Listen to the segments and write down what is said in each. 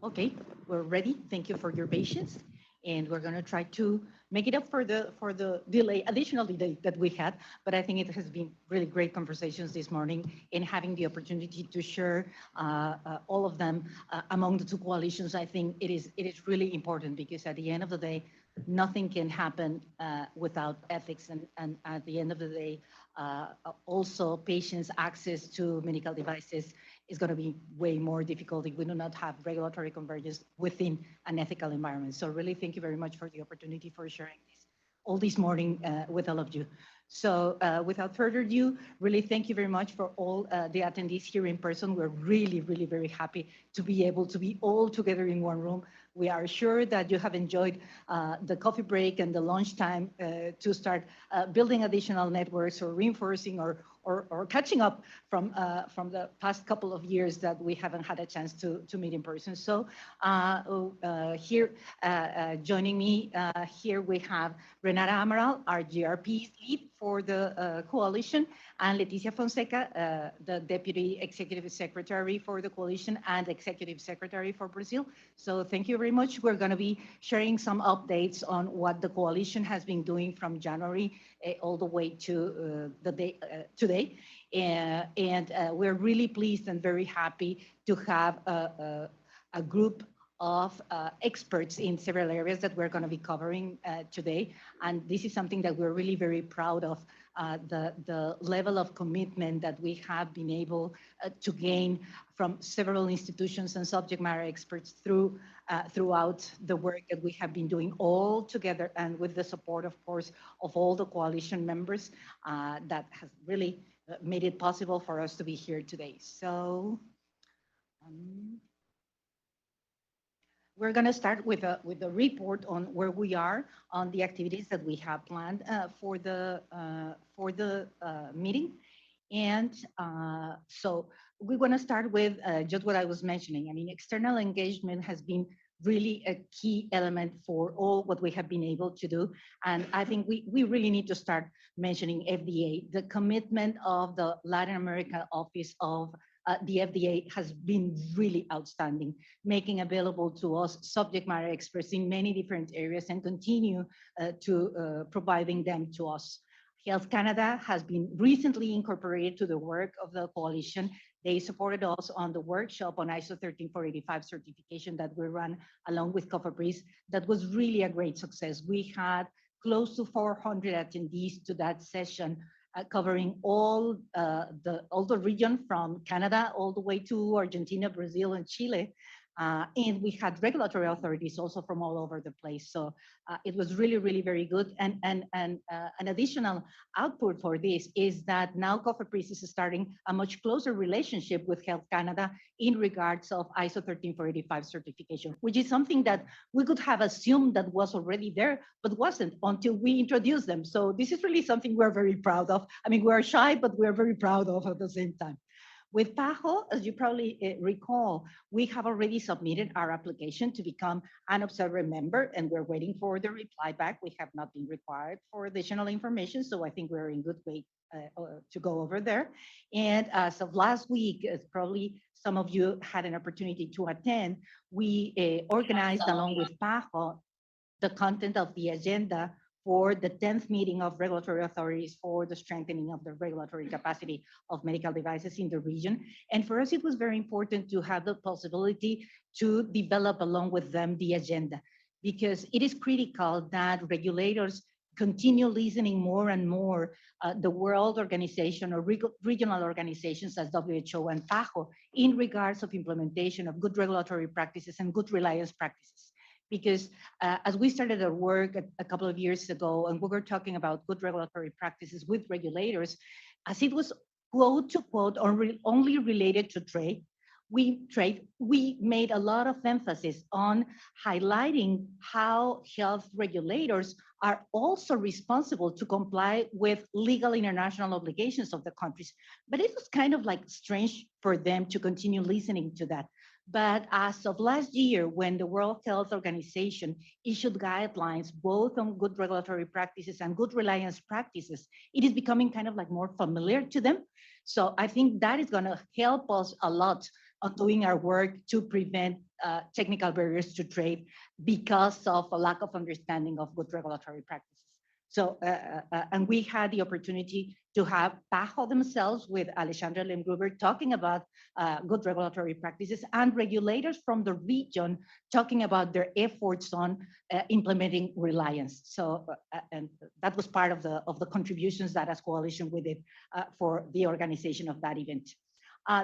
Okay, we're ready. Thank you for your patience. And we're going to try to make it up for the delay, additional delay that we had. But I think it has been really great conversations this morning and having the opportunity to share all of them among the two coalitions. I think it is really important because at the end of the day, nothing can happen without ethics. And at the end of the day, uh, also patients' access to medical devices is going to be way more difficult if we do not have regulatory convergence within an ethical environment. So really, thank you very much for the opportunity for sharing this all this morning with all of you. So without further ado, really thank you very much for all the attendees here in person. We're really, really very happy to be able to be all together in one room. We are sure that you have enjoyed the coffee break and the lunch time to start building additional networks or reinforcing or catching up from the past couple of years that we haven't had a chance to meet in person. So here joining me here we have Renata Amaral, our GRP lead for the coalition, and Leticia Fonseca, the Deputy Executive Secretary for the coalition and Executive Secretary for Brazil. So thank you very much. We're going to be sharing some updates on what the coalition has been doing from January all the way to the day today. And we're really pleased and very happy to have a group of experts in several areas that we're going to be covering today. And this is something that we're really very proud of, the level of commitment that we have been able to gain from several institutions and subject matter experts throughout the work that we have been doing all together and with the support, of course, of all the coalition members that has really made it possible for us to be here today. So we're going to start with a report on where we are on the activities that we have planned for the meeting. And so we want to start with just what I was mentioning. I mean, external engagement has been really a key element for all what we have been able to do. And I think we really need to start mentioning FDA. The commitment of the Latin America office of the FDA has been really outstanding, making available to us subject matter experts in many different areas and continue to providing them to us. Health Canada has been recently incorporated to the work of the coalition. They supported us on the workshop on ISO 13485 certification that we ran along with COFABRIS. That was really a great success. We had close to 400 attendees to that session, covering all the region from Canada all the way to Argentina, Brazil, and Chile. And we had regulatory authorities also from all over the place. So it was really, really very good. And an additional output for this is that now COFEPRIS is starting a much closer relationship with Health Canada in regards of ISO 13485 certification, which is something that we could have assumed that was already there, but wasn't until we introduced them. So this is really something we're very proud of. I mean, we're shy, but we're very proud of at the same time. With PAHO, as you probably recall, we have already submitted our application to become an observer member, and we're waiting for the reply back. We have not been required for additional information, so I think we're in good way to go over there. And as of last week, as probably some of you had an opportunity to attend, we organized along with PAHO the content of the agenda for the 10th meeting of regulatory authorities for the strengthening of the regulatory capacity of medical devices in the region. And for us, it was very important to have the possibility to develop along with them the agenda, because it is critical that regulators continue listening more and more the World Organization or regional organizations as WHO and PAHO in regards of implementation of good regulatory practices and good reliance practices. Because as we started our work a couple of years ago, and we were talking about good regulatory practices with regulators, as it was quote to quote only related to trade, we made a lot of emphasis on highlighting how health regulators are also responsible to comply with legal international obligations of the countries. But it was kind of like strange for them to continue listening to that. But as of last year, when the World Health Organization issued guidelines, both on good regulatory practices and good reliance practices, it is becoming kind of like more familiar to them. So I think that is going to help us a lot on doing our work to prevent technical barriers to trade because of a lack of understanding of good regulatory practices. So, and we had the opportunity to have PAHO themselves with Alexandra Lemgruber talking about good regulatory practices, and regulators from the region talking about their efforts on implementing reliance. So, and that was part of the contributions that as coalition we did for the organization of that event.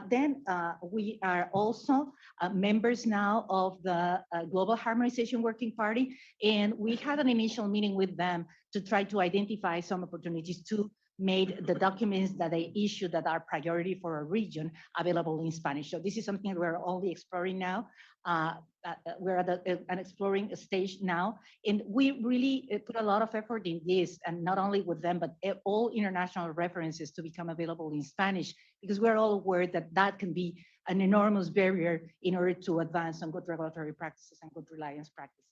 Then we are also members now of the Global Harmonization Working Party, and we had an initial meeting with them to try to identify some opportunities to make the documents that they issue that are priority for a region available in Spanish. So this is something we're only exploring now. We're at an exploring stage now, and we really put a lot of effort in this, and not only with them, but all international references to become available in Spanish, because we're all aware that that can be an enormous barrier in order to advance on good regulatory practices and good reliance practices.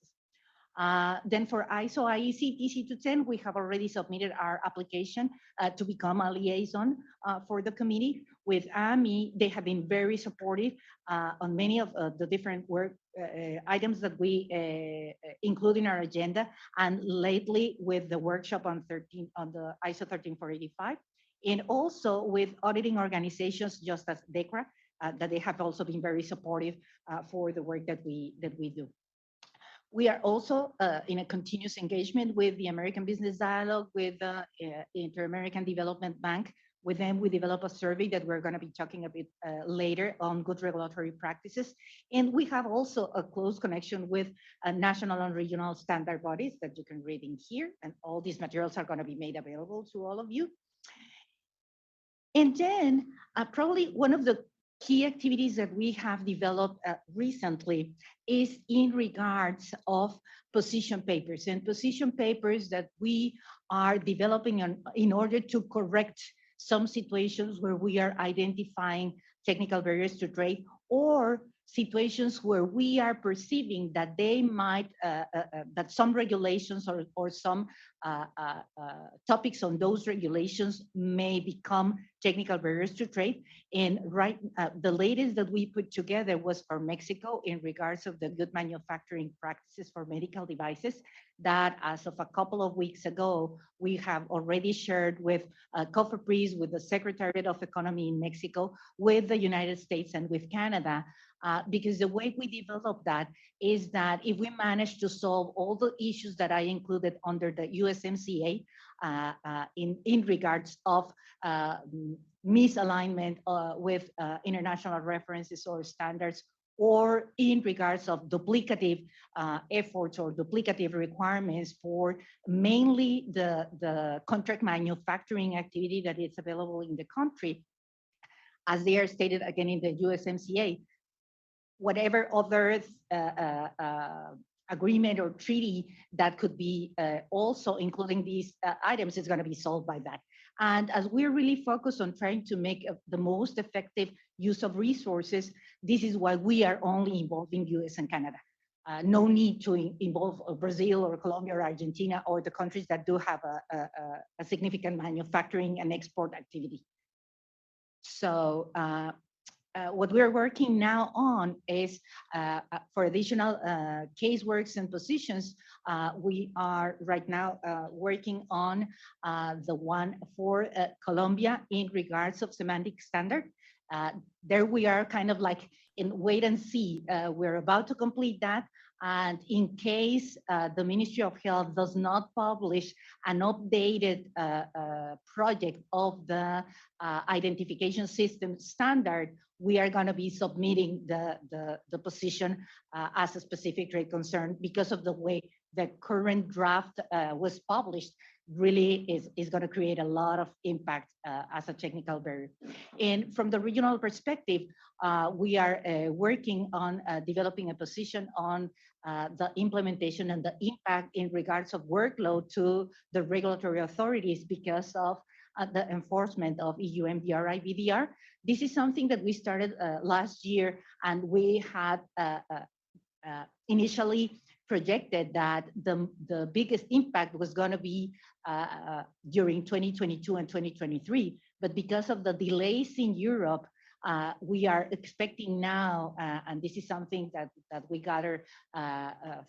Then for ISO IEC TC210, we have already submitted our application to become a liaison for the committee. With AMI, they have been very supportive on many of the different work items that we include in our agenda, and lately with the workshop on the ISO 13485, and also with auditing organizations just as DECRA, that they have also been very supportive for the work that we do. We are also in a continuous engagement with the American Business Dialogue, with the Inter-American Development Bank. With them, we develop a survey that we're going to be talking a bit later on good regulatory practices. And we have also a close connection with national and regional standard bodies that you can read in here. And all these materials are going to be made available to all of you. And then probably one of the key activities that we have developed recently is in regards of position papers, and position papers that we are developing in order to correct some situations where we are identifying technical barriers to trade, or situations where we are perceiving that they might, that some regulations or some topics on those regulations may become technical barriers to trade. And the latest that we put together was for Mexico in regards of the good manufacturing practices for medical devices, that as of a couple of weeks ago, we have already shared with COFEPRIS, with the Secretariat of Economy in Mexico, with the United States and with Canada, because the way we develop that is that if we manage to solve all the issues that I included under the USMCA in regards of misalignment with international references or standards, or in regards of duplicative efforts or duplicative requirements for mainly the contract manufacturing activity that is available in the country, as they are stated again in the USMCA, whatever other agreement or treaty that could be also including these items is going to be solved by that. And as we're really focused on trying to make the most effective use of resources, this is why we are only involving US and Canada. No need to involve Brazil or Colombia or Argentina or the countries that do have a significant manufacturing and export activity. So what we're working now on is for additional caseworks and positions, we are right now working on the one for Colombia in regards of semantic standard. There we are kind of like in wait and see. We're about to complete that. And in case the Ministry of Health does not publish an updated project of the identification system standard, we are going to be submitting the position as a specific trade concern, because of the way the current draft was published. Really is going to create a lot of impact as a technical barrier. And from the regional perspective, we are working on developing a position on the implementation and the impact in regards of workload to the regulatory authorities because of the enforcement of EU MDR IVDR. This is something that we started last year, and we had initially projected that the biggest impact was going to be during 2022 and 2023. But because of the delays in Europe, We are expecting now, and this is something that we gather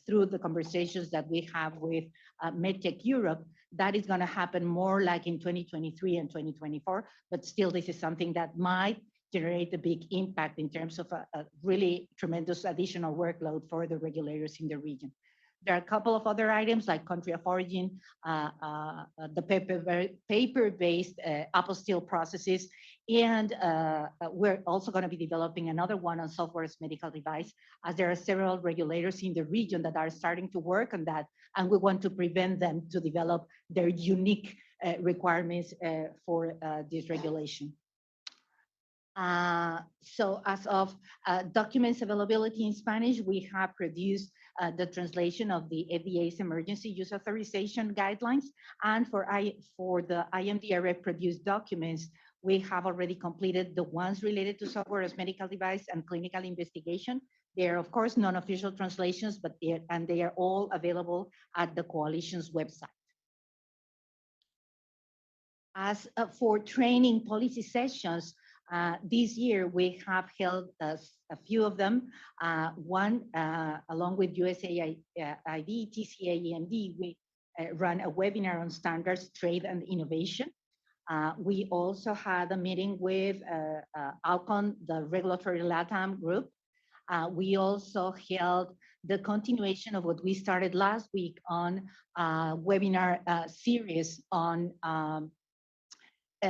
through the conversations that we have with MedTech Europe, that is going to happen more like in 2023 and 2024. But still, this is something that might generate a big impact in terms of a really tremendous additional workload for the regulators in the region. There are a couple of other items like country of origin, the paper-based apostille processes, and we're also going to be developing another one on software as medical device, as there are several regulators in the region that are starting to work on that, and we want to prevent them to develop their unique requirements for this regulation. So as of documents availability in Spanish, we have produced the translation of the FDA's emergency use authorization guidelines. And for the IMDRF produced documents, we have already completed the ones related to software as medical device and clinical investigation. They are, of course, non-official translations, but they are all available at the coalition's website. As for training policy sessions, this year we have held a few of them. One, along with USAID, TCA, EMD, we run a webinar on standards, trade, and innovation. We also had a meeting with Alcon, the regulatory LATAM group. We also held the continuation of what we started last week on a webinar series on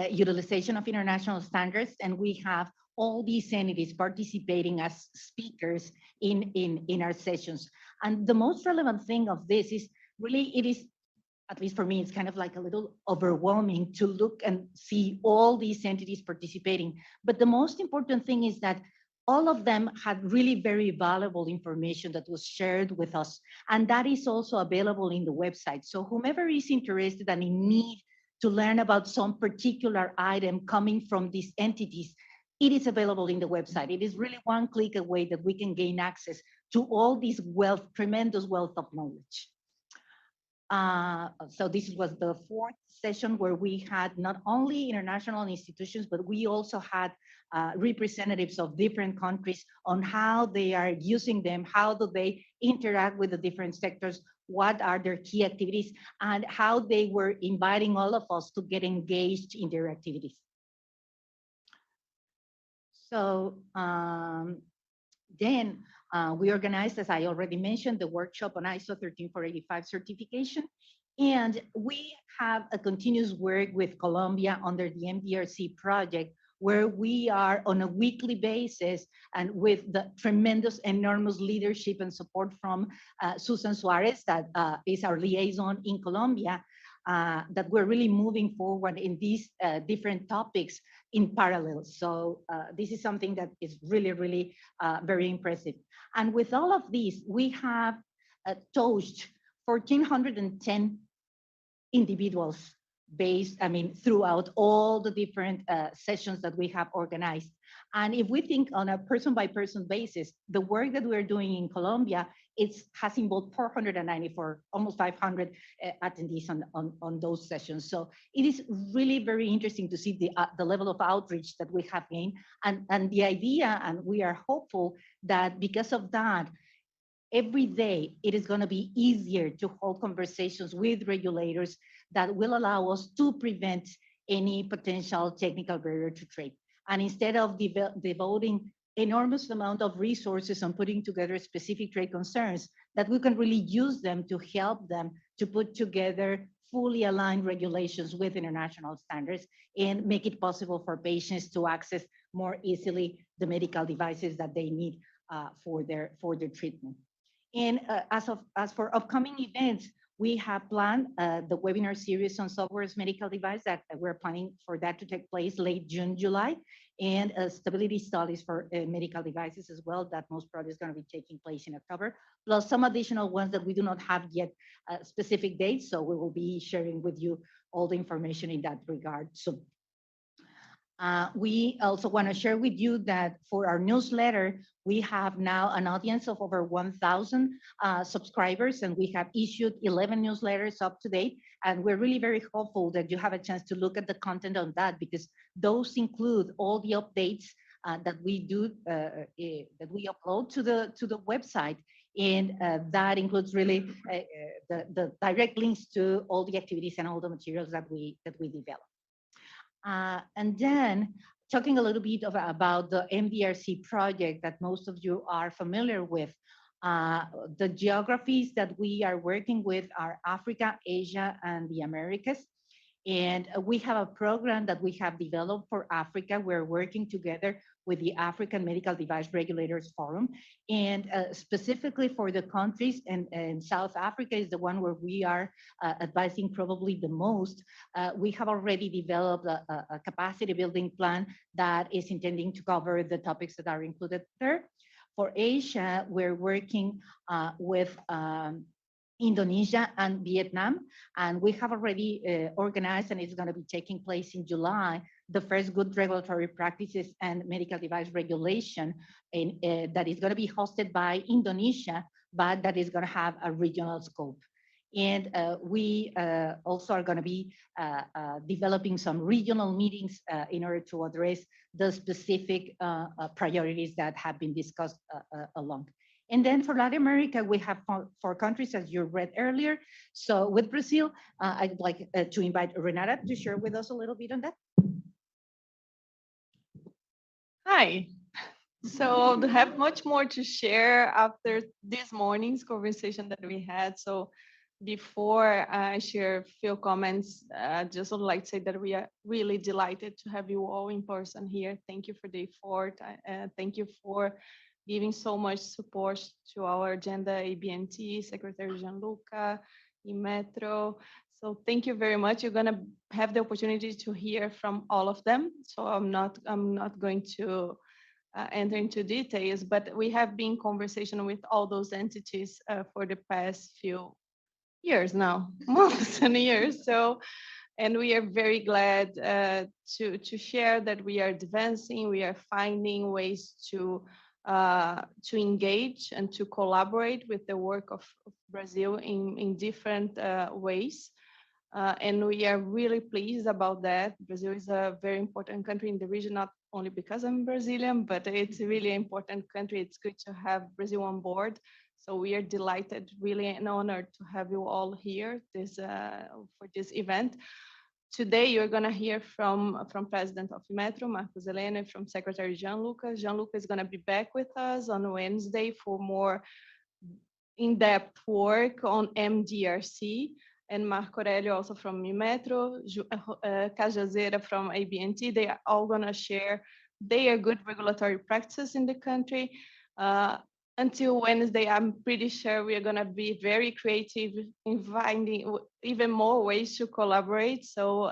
utilization of international standards, and we have all these entities participating as speakers in our sessions. And the most relevant thing of this is really, it is, at least for me, it's kind of like a little overwhelming to look and see all these entities participating. But the most important thing is that all of them had really very valuable information that was shared with us. And that is also available in the website. So whomever is interested and in need to learn about some particular item coming from these entities, it is available in the website. It is really one click away that we can gain access to all this wealth, tremendous wealth of knowledge. So this was the fourth session where we had not only international institutions, but we also had representatives of different countries on how they are using them, how do they interact with the different sectors, what are their key activities, and how they were inviting all of us to get engaged in their activities. So then we organized, as I already mentioned, the workshop on ISO 13485 certification. And we have a continuous work with Colombia under the MDRC project, where we are on a weekly basis, and with the tremendous, enormous leadership and support from Susan Suarez, that is our liaison in Colombia, that we're really moving forward in these different topics in parallel. So this is something that is really, really very impressive. And with all of these, we have touched 1,410 individuals based, throughout all the different sessions that we have organized. And if we think on a person-by-person basis, the work that we're doing in Colombia, has involved 494, almost 500 attendees on those sessions. So it is really very interesting to see the level of outreach that we have gained. And the idea, and we are hopeful that because of that, every day it is going to be easier to hold conversations with regulators that will allow us to prevent any potential technical barrier to trade. And instead of devoting enormous amount of resources on putting together specific trade concerns, that we can really use them to help them to put together fully aligned regulations with international standards and make it possible for patients to access more easily the medical devices that they need for their treatment. And as for upcoming events, we have planned the webinar series on software as medical device that we're planning for that to take place late June, July, and stability studies for medical devices as well, that most probably is going to be taking place in October, plus some additional ones that we do not have yet specific dates. So we will be sharing with you all the information in that regard soon. We also want to share with you that for our newsletter, we have now an audience of over 1,000 subscribers, and we have issued 11 newsletters up to date. And we're really very hopeful that you have a chance to look at the content on that, because those include all the updates that we do that we upload to the website, and that includes really the direct links to all the activities and all the materials that we develop. And then talking a little bit about the MDRC project that most of you are familiar with. The geographies that we are working with are Africa, Asia, and the Americas. And we have a program that we have developed for Africa. We're working together with the African Medical Device Regulators Forum. And specifically for the countries, and South Africa is the one where we are advising probably the most. We have already developed a capacity building plan that is intending to cover the topics that are included there. For Asia, we're working with Indonesia and Vietnam, and we have already organized, and it's going to be taking place in July, the first good regulatory practices and medical device regulation, that is going to be hosted by Indonesia, but that is going to have a regional scope. And we also are going to be developing some regional meetings in order to address the specific priorities that have been discussed along. And then for Latin America, we have four countries, as you read earlier. So with Brazil, I'd like to invite Renata to share with us a little bit on that. Hi. So I have much more to share after this morning's conversation that we had. So before I share a few comments, I just would like to say that we are really delighted to have you all in person here. Thank you for the effort. Thank you for giving so much support to our agenda, ABNT, Secretary Gianluca, Imetro. So thank you very much. You're going to have the opportunity to hear from all of them. So I'm not going to enter into details, but we have been in conversation with all those entities for the past few years now, months and years. So, and we are very glad to share that we are advancing. We are finding ways to engage and to collaborate with the work of Brazil in different ways. And we are really pleased about that. Brazil is a very important country in the region, not only because I'm Brazilian, but it's a really important country. It's good to have Brazil on board. So we are delighted, really and honored to have you all here for this event. Today, you're going to hear from President of Imetro, Marcos Helena, from Secretary Gianluca. Gianluca is going to be back with us on Wednesday for more in-depth work on MDRC. And Marco Aurelio also from Imetro, Cajazera from ABNT. They are all going to share their good regulatory practices in the country. Until Wednesday, I'm pretty sure we are going to be very creative in finding even more ways to collaborate. So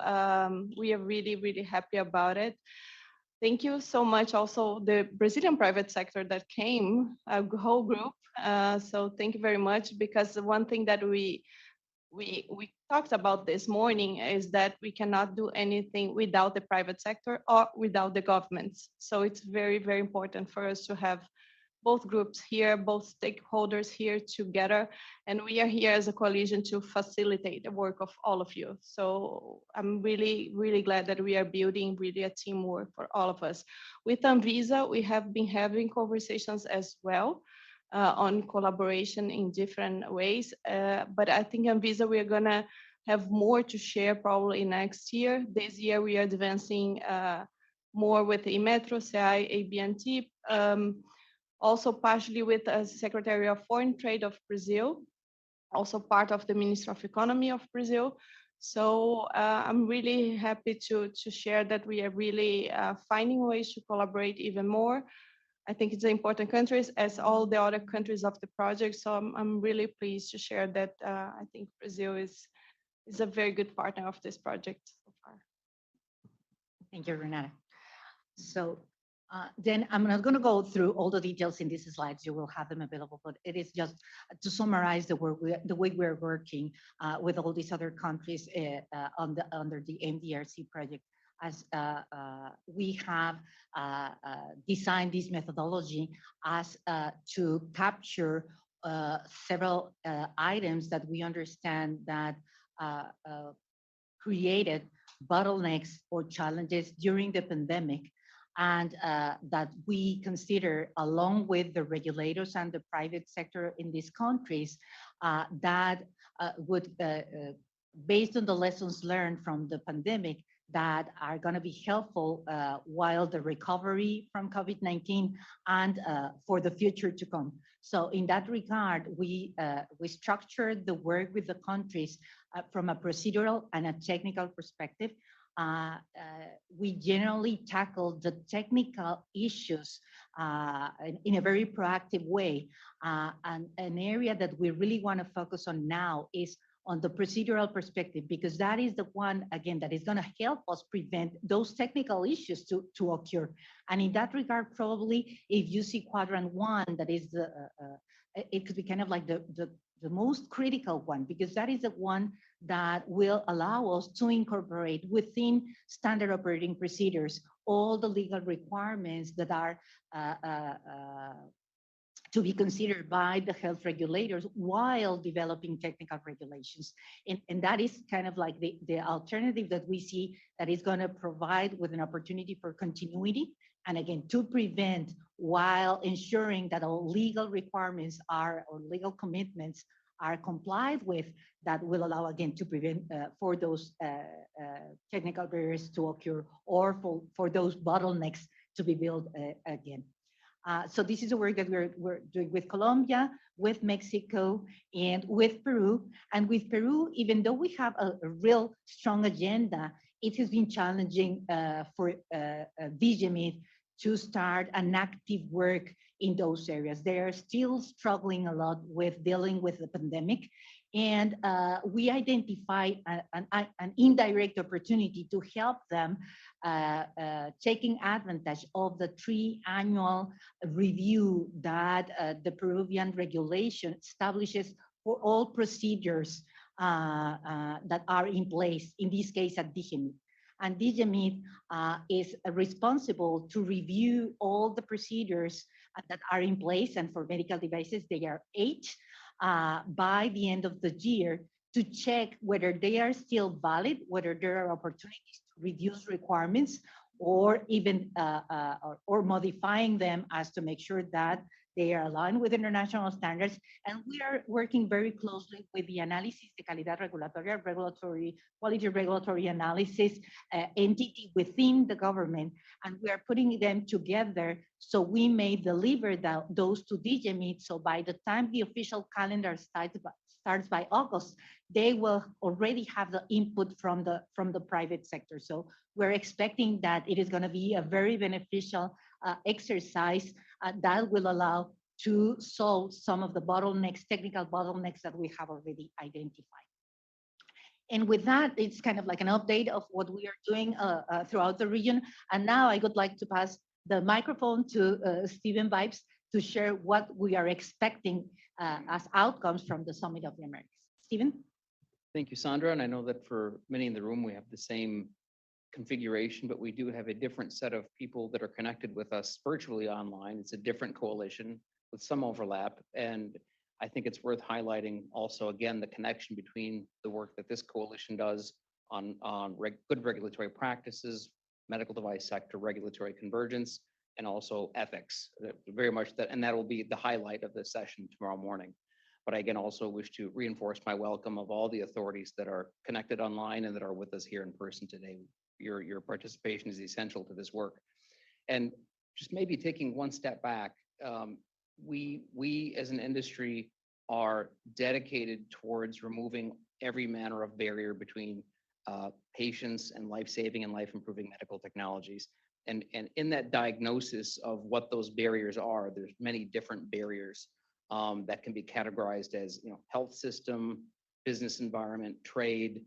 we are really, really happy about it. Thank you so much also the Brazilian private sector that came, a whole group. So thank you very much, because one thing that we talked about this morning is that we cannot do anything without the private sector or without the governments. So it's very, very important for us to have both groups here, both stakeholders here together. And we are here as a coalition to facilitate the work of all of you. So I'm really, really glad that we are building really a teamwork for all of us. With Anvisa, we have been having conversations as well on collaboration in different ways. But I think Anvisa, we're gonna have more to share probably next year. This year, we are advancing more with Imetro, CI, ABNT, also partially with the Secretary of Foreign Trade of Brazil, also part of the Ministry of Economy of Brazil. So I'm really happy to share that we are really finding ways to collaborate even more. I think it's an important country, as all the other countries of the project. So I'm really pleased to share that I think Brazil is a very good partner of this project so far. Thank you, Renata. So then I'm not going to go through all the details in these slides. You will have them available, but it is just to summarize the way we're working with all these other countries under the MDRC project. As we have designed this methodology as to capture several items that we understand that created bottlenecks or challenges during the pandemic. and that we consider, along with the regulators and the private sector in these countries, that would, based on the lessons learned from the pandemic, that are going to be helpful while the recovery from COVID-19 and for the future to come. So in that regard, we structured the work with the countries from a procedural and a technical perspective. We generally tackle the technical issues in a very proactive way. And an area that we really want to focus on now is on the procedural perspective, because that is the one, again, that is going to help us prevent those technical issues to occur. And in that regard, probably if you see quadrant one, that is it could be kind of like the most critical one, because that is the one that will allow us to incorporate within standard operating procedures all the legal requirements that are to be considered by the health regulators while developing technical regulations. And that is kind of like the alternative that we see that is going to provide with an opportunity for continuity. And again, to prevent while ensuring that all legal requirements are, or legal commitments are complied with, that will allow, again, to prevent for those technical barriers to occur, or for those bottlenecks to be built again. So this is the work that we're doing with Colombia, with Mexico, and with Peru. And with Peru, even though we have a real strong agenda, it has been challenging for DGMIT to start an active work in those areas. They are still struggling a lot with dealing with the pandemic. And we identified an indirect opportunity to help them taking advantage of the tri-annual review that the Peruvian regulation establishes for all procedures that are in place, in this case at DGMIT. And DGMIT is responsible to review all the procedures that are in place, and for medical devices, they are 8 by the end of the year, to check whether they are still valid, whether there are opportunities to reduce requirements, or even or modifying them as to make sure that they are aligned with international standards. And we are working very closely with the Análisis de Calidad Regulatoria, quality regulatory analysis entity within the government. And we are putting them together so we may deliver those to DGMIT. So by the time the official calendar starts by August, they will already have the input from the private sector. So we're expecting that it is going to be a very beneficial exercise that will allow to solve some of the bottlenecks, technical bottlenecks that we have already identified. And with that, it's kind of like an update of what we are doing throughout the region. And now I would like to pass the microphone to Stephen Vibes to share what we are expecting as outcomes from the Summit of the Americas. Stephen? Thank you, Sandra. And I know that for many in the room, we have the same configuration, but we do have a different set of people that are connected with us virtually online. It's a different coalition with some overlap. And I think it's worth highlighting also, again, the connection between the work that this coalition does on good regulatory practices, medical device sector, regulatory convergence, and also ethics. Very much that, and that will be the highlight of the session tomorrow morning. But I again also wish to reinforce my welcome of all the authorities that are connected online and that are with us here in person today. Your participation is essential to this work. And just maybe taking one step back, we as an industry are dedicated towards removing every manner of barrier between patients and life-saving and life-improving medical technologies. And in that diagnosis of what those barriers are, there's many different barriers that can be categorized as, health system, business environment, trade.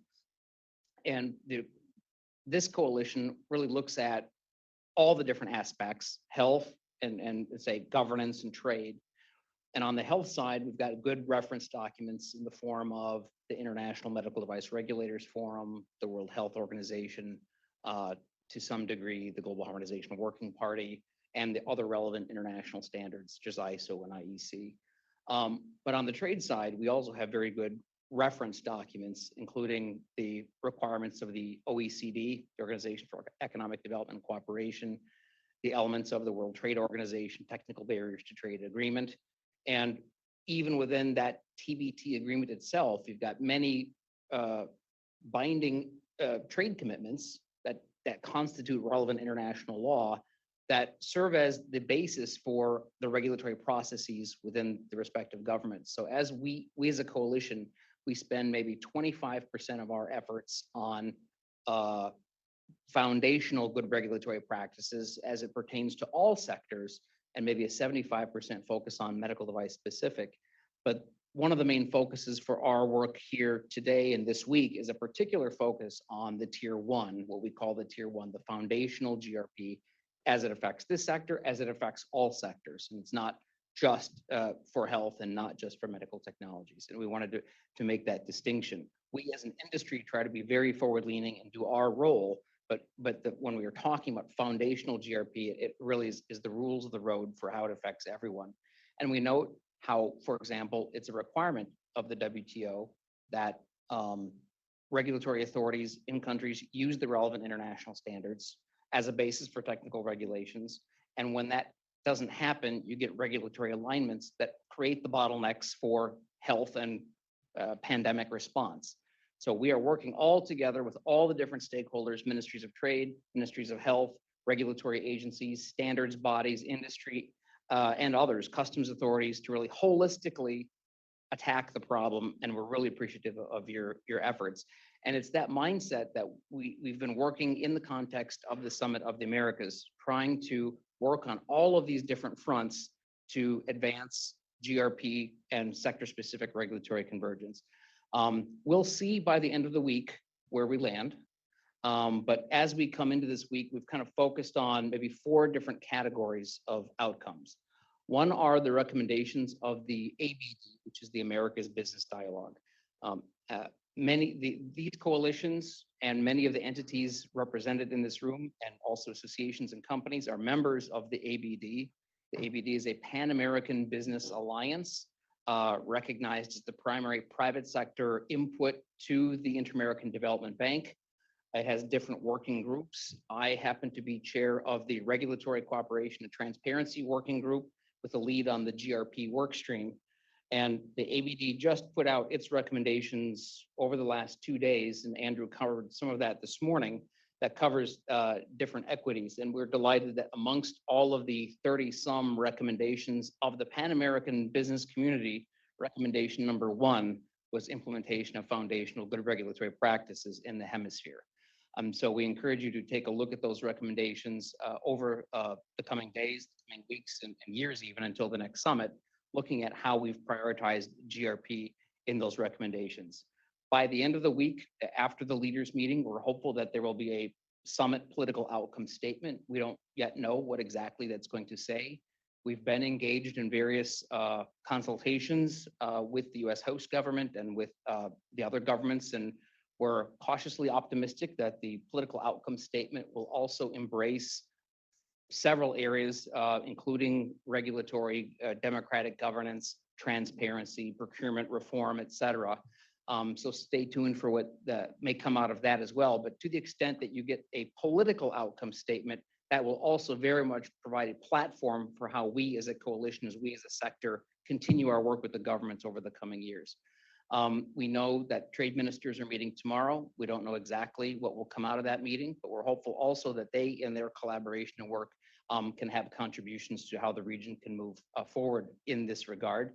And this coalition really looks at all the different aspects, health and say governance and trade. And on the health side, we've got good reference documents in the form of the International Medical Device Regulators Forum, the World Health Organization, to some degree, the Global Harmonization Working Party, and the other relevant international standards, such as ISO and IEC. But on the trade side, we also have very good reference documents, including the requirements of the OECD, the Organization for Economic Development and Cooperation, the elements of the World Trade Organization, technical barriers to trade agreement. And even within that TBT agreement itself, you've got many binding trade commitments that constitute relevant international law that serve as the basis for the regulatory processes within the respective governments. So as we as a coalition, we spend maybe 25% of our efforts on foundational good regulatory practices as it pertains to all sectors, and maybe a 75% focus on medical device specific. But one of the main focuses for our work here today and this week is a particular focus on the tier one, what we call the tier one, the foundational GRP, as it affects this sector, as it affects all sectors. And it's not just for health and not just for medical technologies. And we wanted to make that distinction. We as an industry try to be very forward leaning and do our role, but when we are talking about foundational GRP, it really is the rules of the road for how it affects everyone. And we note how, for example, it's a requirement of the WTO that regulatory authorities in countries use the relevant international standards as a basis for technical regulations. And when that doesn't happen, you get regulatory alignments that create the bottlenecks for health and pandemic response. So we are working all together with all the different stakeholders, ministries of trade, ministries of health, regulatory agencies, standards bodies, industry, and others, customs authorities, to really holistically attack the problem. And we're really appreciative of your efforts. And it's that mindset that we've been working in the context of the Summit of the Americas, trying to work on all of these different fronts to advance GRP and sector-specific regulatory convergence. We'll see by the end of the week where we land. But as we come into this week, we've kind of focused on maybe 4 different categories of outcomes. One are the recommendations of the ABD, which is the Americas Business Dialogue. These coalitions and many of the entities represented in this room, and also associations and companies, are members of the ABD. The ABD is a Pan-American Business Alliance, recognized as the primary private sector input to the Inter-American Development Bank. It has different working groups. I happen to be chair of the Regulatory Cooperation and Transparency Working Group with a lead on the GRP work stream. And the ABD just put out its recommendations over the last 2 days, and Andrew covered some of that this morning, that covers different equities. And we're delighted that amongst all of the 30-some recommendations of the Pan-American business community, recommendation number 1 was implementation of foundational good regulatory practices in the hemisphere. So we encourage you to take a look at those recommendations over the coming days, the coming weeks, and years even, until the next summit, looking at how we've prioritized GRP in those recommendations. By the end of the week, after the leaders meeting, we're hopeful that there will be a summit political outcome statement. We don't yet know what exactly that's going to say. We've been engaged in various consultations with the US host government and with the other governments, and we're cautiously optimistic that the political outcome statement will also embrace several areas, including regulatory, democratic governance, transparency, procurement reform, et cetera. So stay tuned for what may come out of that as well. But to the extent that you get a political outcome statement, that will also very much provide a platform for how we as a coalition, as we as a sector, continue our work with the governments over the coming years. We know that trade ministers are meeting tomorrow. We don't know exactly what will come out of that meeting, but we're hopeful also that they, in their collaboration and work, can have contributions to how the region can move forward in this regard.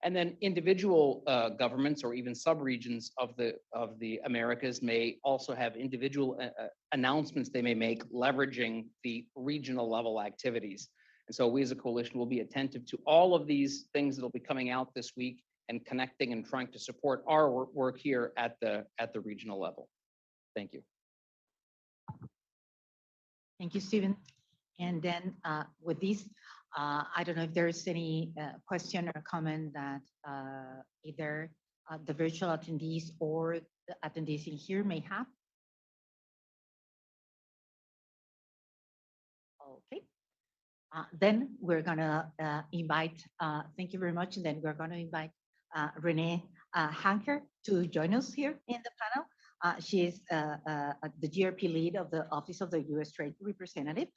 And then individual governments or even sub-regions of the Americas may also have individual announcements they may make, leveraging the regional level activities. And so we as a coalition will be attentive to all of these things that will be coming out this week, and connecting and trying to support our work here at the regional level. Thank you. Thank you, Stephen. And then with this, I don't know if there's any question or comment that either the virtual attendees or the attendees in here may have. Okay. Then we're gonna invite, thank you very much. And then we're gonna invite Renee Hanker to join us here in the panel. She is the GRP lead of the Office of the U.S. Trade Representative.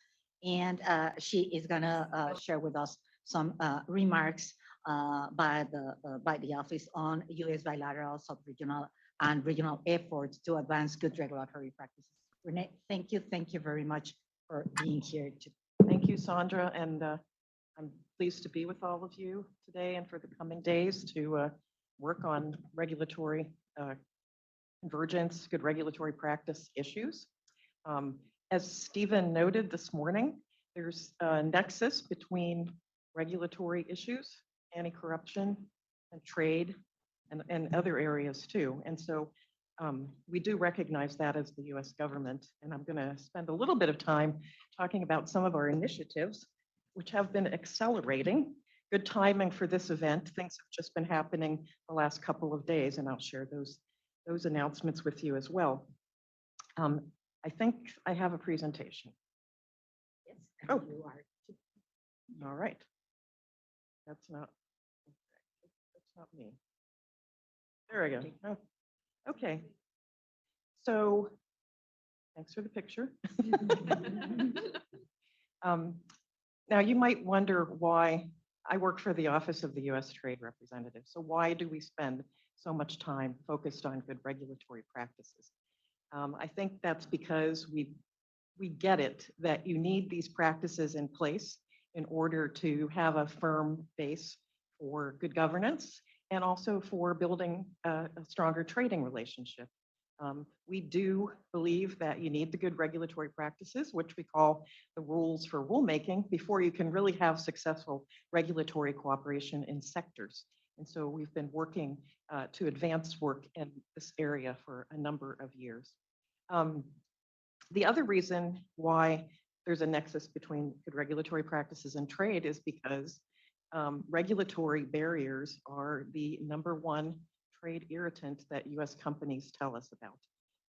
and she is gonna share with us some remarks by the office on U.S. bilateral, sub-regional, and regional efforts to advance good regulatory practices. Renee, thank you very much for being here. Thank you, Sandra, and I'm pleased to be with all of you today and for the coming days to work on regulatory convergence, good regulatory practice issues. As Stephen noted this morning, there's a nexus between regulatory issues, anti-corruption, and trade, and other areas too. And so we do recognize that as the US government, and I'm going to spend a little bit of time talking about some of our initiatives, which have been accelerating. Good timing for this event. Things have just been happening the last couple of days, and I'll share those announcements with you as well. I think I have a presentation. Yes, Oh. you are. All right. That's not me. There we go. Oh, okay. So thanks for the picture. Now you might wonder why I work for the Office of the U.S. Trade Representative. So why do we spend so much time focused on good regulatory practices? I think that's because we get it that you need these practices in place in order to have a firm base for good governance and also for building a stronger trading relationship. We do believe that you need the good regulatory practices, which we call the rules for rulemaking, before you can really have successful regulatory cooperation in sectors. And so we've been working to advance work in this area for a number of years. The other reason why there's a nexus between good regulatory practices and trade is because regulatory barriers are the #1 trade irritant that US companies tell us about.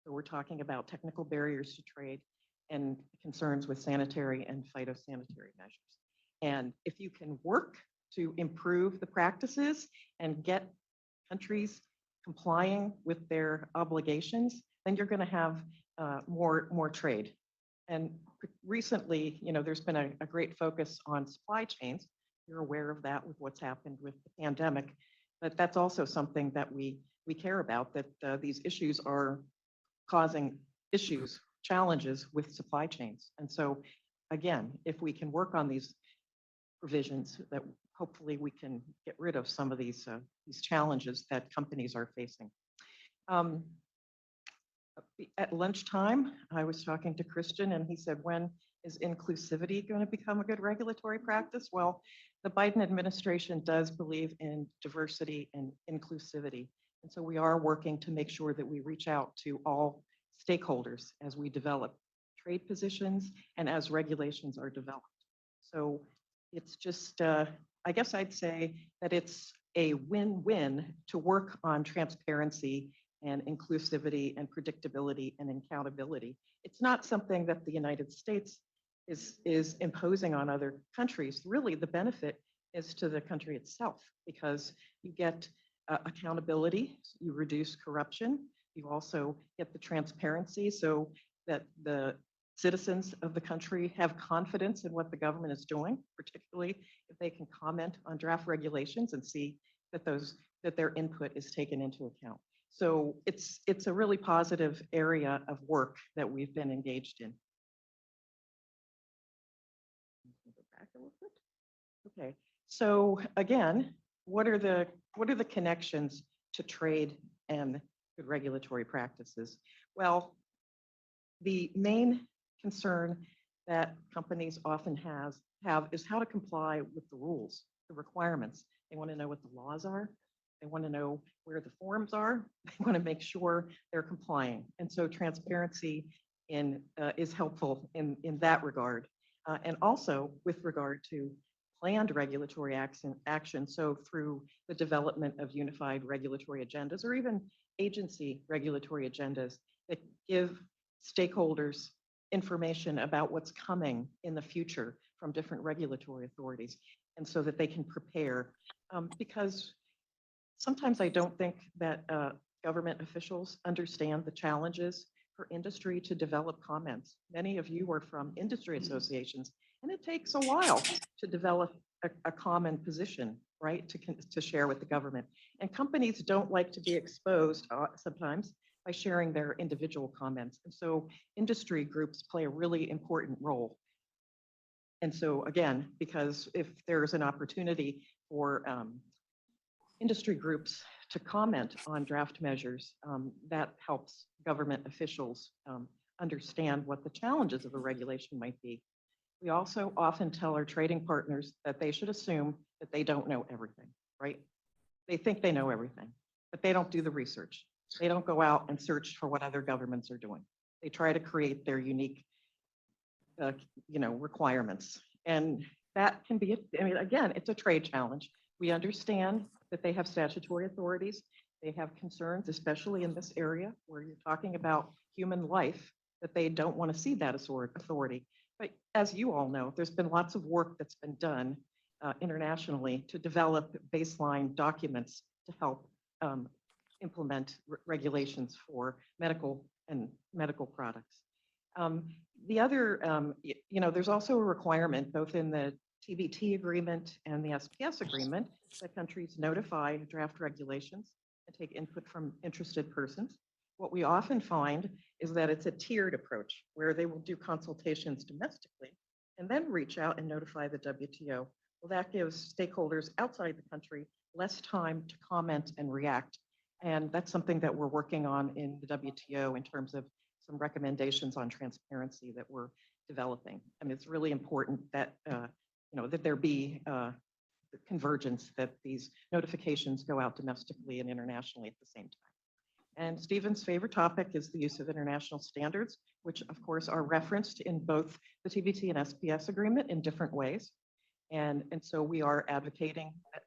So we're talking about technical barriers to trade and concerns with sanitary and phytosanitary measures. And if you can work to improve the practices and get countries complying with their obligations, then you're going to have more trade. And recently, there's been a great focus on supply chains. You're aware of that with what's happened with the pandemic, but that's also something that we care about, that these issues are causing challenges with supply chains. And so again, if we can work on these provisions, that hopefully we can get rid of some of these challenges that companies are facing. At lunchtime, I was talking to Christian and he said, when is inclusivity going to become a good regulatory practice? Well, the Biden administration does believe in diversity and inclusivity. And so we are working to make sure that we reach out to all stakeholders as we develop trade positions and as regulations are developed. So it's just, I guess I'd say that it's a win-win to work on transparency and inclusivity and predictability and accountability. It's not something that the United States is imposing on other countries. Really, the benefit is to the country itself because you get accountability, you reduce corruption, you also get the transparency so that the citizens of the country have confidence in what the government is doing, particularly if they can comment on draft regulations and see that their input is taken into account. So it's a really positive area of work that we've been engaged in. Go back a little bit. Okay, so again, what are the connections to trade and good regulatory practices? Well, the main concern that companies often have is how to comply with the rules, the requirements. They want to know what the laws are. They want to know where the forms are. They want to make sure they're complying. And so transparency is helpful in that regard. And also with regard to planned regulatory action, so through the development of unified regulatory agendas or even agency regulatory agendas that give stakeholders information about what's coming in the future from different regulatory authorities, and so that they can prepare. Because sometimes I don't think that government officials understand the challenges for industry to develop comments. Many of you are from industry associations, and it takes a while to develop a common position, right, to share with the government. And companies don't like to be exposed sometimes by sharing their individual comments. And so industry groups play a really important role. And so again, because if there's an opportunity for industry groups to comment on draft measures, that helps government officials understand what the challenges of a regulation might be. We also often tell our trading partners that they should assume that they don't know everything, right? They think they know everything, but they don't do the research. They don't go out and search for what other governments are doing. They try to create their unique requirements. And that can be, I mean, again, it's a trade challenge. We understand that they have statutory authorities. They have concerns, especially in this area where you're talking about human life, that they don't want to see that authority. But as you all know, there's been lots of work that's been done internationally to develop baseline documents to help implement regulations for medical products. The other, there's also a requirement both in the TBT agreement and the SPS agreement that countries notify draft regulations and take input from interested persons. What we often find is that it's a tiered approach where they will do consultations domestically and then reach out and notify the WTO. Well, that gives stakeholders outside the country less time to comment and react. And that's something that we're working on in the WTO in terms of some recommendations on transparency that we're developing. I mean, it's really important that, that there be convergence, that these notifications go out domestically and internationally at the same time. And Stephen's favorite topic is the use of international standards, which of course are referenced in both the TBT and SPS agreement in different ways. And so we are advocating that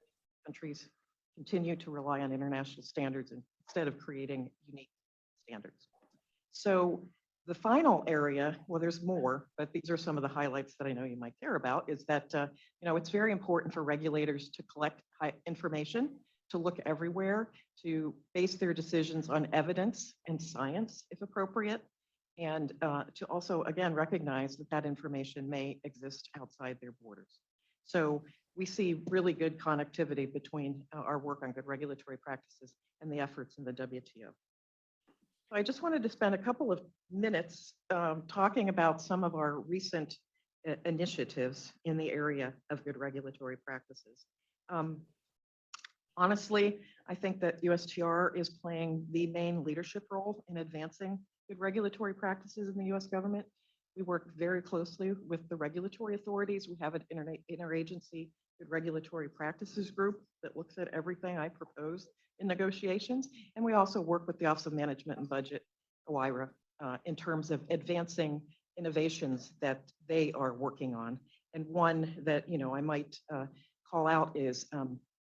countries continue to rely on international standards instead of creating unique standards. So the final area, well, there's more, but these are some of the highlights that I know you might care about, is that it's very important for regulators to collect information, to look everywhere, to base their decisions on evidence and science, if appropriate, and to also, again, recognize that that information may exist outside their borders. So we see really good connectivity between our work on good regulatory practices and the efforts in the WTO. So I just wanted to spend a couple of minutes talking about some of our recent initiatives in the area of good regulatory practices. Honestly, I think that USTR is playing the main leadership role in advancing good regulatory practices in the US government. We work very closely with the regulatory authorities. We have an interagency good regulatory practices group that looks at everything I propose in negotiations. And we also work with the Office of Management and Budget, OIRA, in terms of advancing innovations that they are working on. And one that I might call out is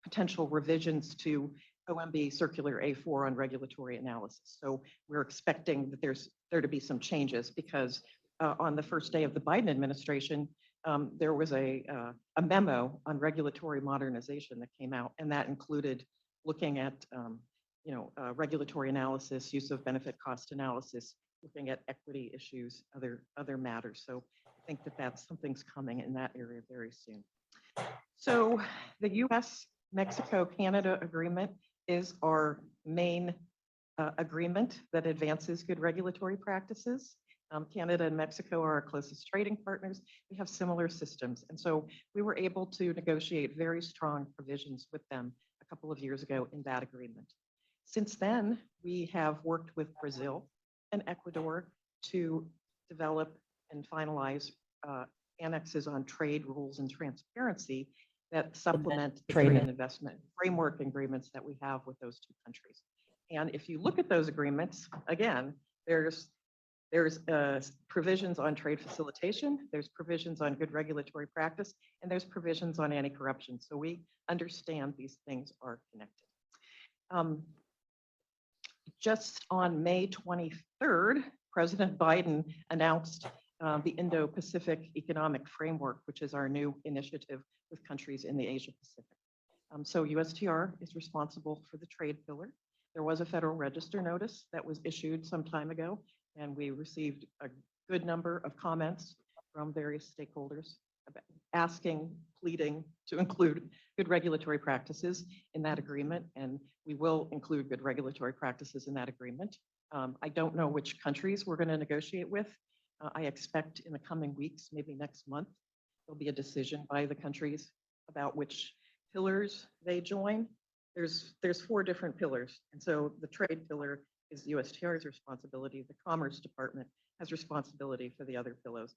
potential revisions to OMB Circular A4 on regulatory analysis. So we're expecting that there to be some changes because on the first day of the Biden administration, there was a memo on regulatory modernization that came out, and that included looking at regulatory analysis, use of benefit cost analysis, looking at equity issues, other matters. So I think that something's coming in that area very soon. So the U.S. Mexico-Canada agreement is our main agreement that advances good regulatory practices. Canada and Mexico are our closest trading partners. We have similar systems. And so we were able to negotiate very strong provisions with them a couple of years ago in that agreement. Since then, we have worked with Brazil and Ecuador to develop and finalize annexes on trade rules and transparency that supplement the trade and investment framework agreements that we have with those two countries. And if you look at those agreements, again, there's provisions on trade facilitation, there's provisions on good regulatory practice, and there's provisions on anti-corruption. So we understand these things are connected. Just on May 23rd, President Biden announced the Indo-Pacific Economic Framework, which is our new initiative with countries in the Asia Pacific. So USTR is responsible for the trade pillar. There was a Federal Register notice that was issued some time ago, and we received a good number of comments from various stakeholders about asking, pleading to include good regulatory practices in that agreement, and we will include good regulatory practices in that agreement. I don't know which countries we're going to negotiate with. I expect in the coming weeks, maybe next month, there'll be a decision by the countries about which pillars they join. There's 4 different pillars, and so the trade pillar is USTR's responsibility. The Commerce Department has responsibility for the other pillars,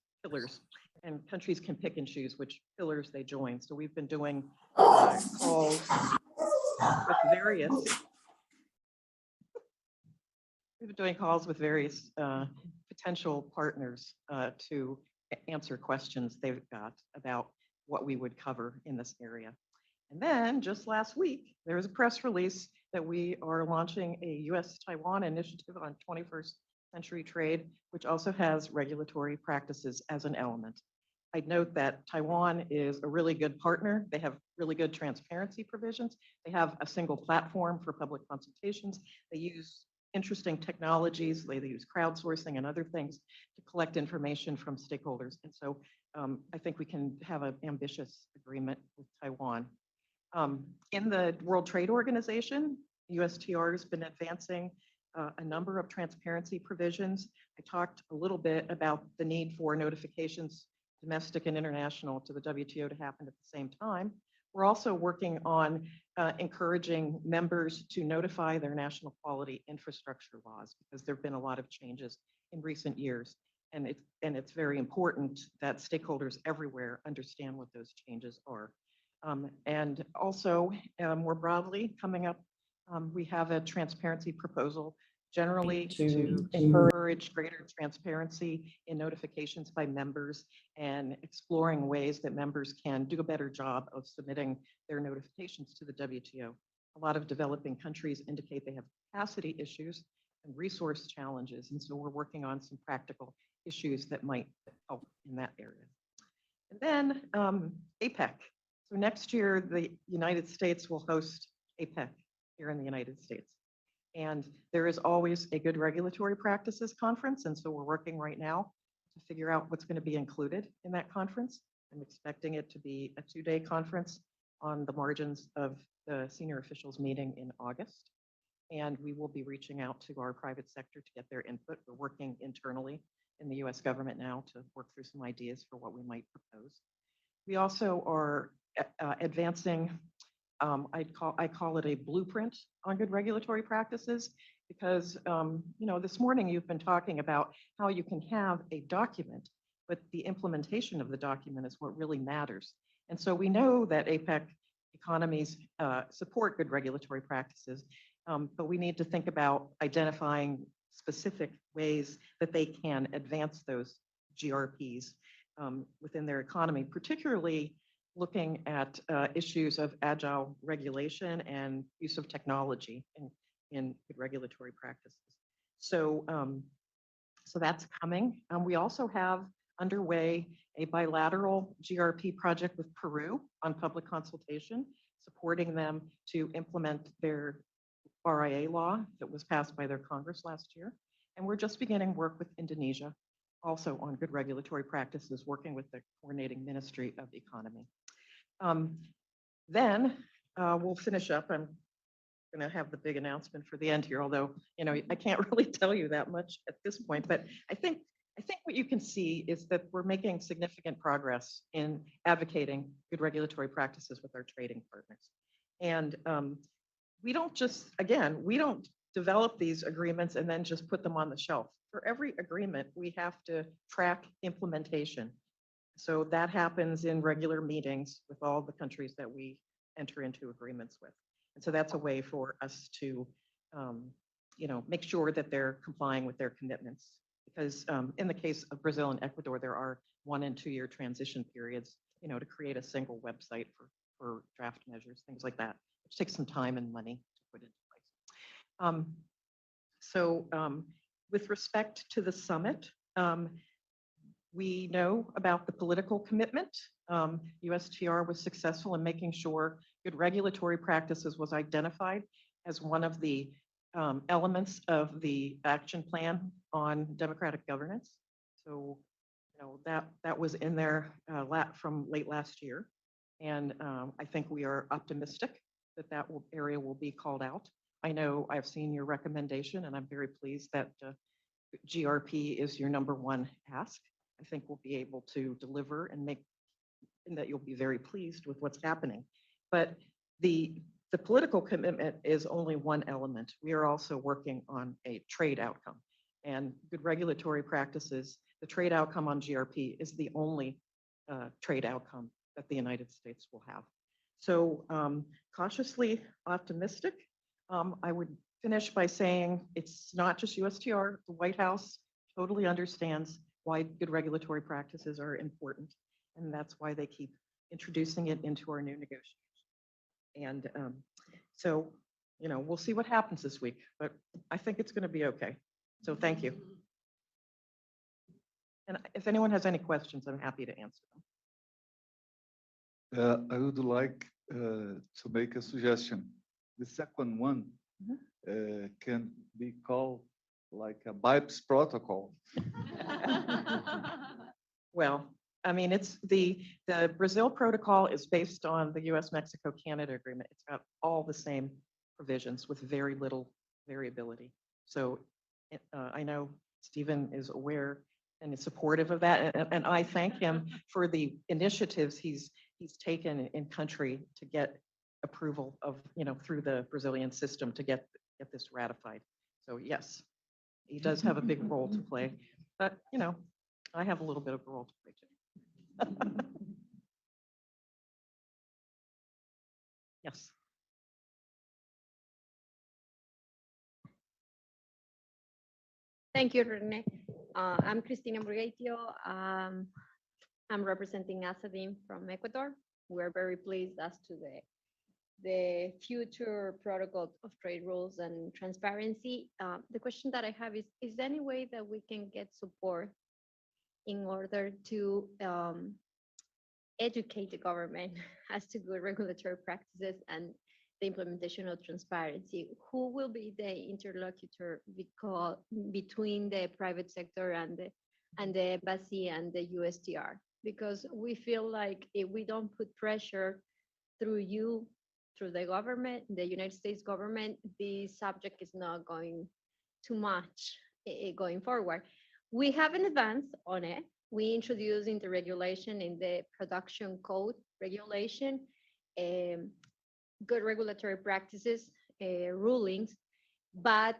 and countries can pick and choose which pillars they join. So we've been doing calls with various. We've been doing calls with various potential partners to answer questions they've got about what we would cover in this area. And then just last week, there was a press release that we are launching a US-Taiwan initiative on 21st century trade, which also has regulatory practices as an element. I'd note that Taiwan is a really good partner. They have really good transparency provisions. They have a single platform for public consultations. They use interesting technologies. They use crowdsourcing and other things to collect information from stakeholders. And so I think we can have an ambitious agreement with Taiwan. In the World Trade Organization, USTR has been advancing a number of transparency provisions. I talked a little bit about the need for notifications, domestic and international, to the WTO to happen at the same time. We're also working on encouraging members to notify their national quality infrastructure laws, because there have been a lot of changes in recent years. And it's very important that stakeholders everywhere understand what those changes are. And also, more broadly, coming up, we have a transparency proposal generally to encourage greater transparency in notifications by members and exploring ways that members can do a better job of submitting their notifications to the WTO. A lot of developing countries indicate they have capacity issues and resource challenges, and so we're working on some practical issues that might help in that area. And then APEC. So next year, the United States will host APEC here in the United States. And there is always a good regulatory practices conference. And so we're working right now to figure out what's going to be included in that conference. I'm expecting it to be a 2-day conference on the margins of the senior officials meeting in August. And we will be reaching out to our private sector to get their input. We're working internally in the US government now to work through some ideas for what we might propose. We also are advancing, I call it a blueprint on good regulatory practices, because this morning you've been talking about how you can have a document, but the implementation of the document is what really matters. And so we know that APEC economies support good regulatory practices, but we need to think about identifying specific ways that they can advance those GRPs within their economy, particularly looking at issues of agile regulation and use of technology in good regulatory practices. So, so that's coming. We also have underway a bilateral GRP project with Peru on public consultation, supporting them to implement their RIA law that was passed by their Congress last year. And we're just beginning work with Indonesia, also on good regulatory practices, working with the coordinating Ministry of Economy. Then we'll finish up. I'm going to have the big announcement for the end here, although I can't really tell you that much at this point. But I think what you can see is that we're making significant progress in advocating good regulatory practices with our trading partners. And we don't just, again, we don't develop these agreements and then just put them on the shelf. For every agreement, we have to track implementation. So that happens in regular meetings with all the countries that we enter into agreements with. And so that's a way for us to, make sure that they're complying with their commitments. Because in the case of Brazil and Ecuador, there are 1- and 2-year transition periods, to create a single website for draft measures, things like that, which takes some time and money to put into place. With respect to the summit, we know about the political commitment. USTR was successful in making sure good regulatory practices was identified as one of the elements of the action plan on democratic governance. So, that was in there from late last year. And I think we are optimistic that area will be called out. I know I've seen your recommendation, and I'm very pleased that GRP is your number one ask. I think we'll be able to deliver and that you'll be very pleased with what's happening. But the political commitment is only one element. We are also working on a trade outcome and good regulatory practices. The trade outcome on GRP is the only trade outcome that the United States will have. So cautiously optimistic. I would finish by saying it's not just USTR. The White House totally understands why good regulatory practices are important. And that's why they keep introducing it into our new negotiations. And so, we'll see what happens this week, but I think it's going to be okay. So thank you. And if anyone has any questions, I'm happy to answer them. I would like to make a suggestion. The second one can be called like a BIPES protocol. Well, I mean, it's the Brazil protocol is based on the US-Mexico-Canada agreement. It's got all the same provisions with very little variability. So I know Stephen is aware and is supportive of that. And I thank him for the initiatives he's taken in country to get approval of, through the Brazilian system to get this ratified. So yes, he does have a big role to play, but I have a little bit of a role to play too. Yes. Thank you, Rene. I'm Cristina Murgatio. I'm representing ASADIM from Ecuador. We're very pleased as to the future protocol of trade rules and transparency. The question that I have is there any way that we can get support in order to educate the government as to good regulatory practices and the implementation of transparency? Who will be the interlocutor between the private sector and the embassy and the USTR? Because we feel like if we don't put pressure through the government, the United States government, the subject is not going too much going forward. We have an advance on it. We introduced in the regulation, in the production code regulation, good regulatory practices rulings, but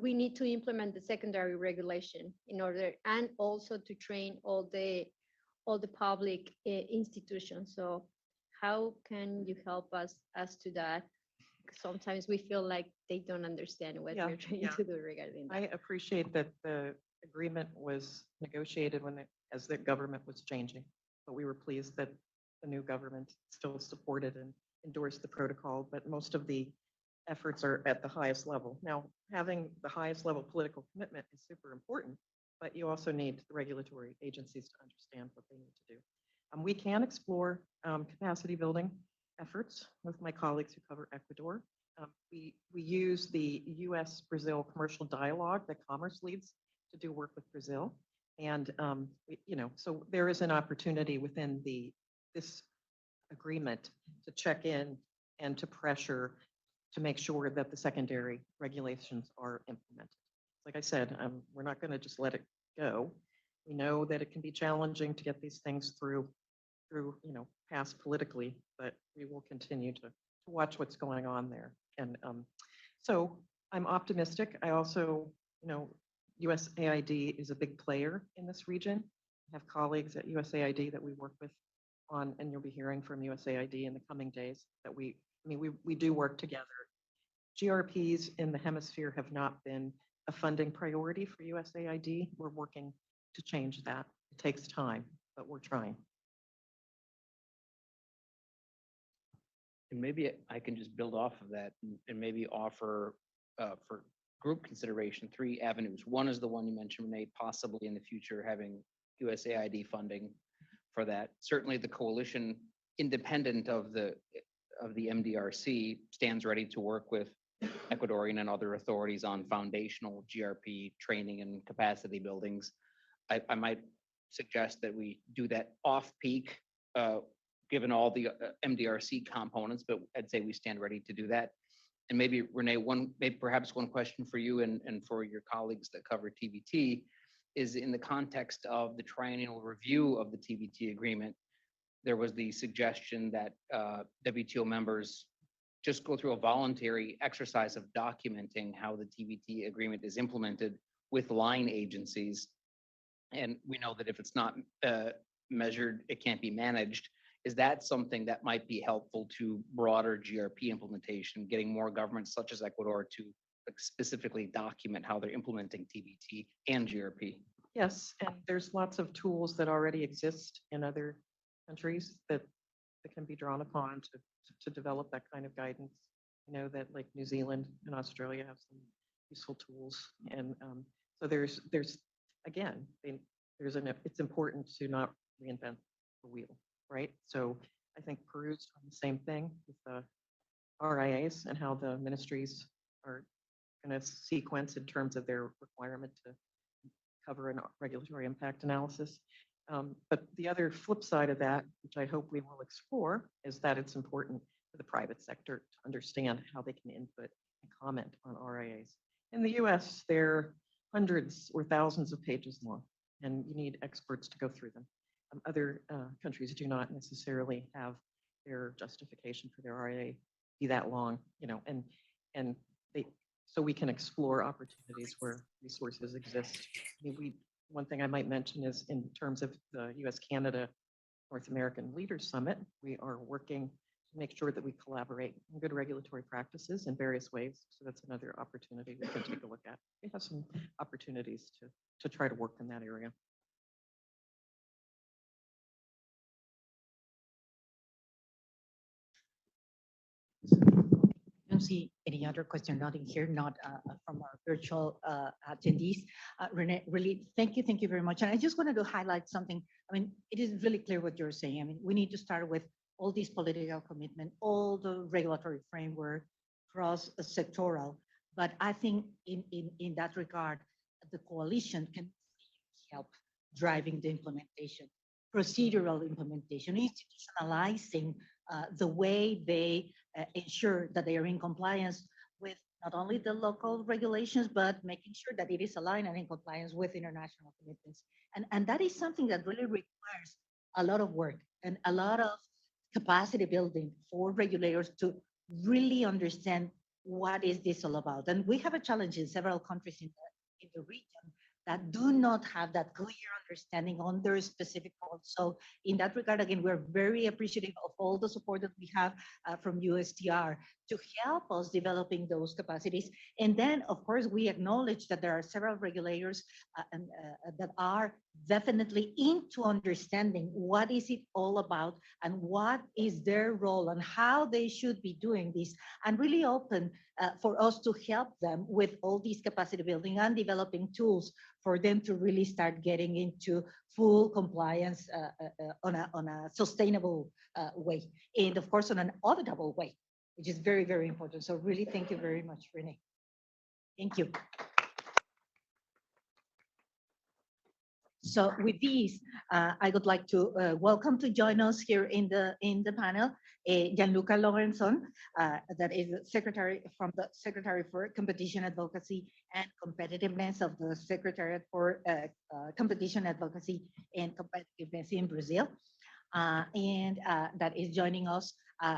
we need to implement the secondary regulation in order, and also to train all the public institutions. So how can you help us as to that? Sometimes we feel like they don't understand what we're trying to do regarding that. I appreciate that the agreement was negotiated as the government was changing, but we were pleased that the new government still supported and endorsed the protocol, but most of the efforts are at the highest level. Now, having the highest level political commitment is super important, but you also need the regulatory agencies to understand what they need to do. We can explore capacity building efforts with my colleagues who cover Ecuador. We use the U.S.-Brazil commercial dialogue that Commerce leads to do work with Brazil. And, so there is an opportunity within this agreement to check in and to pressure to make sure that the secondary regulations are implemented. Like I said, we're not going to just let it go. We know that it can be challenging to get these things through, passed politically, but we will continue to watch what's going on there. And so I'm optimistic. I also, USAID is a big player in this region. I have colleagues at USAID that we work with on, and you'll be hearing from USAID in the coming days that we do work together. GRPs in the hemisphere have not been a funding priority for USAID. We're working to change that. It takes time, but we're trying. And maybe I can just build off of that and maybe offer for group consideration 3 avenues. One is the one you mentioned, Renee, possibly in the future having USAID funding for that. Certainly the coalition, independent of the MDRC, stands ready to work with Ecuadorian and other authorities on foundational GRP training and capacity buildings. I might suggest that we do that off-peak, given all the MDRC components, but I'd say we stand ready to do that. And maybe Renee, perhaps one question for you and for your colleagues that cover TBT is in the context of the triennial review of the TBT agreement. There was the suggestion that WTO members just go through a voluntary exercise of documenting how the TBT agreement is implemented with line agencies. And we know that if it's not measured, it can't be managed. Is that something that might be helpful to broader GRP implementation, getting more governments such as Ecuador to specifically document how they're implementing TBT and GRP? Yes, and there's lots of tools that already exist in other countries that can be drawn upon to develop that kind of guidance. I know that like New Zealand and Australia have some useful tools. And so it's important to not reinvent the wheel, right? So I think Peru's doing the same thing with the RIAs and how the ministries are going to sequence in terms of their requirement to cover a regulatory impact analysis. But the other flip side of that, which I hope we will explore, is that it's important for the private sector to understand how they can input and comment on RIAs. In the US, they're hundreds or thousands of pages long, and you need experts to go through them. Other countries do not necessarily have their justification for their RIA be that long, so we can explore opportunities where resources exist. One thing I might mention is in terms of the US-Canada North American Leaders Summit, we are working to make sure that we collaborate on good regulatory practices in various ways. So that's another opportunity we can take a look at. We have some opportunities to try to work in that area. I don't see any other question, not in here, not from our virtual attendees. Renee, really, thank you very much. And I just wanted to highlight something. I mean, it is really clear what you're saying. I mean, we need to start with all these political commitment, all the regulatory framework, cross-sectoral. But I think in that regard, the coalition can help driving the implementation, procedural implementation, institutionalizing the way they ensure that they are in compliance with not only the local regulations, but making sure that it is aligned and in compliance with international commitments. And that is something that really requires a lot of work and a lot of capacity building for regulators to really understand what is this all about. And we have a challenge in several countries in the region that do not have that clear understanding on their specific goals. So in that regard, again, we're very appreciative of all the support that we have from USTR to help us developing those capacities. And then, of course, we acknowledge that there are several regulators that are definitely into understanding what is it all about and what is their role and how they should be doing this, and really open for us to help them with all these capacity building and developing tools for them to really start getting into full compliance on a sustainable way, and of course on an auditable way, which is very, very important. So really, thank you very much, Renee. Thank you. So with these, I would like to welcome to join us here in the panel, Gianluca Lorenzon, that is Secretary for Competition Advocacy and Competitiveness of the Secretariat for Competition Advocacy and Competitiveness in Brazil, and that is joining us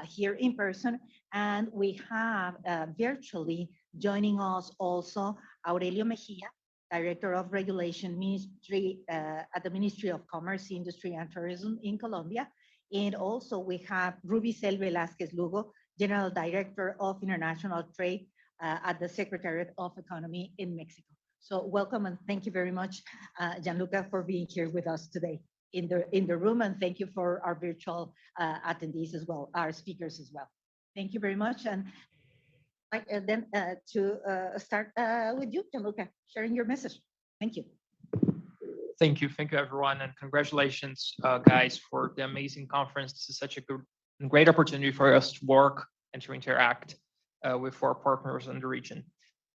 here in person. And we have virtually joining us also Aurelio Mejia, Director of Regulation Ministry at the Ministry of Commerce, Industry and Tourism in Colombia. And also we have Rubicel Velázquez Lugo, General Director of International Trade at the Secretariat of Economy in Mexico. So welcome and thank you very much, Gianluca, for being here with us today in the room. And thank you for our virtual attendees as well, our speakers as well. Thank you very much. And then to start with you, Gianluca, sharing your message. Thank you. Thank you everyone, and congratulations, guys, for the amazing conference. This is such a great opportunity for us to work and to interact. with our partners in the region.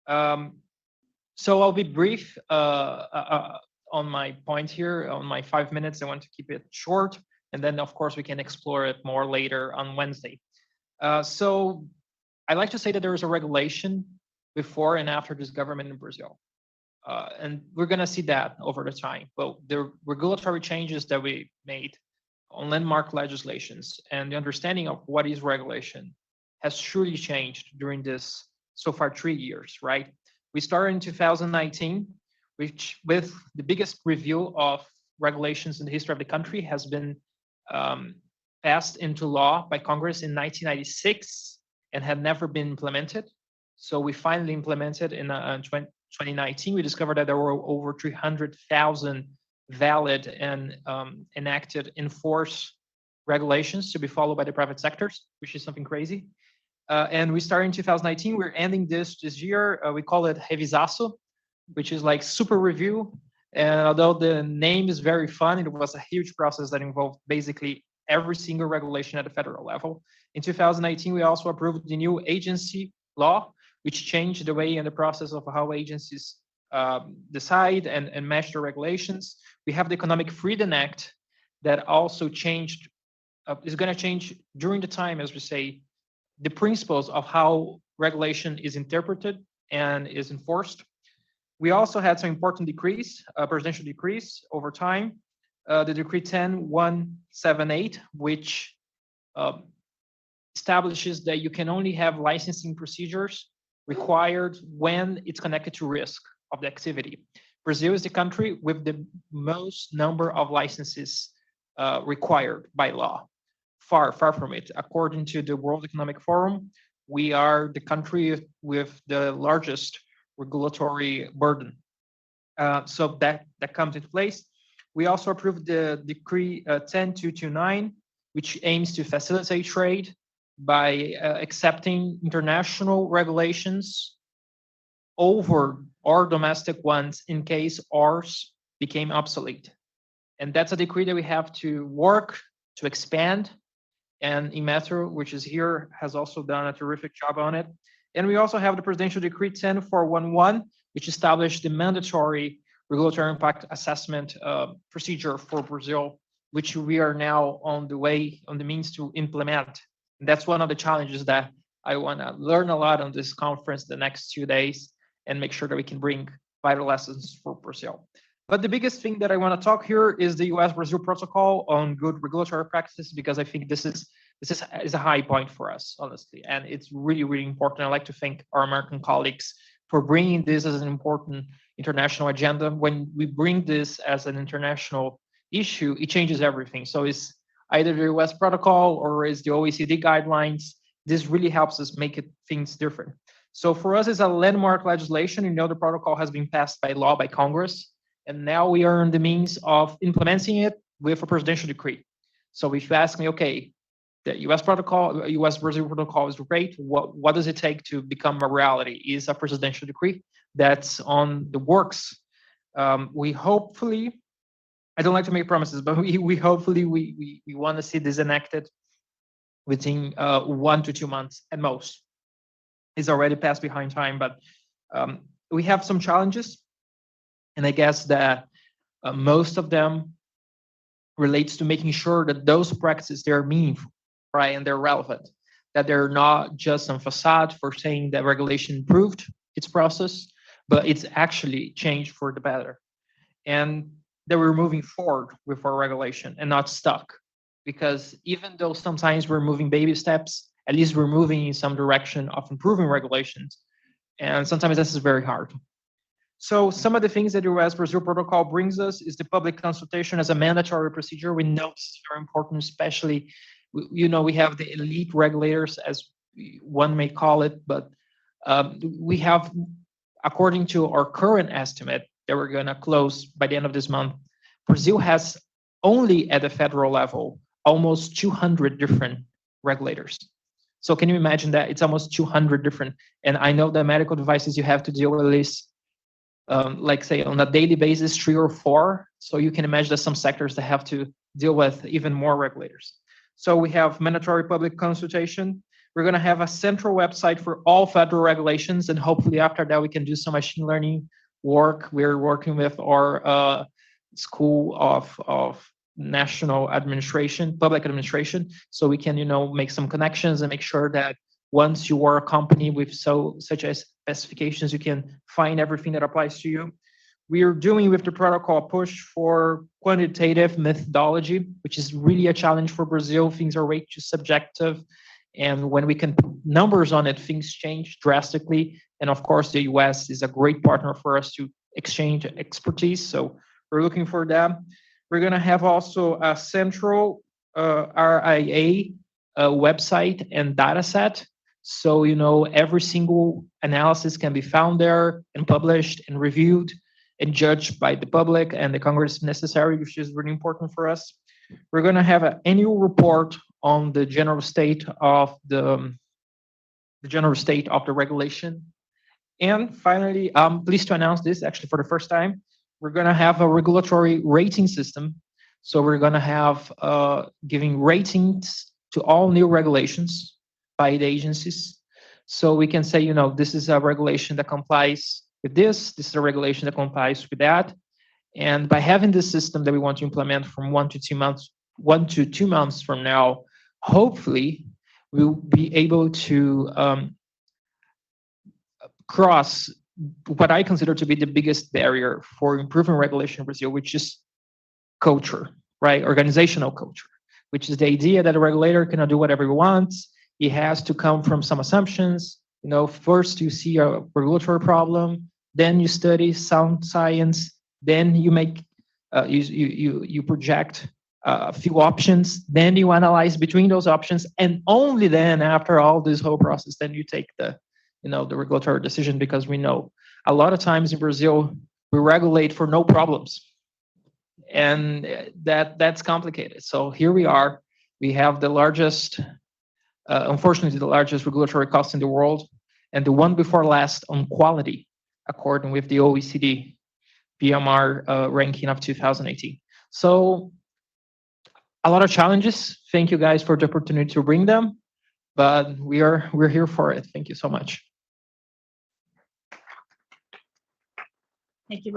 So I'll be brief on my point here, on my 5 minutes. I want to keep it short, and then of course we can explore it more later on Wednesday. So I like to say that there is a regulation before and after this government in Brazil. And we're going to see that over the time. But the regulatory changes that we made on landmark legislations and the understanding of what is regulation has surely changed during this so far 3 years, right? We started in 2019, which with the biggest review of regulations in the history of the country has been passed into law by Congress in 1996 and had never been implemented. So we finally implemented in 2019. We discovered that there were over 300,000 valid and enacted enforced regulations to be followed by the private sectors, which is something crazy. And we started in 2019. We're ending this year. We call it Revisaço, which is like super review. And although the name is very fun, it was a huge process that involved basically every single regulation at the federal level. In 2018, we also approved the new agency law, which changed the way and the process of how agencies decide and match the regulations. We have the Economic Freedom Act that also changed, is going to change during the time, as we say, the principles of how regulation is interpreted and is enforced. We also had some important decrees, presidential decrees over time. The Decree 10178, which establishes that you can only have licensing procedures required when it's connected to risk of the activity. Brazil is the country with the most number of licenses required by law. Far from it. According to the World Economic Forum, we are the country with the largest regulatory burden. So that comes into place. We also approved the Decree 10229, which aims to facilitate trade by accepting international regulations over our domestic ones in case ours became obsolete. And that's a decree that we have to work to expand. And Inmetro, which is here, has also done a terrific job on it. And we also have the Presidential Decree 10411, which established the mandatory regulatory impact assessment procedure for Brazil, which we are now on the means to implement. And that's one of the challenges that I want to learn a lot on this conference the next 2 days and make sure that we can bring vital lessons for Brazil. But the biggest thing that I want to talk here is the U.S.-Brazil protocol on good regulatory practices, because I think this is a high point for us, honestly, and it's really, really important. I'd like to thank our American colleagues for bringing this as an important international agenda. When we bring this as an international issue, it changes everything. So it's either the U.S. protocol or is the OECD guidelines. This really helps us make things different. So for us, it's a landmark legislation. You know, the protocol has been passed by law by Congress. And now we are in the means of implementing it with a presidential decree. So if you ask me, okay, the U.S. protocol, U.S.-Brazil protocol is great. What does it take to become a reality? Is a presidential decree that's on the works. We hopefully, I don't like to make promises, but we hopefully want to see this enacted within 1 to 2 months at most. It's already passed behind time, but we have some challenges. And I guess that most of them relates to making sure that those practices, they're meaningful, right? And they're relevant, that they're not just some facade for saying that regulation improved its process, but it's actually changed for the better. And that we're moving forward with our regulation and not stuck. Because even though sometimes we're moving baby steps, at least we're moving in some direction of improving regulations. And sometimes this is very hard. So some of the things that the U.S.-Brazil protocol brings us is the public consultation as a mandatory procedure. We know it's very important, especially, you know, we have the elite regulators, as one may call it, but we have, according to our current estimate that we're going to close by the end of this month, Brazil has only at the federal level almost 200 different regulators. So can you imagine that? It's almost 200 different. And I know that medical devices, you have to deal with this like say on a daily basis, 3 or 4. So you can imagine that some sectors that have to deal with even more regulators. So we have mandatory public consultation. We're going to have a central website for all federal regulations, and hopefully after that we can do some machine learning work. We're working with our School of National Administration, Public Administration, so we can, make some connections and make sure that once you are a company with such as specifications, you can find everything that applies to you. We are doing with the protocol push for quantitative methodology, which is really a challenge for Brazil. Things are way too subjective. And when we can put numbers on it, things change drastically. And of course, the US is a great partner for us to exchange expertise. So we're looking for that. We're going to have also a central RIA website and data set. So, every single analysis can be found there and published and reviewed and judged by the public and the Congress if necessary, which is really important for us. We're going to have an annual report on the general state of the regulation. And finally, I'm pleased to announce this actually for the first time. We're going to have a regulatory rating system. So we're going to have giving ratings to all new regulations by the agencies. So we can say, this is a regulation that complies with this is a regulation that complies with that. And by having this system that we want to implement from 1 to 2 months from now, hopefully we'll be able to cross what I consider to be the biggest barrier for improving regulation in Brazil, which is culture, right? Organizational culture, which is the idea that a regulator cannot do whatever he wants. He has to come from some assumptions. First you see a regulatory problem, then you study sound science, then you make you project a few options, then you analyze between those options, and only then, after all this whole process, then you take the regulatory decision, because we know a lot of times in Brazil we regulate for no problems, and that's complicated. So here we are. We have the largest, unfortunately, the largest regulatory cost in the world, and the one before last on quality, according with the OECD PMR ranking of 2018. So a lot of challenges. Thank you guys for the opportunity to bring them, but we're here for it. Thank you so much. Thank you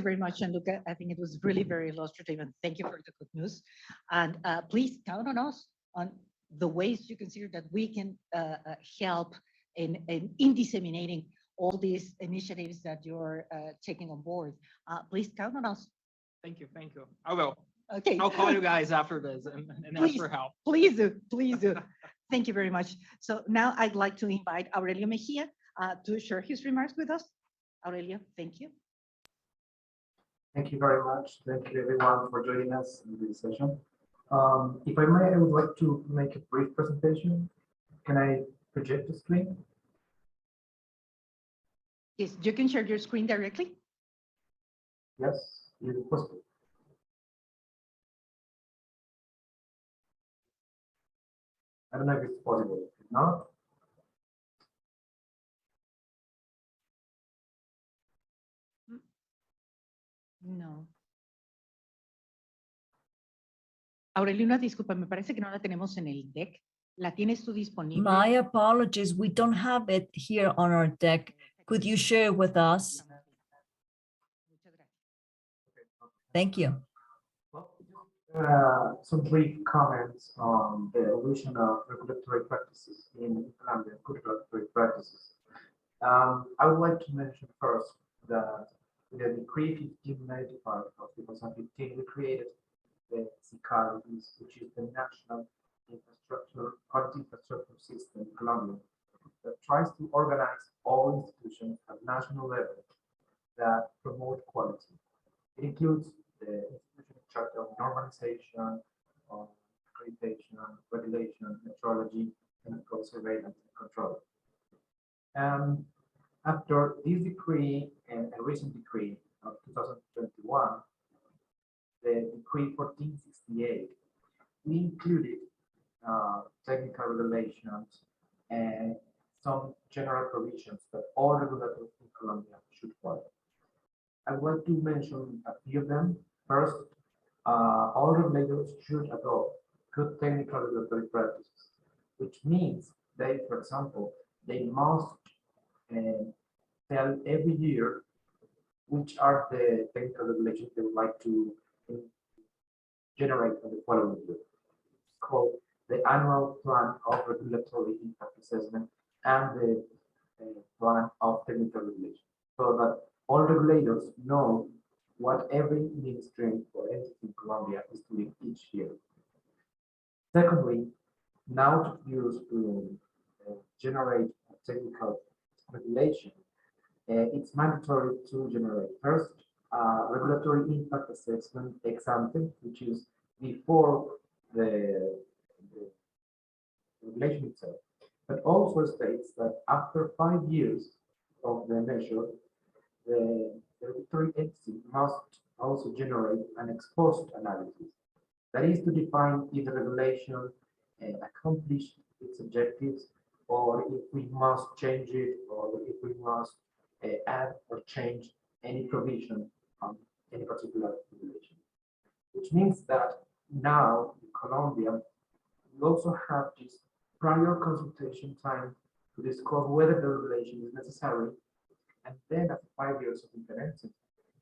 very much, Gianluca. I think it was really very illustrative, and thank you for the good news. And please count on us on the ways you consider that we can help in disseminating all these initiatives that you're taking on board. Please count on us. Thank you. I will. Okay. I'll call you guys after this and ask for help. Please do. Thank you very much. So now I'd like to invite Aurelio Mejia to share his remarks with us. Aurelio, thank you. Thank you very much. Thank you everyone for joining us in this session. If I may, I would like to make a brief presentation. Can I project the screen? Yes, you can share your screen directly. Yes, it's possible. I don't know if it's possible. If not, No. Aurelio, una disculpa, me parece que no la tenemos en el deck. ¿La tienes tú disponible? My apologies. We don't have it here on our deck. Could you share with us? Thank you. some brief comments on the evolution of regulatory practices in Colombia, good regulatory practices. I would like to mention first that with the Decree 1595 of 2015, we created the SICAR, which is the National Quality Infrastructure System in Colombia, that tries to organize all institutions at national level that promote quality. It includes the institution in charge of normalization, of accreditation, regulation, metrology, and of course surveillance and control. After this decree and a recent decree of 2021, the Decree 1468, we included technical regulations and some general provisions that all regulators in Colombia should follow. I want to mention a few of them. First, all regulators should adopt good technical regulatory practices. which means they, for example, they must tell every year which are the technical regulations they would like to generate for the following year. It's called the annual plan of regulatory impact assessment and the plan of technical regulation, so that all regulators know what every ministry or entity in Colombia is doing each year. Secondly, now to use to generate a technical regulation, it's mandatory to generate first regulatory impact assessment ex ante, which is before the regulation itself, but also states that after 5 years of the measure, the regulatory entity must also generate an ex post analysis. That is to define if the regulation accomplished its objectives, or if we must change it, or if we must add or change any provision on any particular regulation. Which means that now in Colombia, we also have this prior consultation time to discuss whether the regulation is necessary, and then after 5 years of implementing,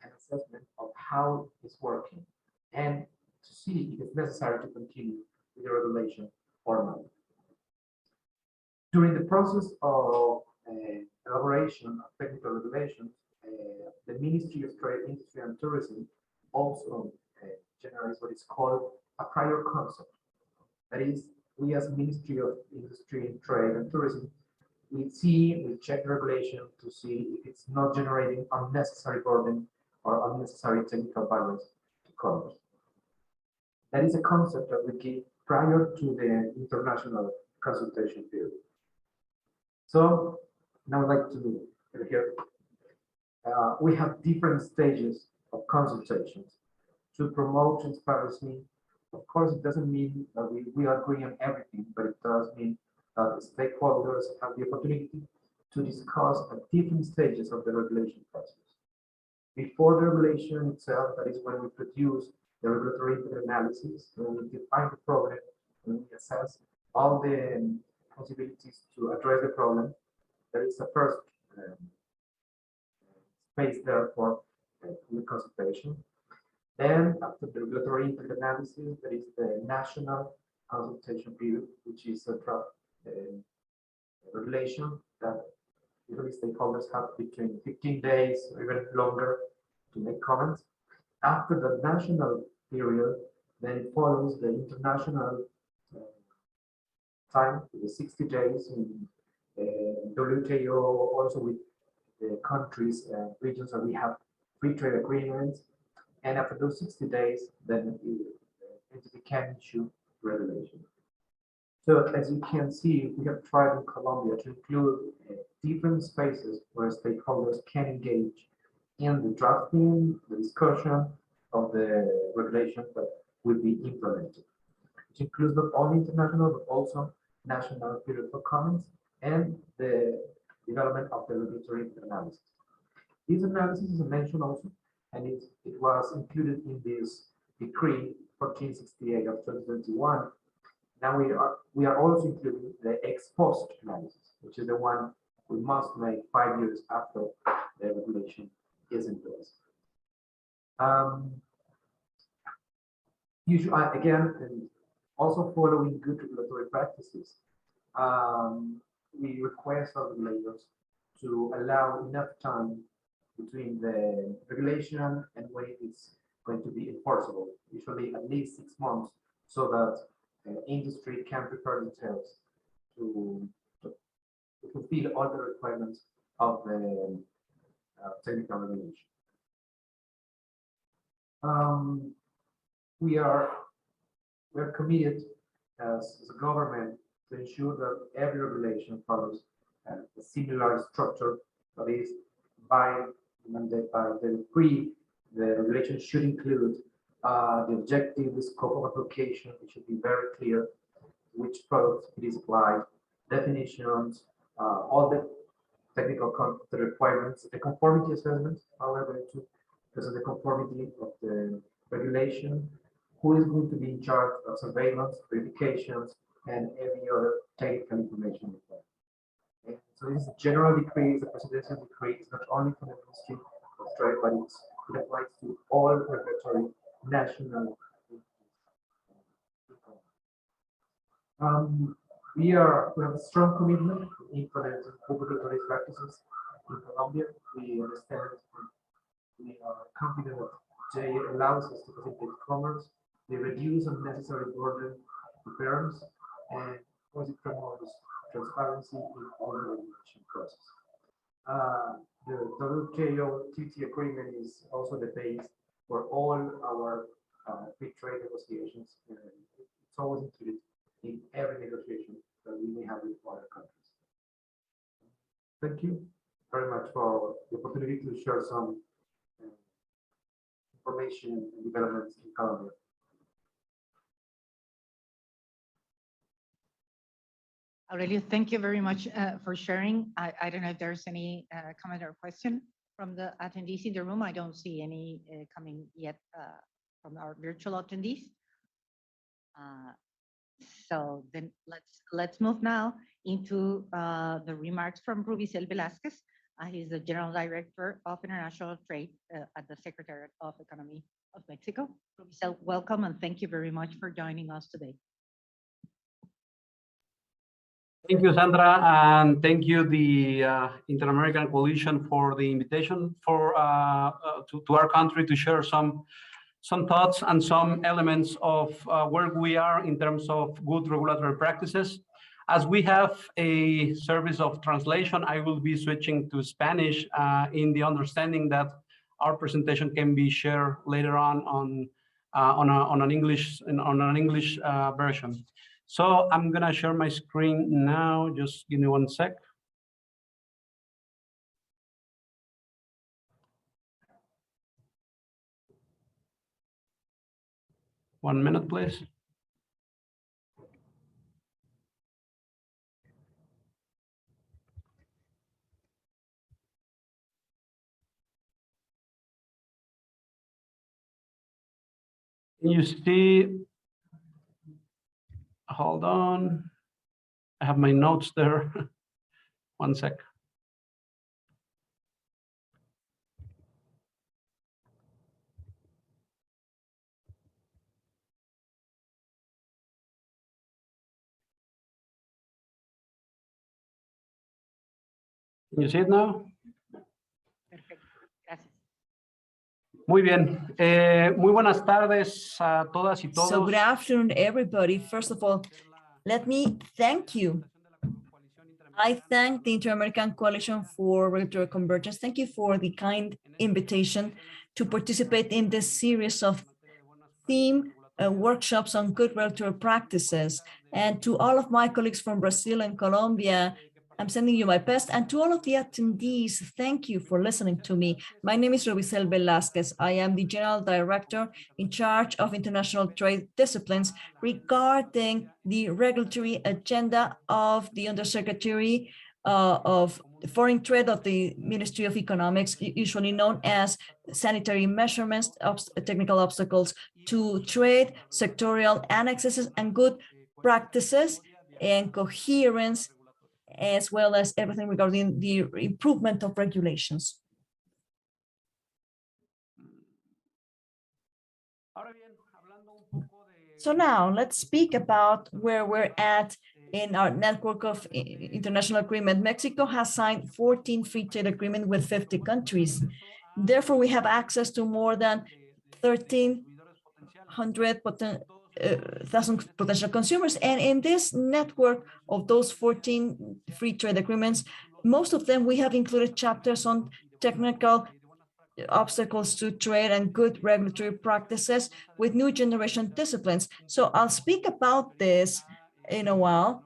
an assessment of how it's working, and to see if it's necessary to continue with the regulation or not. During the process of elaboration of technical regulations, the Ministry of Trade, Industry and Tourism also generates what is called a prior concept. That is, we as Ministry of Industry, Trade and Tourism, we check the regulation to see if it's not generating unnecessary burden or unnecessary technical barriers to commerce. That is a concept that we give prior to the international consultation period. So now I'd like to here. We have different stages of consultations to promote transparency. Of course, it doesn't mean that we agree on everything, but it does mean that the stakeholders have the opportunity to discuss at different stages of the regulation process. Before the regulation itself, that is when we produce the regulatory analysis, when we define the problem, when we assess all the possibilities to address the problem, there is a first space there for public consultation. Then, after the regulatory impact analysis, there is the national consultation period, which is a draft regulation that usually stakeholders have between 15 days or even longer to make comments. After the national period, then it follows the international time, the 60 days in WTO, also with the countries and regions that we have free trade agreements. And after those 60 days, then the entity can issue regulation. So as you can see, we have tried in Colombia to include different spaces where stakeholders can engage in the drafting, the discussion of the regulation that will be implemented, which includes not only international, but also national period for comments and the development of the regulatory analysis. This analysis is mentioned also, and it was included in this decree 1468 of 2021. Now we are also including the ex post analysis, which is the one we must make 5 years after the regulation is in place. Usually, again, and also following good regulatory practices, we request our regulators to allow enough time between the regulation and when it's going to be enforceable, usually at least 6 months, so that industry can prepare themselves to fulfill all the requirements of the technical regulation. We're committed as a government to ensure that every regulation follows a similar structure. That is, by the decree, the regulation should include the objective, the scope of application. It should be very clear which product it is applied, definitions, all the technical requirements, the conformity assessment, however, because of the conformity of the regulation, who is going to be in charge of surveillance, verifications, and any other technical information required. Okay? So this is a general decree, the presidential decree, it's not only for the Ministry of Trade, but it applies to all regulatory national. We have a strong commitment to implement regulatory practices in Colombia. We understand, we are confident that they allows us to facilitate commerce, they reduce unnecessary burden to firms, and of course it promotes transparency in all the regulation process. The WTO-TT agreement is also the base for all our free trade negotiations. It's always included in every negotiation that we may have with other countries. Thank you very much for the opportunity to share some information and developments in Colombia. Aurelio, thank you very much for sharing. I don't know if there's any comment or question from the attendees in the room. I don't see any coming yet from our virtual attendees. So then let's move now into the remarks from Rubicel Velasquez. He's the General Director of International Trade at the Secretariat of Economy of Mexico. Rubicel, welcome and thank you very much for joining us today. Thank you, Sandra, and thank you, the Inter-American Coalition, for the invitation for to our country to share some thoughts and some elements of where we are in terms of good regulatory practices. As we have a service of translation, I will be switching to Spanish in the understanding that our presentation can be shared later on an English version. So I'm gonna share my screen now. Just give me 1 sec. One minute, please. You see, hold on. I have my notes there. 1 sec. Can you see it now? Perfecto. Gracias. Muy bien. Muy buenas tardes a todas y todos. So good afternoon, everybody. First of all, let me thank you. I thank the Inter-American Coalition for Regulatory Convergence. Thank you for the kind invitation to participate in this series of theme workshops on good regulatory practices. And to all of my colleagues from Brazil and Colombia, I'm sending you my best. And to all of the attendees, thank you for listening to me. My name is Rubicel Velasquez. I am the General Director in charge of international trade disciplines regarding the regulatory agenda of the Undersecretary of Foreign Trade of the Ministry of Economics, usually known as sanitary measurements, technical obstacles to trade, sectorial annexes, and good practices and coherence, as well as everything regarding the improvement of regulations. So now let's speak about where we're at in our network of international agreement. Mexico has signed 14 free trade agreements with 50 countries. Therefore, we have access to more than 1,300,000 potential consumers. And in this network of those 14 free trade agreements, most of them we have included chapters on technical obstacles to trade and good regulatory practices with new generation disciplines. So I'll speak about this in a while.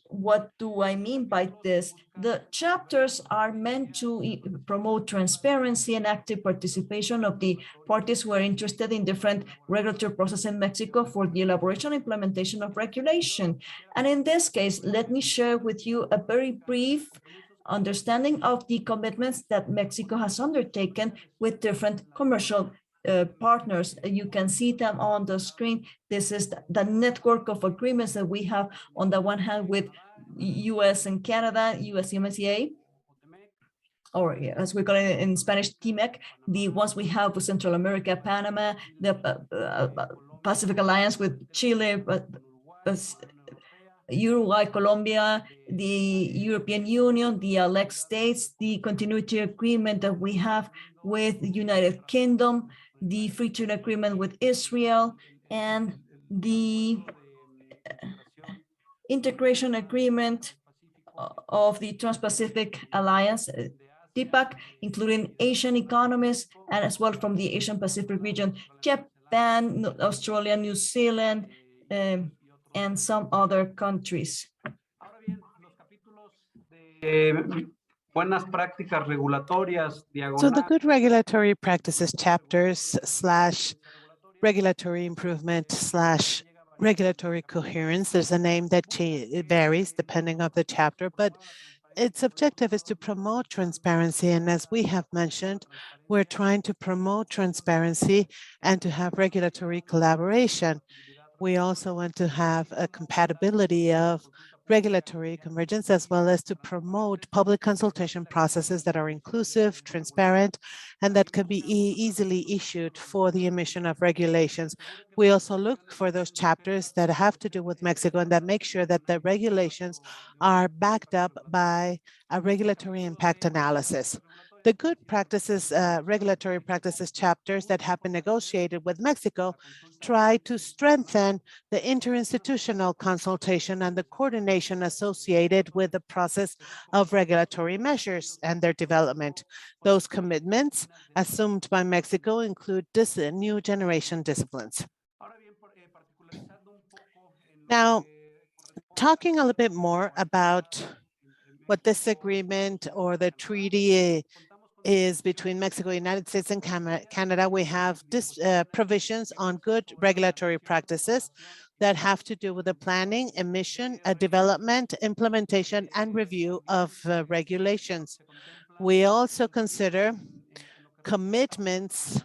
What do I mean by this? The chapters are meant to promote transparency and active participation of the parties who are interested in different regulatory processes in Mexico for the elaboration and implementation of regulation. And in this case, let me share with you a very brief understanding of the commitments that Mexico has undertaken with different commercial partners. You can see them on the screen. This is the network of agreements that we have on the one hand with US and Canada, USMCA, or as we call it in Spanish, TMEC, the ones we have with Central America, Panama, the Pacific Alliance with Chile, Uruguay, Colombia, the European Union, the ALEC states, the continuity agreement that we have with the United Kingdom, the free trade agreement with Israel, and the integration agreement of the Trans-Pacific Alliance, TPAC, including Asian economies, and as well from the Asian Pacific region, Japan, Australia, New Zealand, and some other countries. Buenas prácticas regulatorias, So the good regulatory practices chapters / regulatory improvement / regulatory coherence. There's a name that it varies depending on the chapter, but its objective is to promote transparency. And as we have mentioned, we're trying to promote transparency and to have regulatory collaboration. We also want to have a compatibility of regulatory convergence, as well as to promote public consultation processes that are inclusive, transparent, and that can be easily issued for the emission of regulations. We also look for those chapters that have to do with Mexico and that make sure that the regulations are backed up by a regulatory impact analysis. The good practices, regulatory practices chapters that have been negotiated with Mexico try to strengthen the interinstitutional consultation and the coordination associated with the process of regulatory measures and their development. Those commitments assumed by Mexico include new generation disciplines. Now, talking a little bit more about what this agreement or the treaty is between Mexico, United States, and Canada, we have provisions on good regulatory practices that have to do with the planning, emission, development, implementation, and review of regulations. We also consider commitments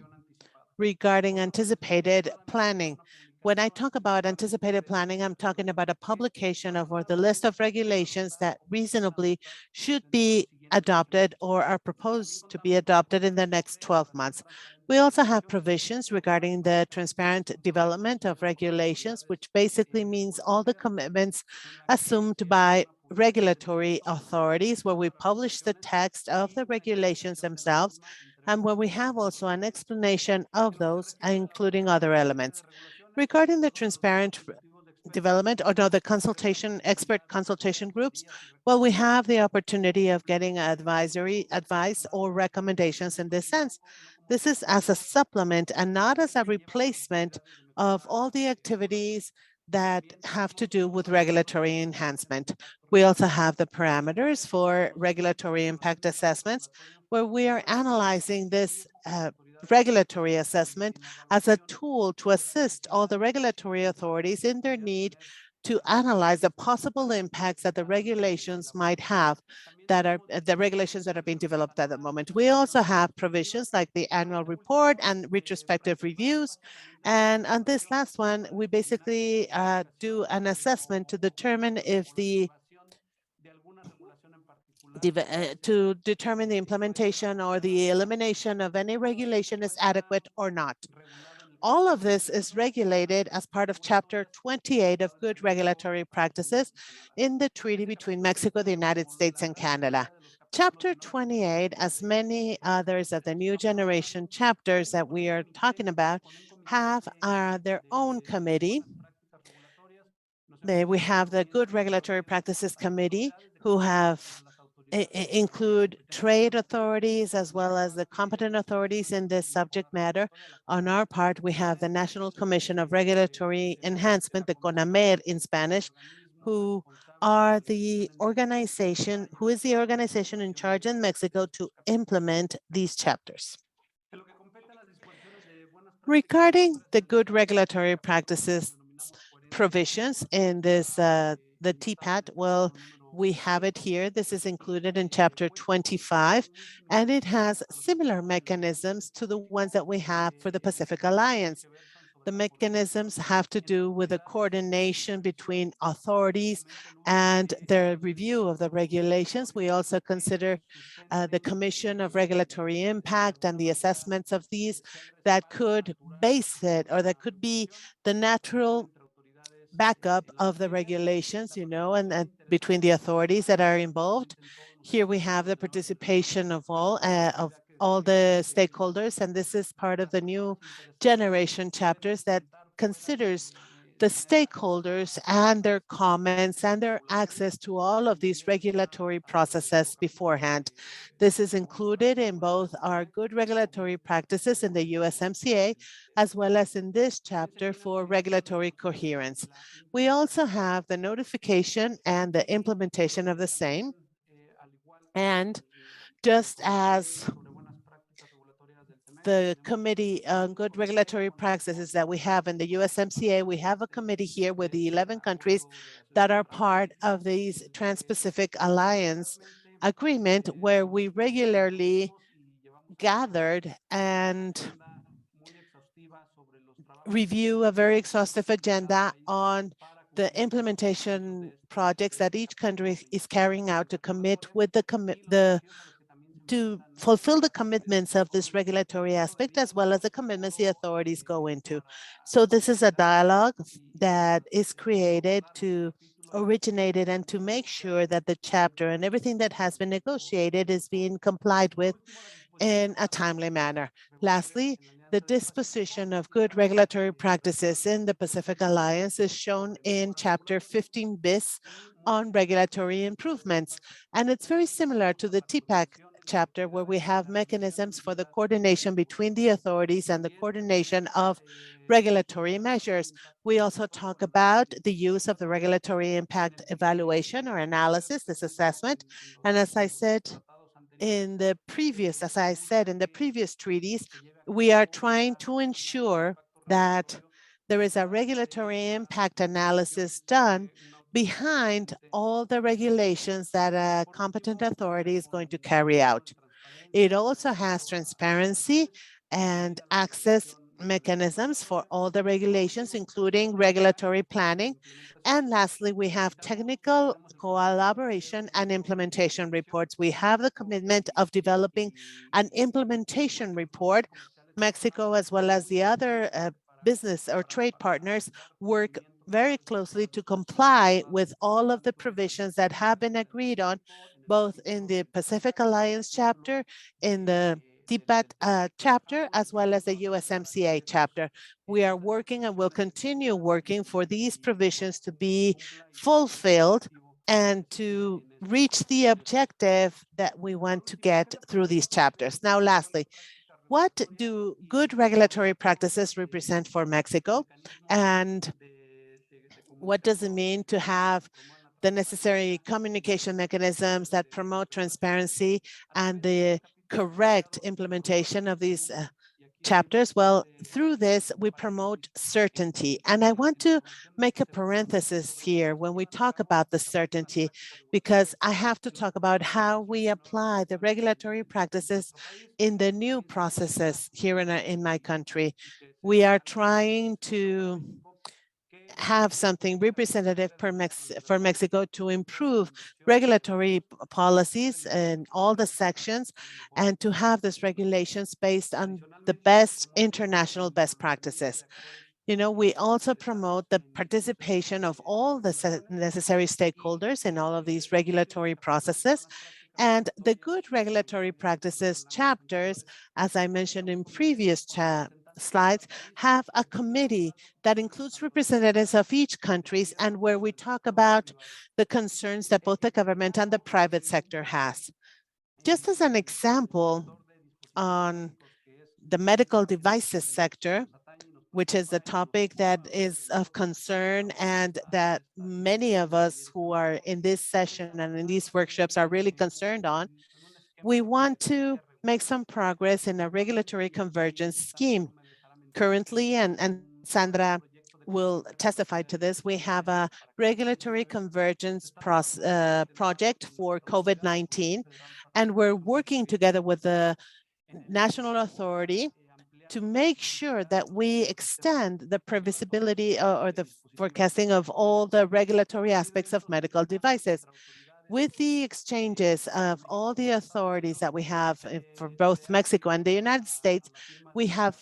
regarding anticipated planning. When I talk about anticipated planning, I'm talking about a publication of the list of regulations that reasonably should be adopted or are proposed to be adopted in the next 12 months. We also have provisions regarding the transparent development of regulations, which basically means all the commitments assumed by regulatory authorities, where we publish the text of the regulations themselves, and where we have also an explanation of those, including other elements. Regarding the transparent development, or no, the consultation, expert consultation groups, well, we have the opportunity of getting advice or recommendations in this sense. This is as a supplement and not as a replacement of all the activities that have to do with regulatory enhancement. We also have the parameters for regulatory impact assessments, where we are analyzing this regulatory assessment as a tool to assist all the regulatory authorities in their need to analyze the possible impacts that the regulations might have, that are the regulations that are being developed at the moment. We also have provisions like the annual report and retrospective reviews. And on this last one, we basically do an assessment to determine if to determine the implementation or the elimination of any regulation is adequate or not. All of this is regulated as part of Chapter 28 of Good Regulatory Practices in the treaty between Mexico, the United States, and Canada. Chapter 28, as many others of the new generation chapters that we are talking about, have their own committee. We have the Good Regulatory Practices Committee, who include trade authorities as well as the competent authorities in this subject matter. On our part, we have the National Commission of Regulatory Enhancement, the CONAMER in Spanish, who is the organization in charge in Mexico to implement these chapters. Regarding the good regulatory practices provisions in this, the TPAT, well, We have it here. This is included in chapter 25, and it has similar mechanisms to the ones that we have for the Pacific Alliance. The mechanisms have to do with the coordination between authorities and the review of the regulations. We also consider the Commission of Regulatory Impact and the assessments of these that could base it, or that could be the natural backup of the regulations, and between the authorities that are involved. Here we have the participation of all the stakeholders, and this is part of the new generation chapters that considers the stakeholders and their comments and their access to all of these regulatory processes beforehand. This is included in both our good regulatory practices in the USMCA, as well as in this chapter for regulatory coherence. We also have the notification and the implementation of the same. And just as the Committee on Good Regulatory Practices that we have in the USMCA, we have a committee here with the 11 countries that are part of these Trans-Pacific Alliance agreement, where we regularly gathered and review a very exhaustive agenda on the implementation projects that each country is carrying out to commit with to fulfill the commitments of this regulatory aspect, as well as the commitments the authorities go into. So this is a dialogue that is created to originated and to make sure that the chapter and everything that has been negotiated is being complied with in a timely manner. Lastly, the disposition of good regulatory practices in the Pacific Alliance is shown in chapter 15 bis on regulatory improvements. And it's very similar to the TPAC chapter, where we have mechanisms for the coordination between the authorities and the coordination of regulatory measures. We also talk about the use of the regulatory impact evaluation or analysis, this assessment. And as I said in the previous treaties, we are trying to ensure that there is a regulatory impact analysis done behind all the regulations that a competent authority is going to carry out. It also has transparency and access mechanisms for all the regulations, including regulatory planning. And lastly, we have technical collaboration and implementation reports. We have the commitment of developing an implementation report. Mexico, as well as the other business or trade partners, work very closely to comply with all of the provisions that have been agreed on, both in the Pacific Alliance chapter, in the TPAT chapter, as well as the USMCA chapter. We are working and will continue working for these provisions to be fulfilled and to reach the objective that we want to get through these chapters. Now, lastly, what do good regulatory practices represent for Mexico? And what does it mean to have the necessary communication mechanisms that promote transparency and the correct implementation of these chapters? Well, through this, we promote certainty. And I want to make a parenthesis here when we talk about the certainty, because I have to talk about how we apply the regulatory practices in the new processes here in my country. We are trying to have something representative for Mexico to improve regulatory policies in all the sections, and to have these regulations based on the best international best practices. We also promote the participation of all the necessary stakeholders in all of these regulatory processes. And the good regulatory practices chapters, as I mentioned in previous slides, have a committee that includes representatives of each countries, and where we talk about the concerns that both the government and the private sector has. Just as an example, on the medical devices sector, which is the topic that is of concern and that many of us who are in this session and in these workshops are really concerned on, we want to make some progress in a regulatory convergence scheme. Currently, and Sandra will testify to this. We have a regulatory convergence project for COVID-19, and we're working together with the national authority to make sure that we extend the previsibility or the forecasting of all the regulatory aspects of medical devices. With the exchanges of all the authorities that we have for both Mexico and the United States, we have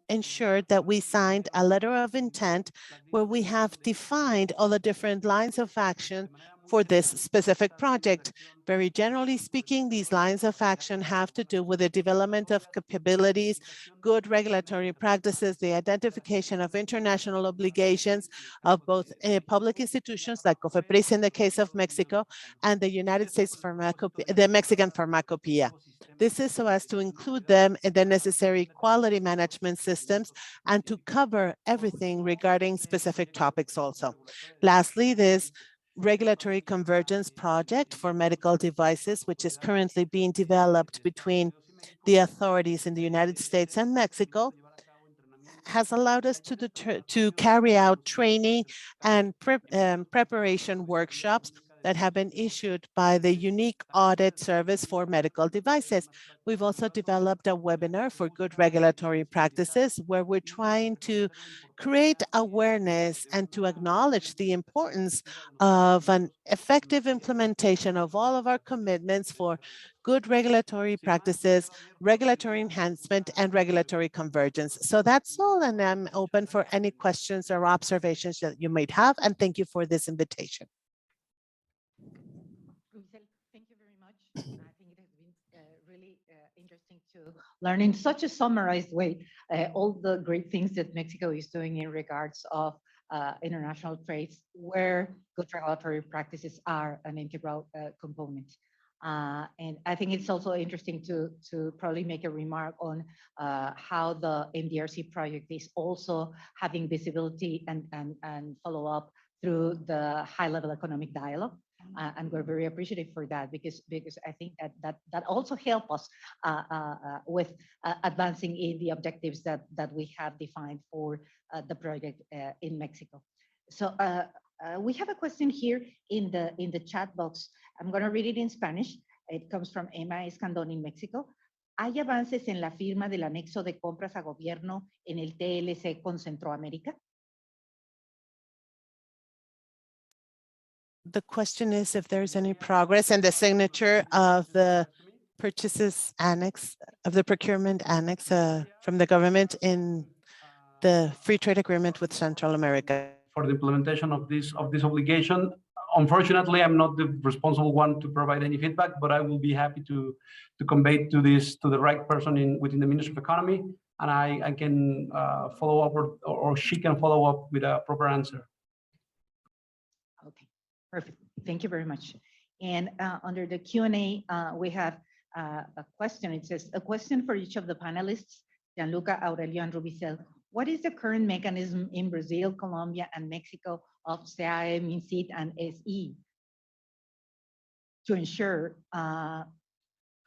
ensured that we signed a letter of intent where we have defined all the different lines of action for this specific project. Very generally speaking, these lines of action have to do with the development of capabilities, good regulatory practices, the identification of international obligations of both public institutions like COFEPRIS in the case of Mexico and the United States the Mexican Pharmacopoeia. This is so as to include them in the necessary quality management systems and to cover everything regarding specific topics also. Lastly, this regulatory convergence project for medical devices, which is currently being developed between the authorities in the United States and Mexico, has allowed us to carry out training and preparation workshops that have been issued by the Unique Audit Service for Medical Devices. We've also developed a webinar for good regulatory practices where we're trying to create awareness and to acknowledge the importance of an effective implementation of all of our commitments for good regulatory practices, regulatory enhancement, and regulatory convergence. So that's all, and I'm open for any questions or observations that you might have, and thank you for this invitation. Thank you very much. I think it has been really interesting to learn in such a summarized way all the great things that Mexico is doing in regards of international trades, where good regulatory practices are an integral component. And I think it's also interesting to probably make a remark on how the MDRC project is also having visibility and follow up through the high-level economic dialogue. And we're very appreciative for that because I think that also help us with advancing in the objectives that we have defined for the project in Mexico. So we have a question here in the chat box. I'm going to read it in Spanish. It comes from Emma Escandón in Mexico. ¿Hay avances en la firma del anexo de compras a gobierno en el TLC con Centroamérica? The question is if there's any progress in the signature of the purchases annex, of the procurement annex from the government in the free trade agreement with Central America. For the implementation of this obligation. Unfortunately, I'm not the responsible one to provide any feedback, but I will be happy to convey to the right person within the Ministry of Economy, and I can follow up or she can follow up with a proper answer. Okay, perfect. Thank you very much. And under the Q&A, we have a question. It says, a question for each of the panelists, Gianluca, Aurelio, and Rubicel. What is the current mechanism in Brazil, Colombia, and Mexico of SEAE, MINCIT, and SE to ensure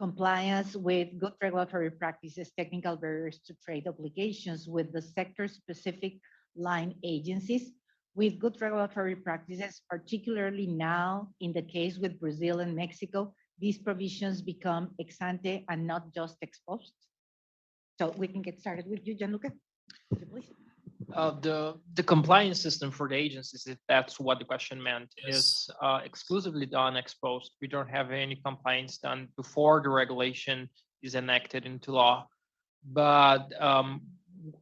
compliance with good regulatory practices, technical barriers to trade obligations with the sector-specific line agencies, with good regulatory practices, particularly now in the case with Brazil and Mexico, these provisions become ex ante and not just ex post? So we can get started with you, Gianluca. Please. The compliance system for the agencies, if that's what the question meant, is exclusively done ex post. We don't have any compliance done before the regulation is enacted into law. But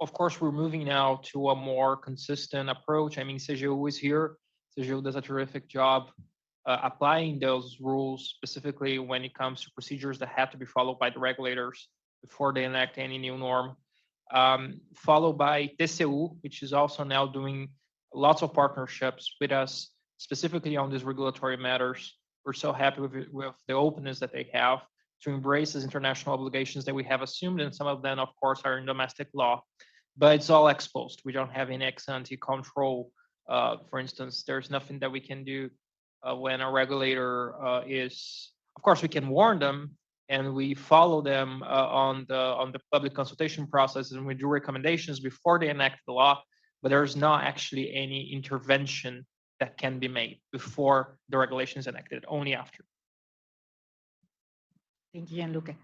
of course, we're moving now to a more consistent approach. I mean, CGU is here. CGU does a terrific job applying those rules, specifically when it comes to procedures that have to be followed by the regulators before they enact any new norm. Followed by TCU, which is also now doing lots of partnerships with us, specifically on these regulatory matters. We're so happy with the openness that they have to embrace these international obligations that we have assumed, and some of them, of course, are in domestic law. But it's all ex post. We don't have any ex ante control. For instance, there's nothing that we can do when a regulator is, of course, we can warn them, and we follow them on the public consultation process, and we do recommendations before they enact the law. but there's not actually any intervention that can be made before the regulation is enacted, only after. Thank you, Gianluca.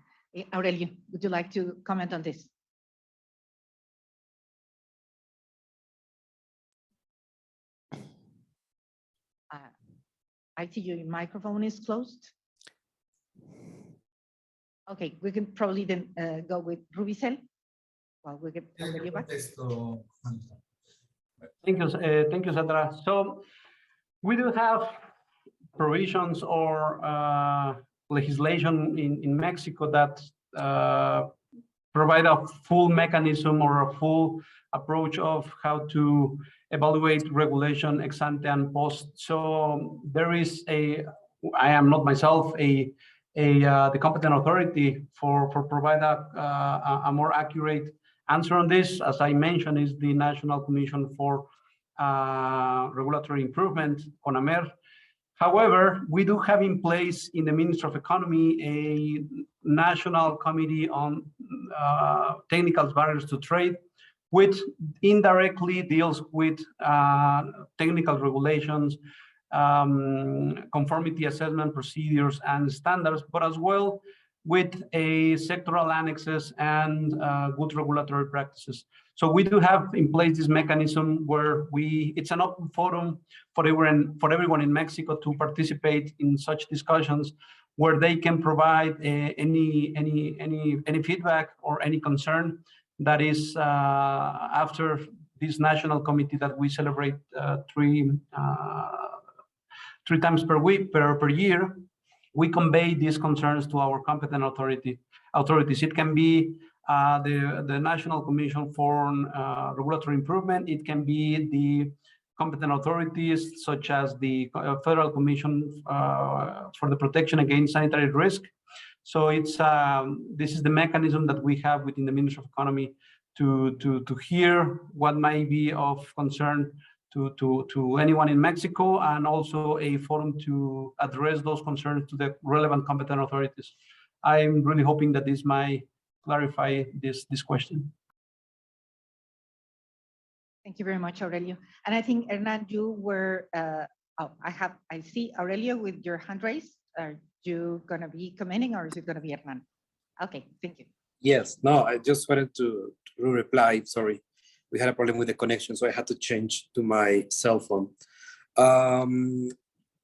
Aurelio, would you like to comment on this? I see your microphone is closed. Okay, we can probably then go with Rubicel while we get Aurelio back. Thank you, Sandra. So we do have provisions or legislation in Mexico that provide a full mechanism or a full approach of how to evaluate regulation ex ante and post. So there is I am not myself the competent authority for provide a more accurate answer on this. As I mentioned, is the National Commission for Regulatory Improvement, CONAMER. However, we do have in place in the Ministry of Economy a national committee on technical barriers to trade, which indirectly deals with technical regulations, conformity assessment procedures and standards, but as well with a sectoral annexes and good regulatory practices. So we do have in place this mechanism where it's an open forum for everyone in Mexico to participate in such discussions, where they can provide any feedback or any concern that is after this national committee that we celebrate three times per year. We convey these concerns to our competent authorities. It can be the National Commission for Regulatory Improvement. It can be the competent authorities, such as the Federal Commission for the Protection Against Sanitary Risk. So this is the mechanism that we have within the Ministry of Economy to hear what might be of concern to anyone in Mexico, and also a forum to address those concerns to the relevant competent authorities. I'm really hoping that this might clarify this question. Thank you very much, Aurelio. And I think, Hernan, you were, I see Aurelio with your hand raised. Are you going to be commenting, or is it going to be Hernan? Okay, thank you. Yes, no, I just wanted to reply, sorry. We had a problem with the connection, so I had to change to my cell phone.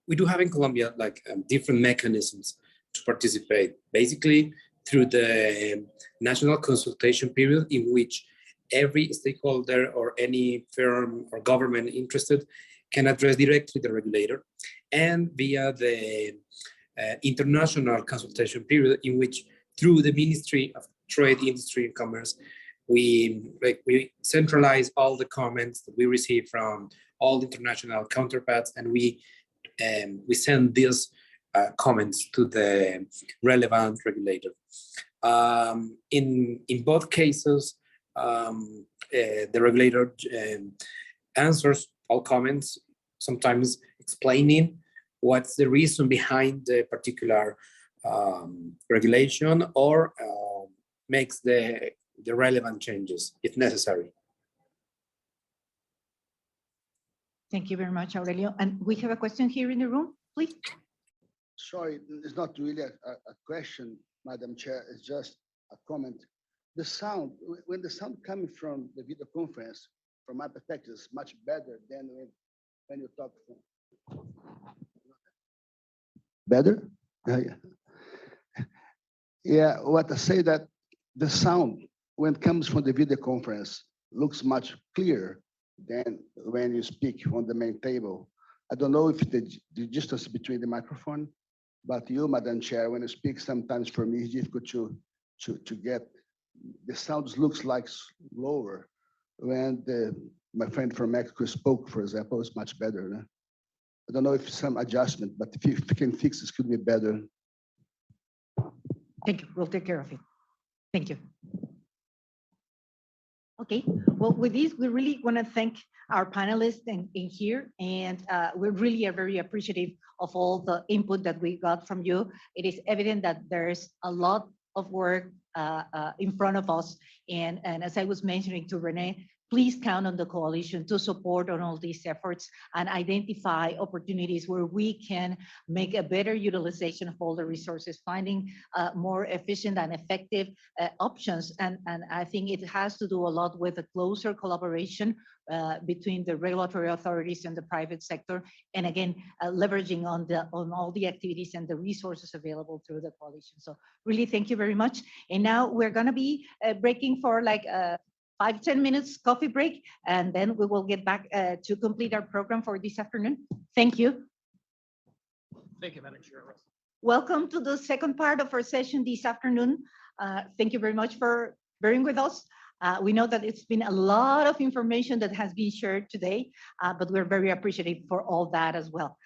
We do have in Colombia like different mechanisms to participate, basically through the national consultation period, in which every stakeholder or any firm or government interested can address directly the regulator, and via the international consultation period, in which through the Ministry of Trade, Industry and Commerce, we centralize all the comments that we receive from all the international counterparts, and we send these comments to the relevant regulator. In both cases, the regulator answers all comments, sometimes explaining what's the reason behind the particular regulation, or makes the relevant changes if necessary. Thank you very much, Aurelio. And we have a question here in the room, please. Sorry, it's not really a question, Madam Chair, it's just a comment. The sound, when the sound coming from the video conference, from my perspective, is much better than when you talk from. Better? Yeah, what I say that the sound, when it comes from the video conference, looks much clearer than when you speak on the main table. I don't know if the distance between the microphone, but you, Madam Chair, when you speak, sometimes for me it's difficult to get, the sound looks like lower. When my friend from Mexico spoke, for example, it's much better. No? I don't know if some adjustment, but if you can fix this, could be better. Thank you, we'll take care of it. Thank you. Okay, well, with this, we really want to thank our panelists in here, and we really are very appreciative of all the input that we got from you. It is evident that there's a lot of work in front of us, and as I was mentioning to Renee, please count on the coalition to support on all these efforts and identify opportunities where we can make a better utilization of all the resources, finding more efficient and effective options. And I think it has to do a lot with a closer collaboration between the regulatory authorities and the private sector. And again, leveraging on all the activities and the resources available through the coalition. So really, thank you very much. And now we're gonna be breaking for like 5-10 minutes coffee break, and then we will get back to complete our program for this afternoon. Thank you. Thank you, Madam Chair. Welcome to the second part of our session this afternoon. Thank you very much for bearing with us. We know that it's been a lot of information that has been shared today, but we're very appreciative for all that as well.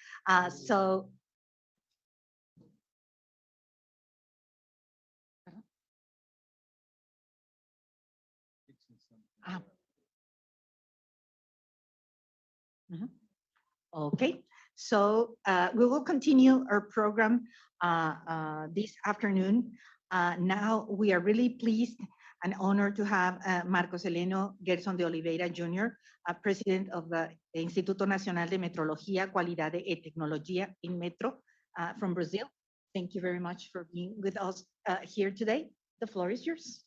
Okay, so we will continue our program this afternoon. Now we are really pleased and honored to have Marcos Heleno Gerson de Oliveira Jr., President of the Instituto Nacional de Metrología, Cualidade y Tecnología in Metro from Brazil. Thank you very much for being with us here today. The floor is yours.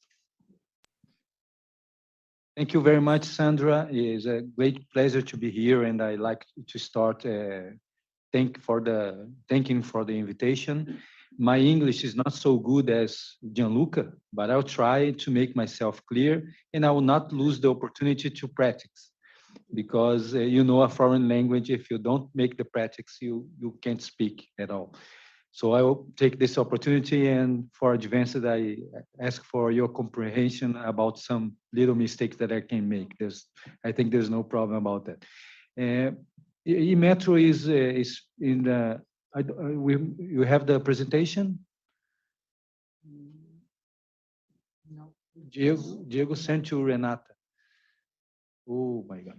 Thank you very much, Sandra. It is a great pleasure to be here, and I like to start thanking for the invitation. My English is not so good as Gianluca, but I'll try to make myself clear, and I will not lose the opportunity to practice, because you know, a foreign language, if you don't make the practice, you can't speak at all. So I will take this opportunity, and for advanced, I ask for your comprehension about some little mistakes that I can make. I think there's no problem about that. E-Metro is in the, you have the presentation? No. Diego sent to Renata. Oh my God.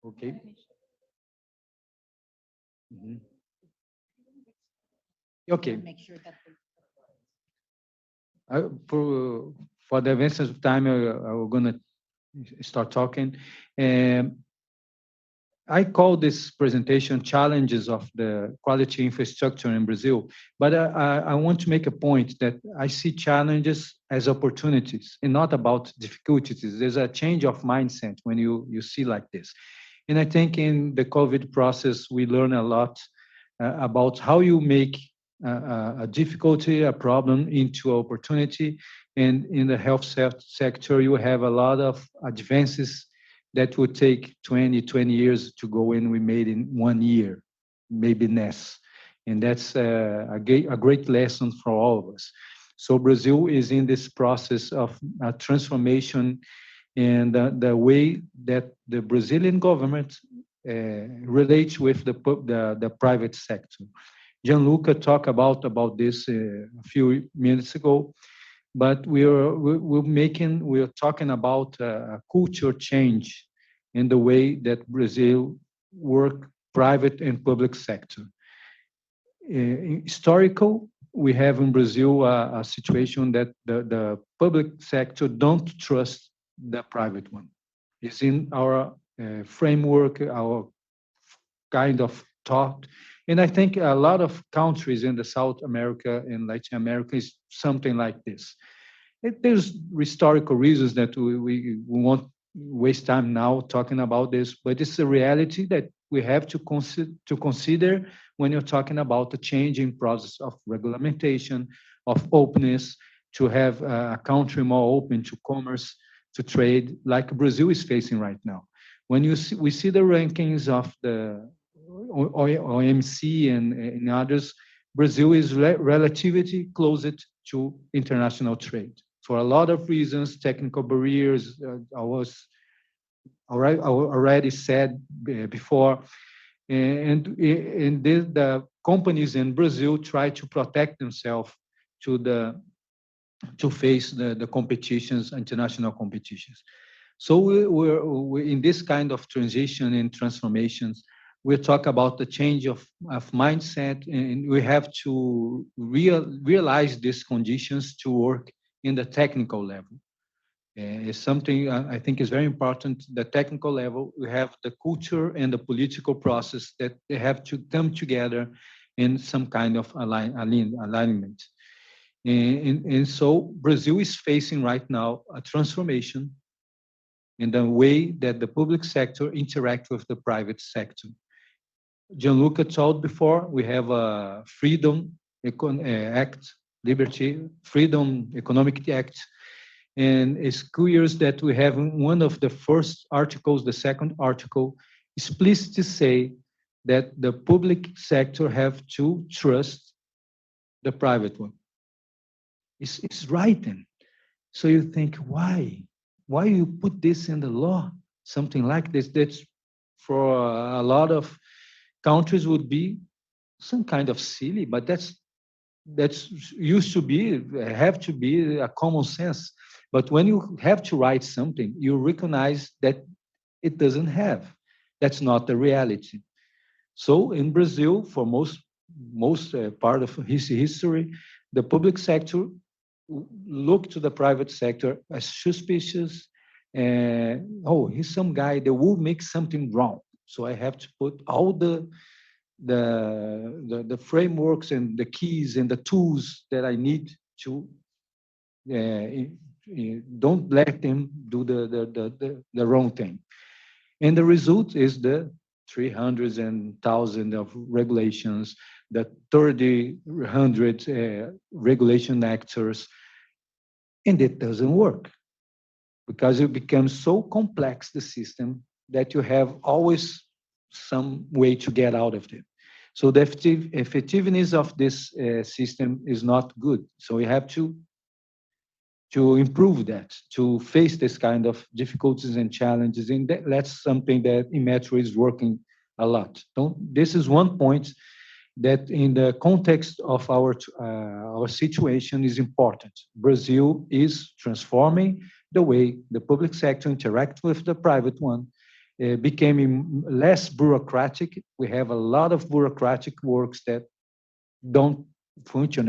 Okay. Mm-hmm. Okay. Make sure that for the advance of time, we're going to start talking. I call this presentation Challenges of the Quality Infrastructure in Brazil, but I want to make a point that I see challenges as opportunities and not about difficulties. There's a change of mindset when you see like this. And I think in the COVID process, we learn a lot about how you make a difficulty, a problem into opportunity. And in the health sector, you have a lot of advances that would take 20 years to go in. We made in 1 year, maybe less. And that's a great lesson for all of us. So Brazil is in this process of transformation, and the way that the Brazilian government relates with the private sector. Gianluca talked about this a few minutes ago, but we're talking about a culture change in the way that Brazil work private and public sector. Historical, we have in Brazil a situation that the public sector don't trust the private one. It's in our framework, our kind of thought. And I think a lot of countries in the South America and Latin America is something like this. There's historical reasons that we won't waste time now talking about this, but it's a reality that we have to consider when you're talking about the changing process of regulation, of openness, to have a country more open to commerce, to trade, like Brazil is facing right now. When we see the rankings of the OMC and others, Brazil is relatively closer to international trade. For a lot of reasons, technical barriers, I already said before, and the companies in Brazil try to protect themselves to face the competitions, international competitions. So we're in this kind of transition and transformations. We talk about the change of mindset, and we have to realize these conditions to work in the technical level. It's something I think is very important. The technical level, we have the culture and the political process that they have to come together in some kind of alignment. And so Brazil is facing right now a transformation in the way that the public sector interact with the private sector. Gianluca told before, we have a Freedom Act, Liberty, Freedom Economic Act, and it's clear that we have one of the first articles, the second article, explicitly say that the public sector have to trust the private one. It's written. So you think, why? Why you put this in the law? Something like this, that's for a lot of countries would be some kind of silly, but that's used to be, have to be a common sense. But when you have to write something, you recognize that it doesn't have. That's not the reality. So in Brazil, for most part of his history, the public sector look to the private sector as suspicious. Oh, he's some guy that will make something wrong. So I have to put all the frameworks and the keys and the tools that I need to don't let them do the wrong thing. And the result is the 300 and 1,000 of regulations, the 300 regulation actors, and it doesn't work because it becomes so complex, the system, that you have always some way to get out of it. So the effectiveness of this system is not good. So we have to improve that, to face this kind of difficulties and challenges. And that's something that Inmetro is working a lot. This is one point that in the context of our situation is important. Brazil is transforming the way the public sector interacts with the private one, becoming less bureaucratic. We have a lot of bureaucratic works that don't function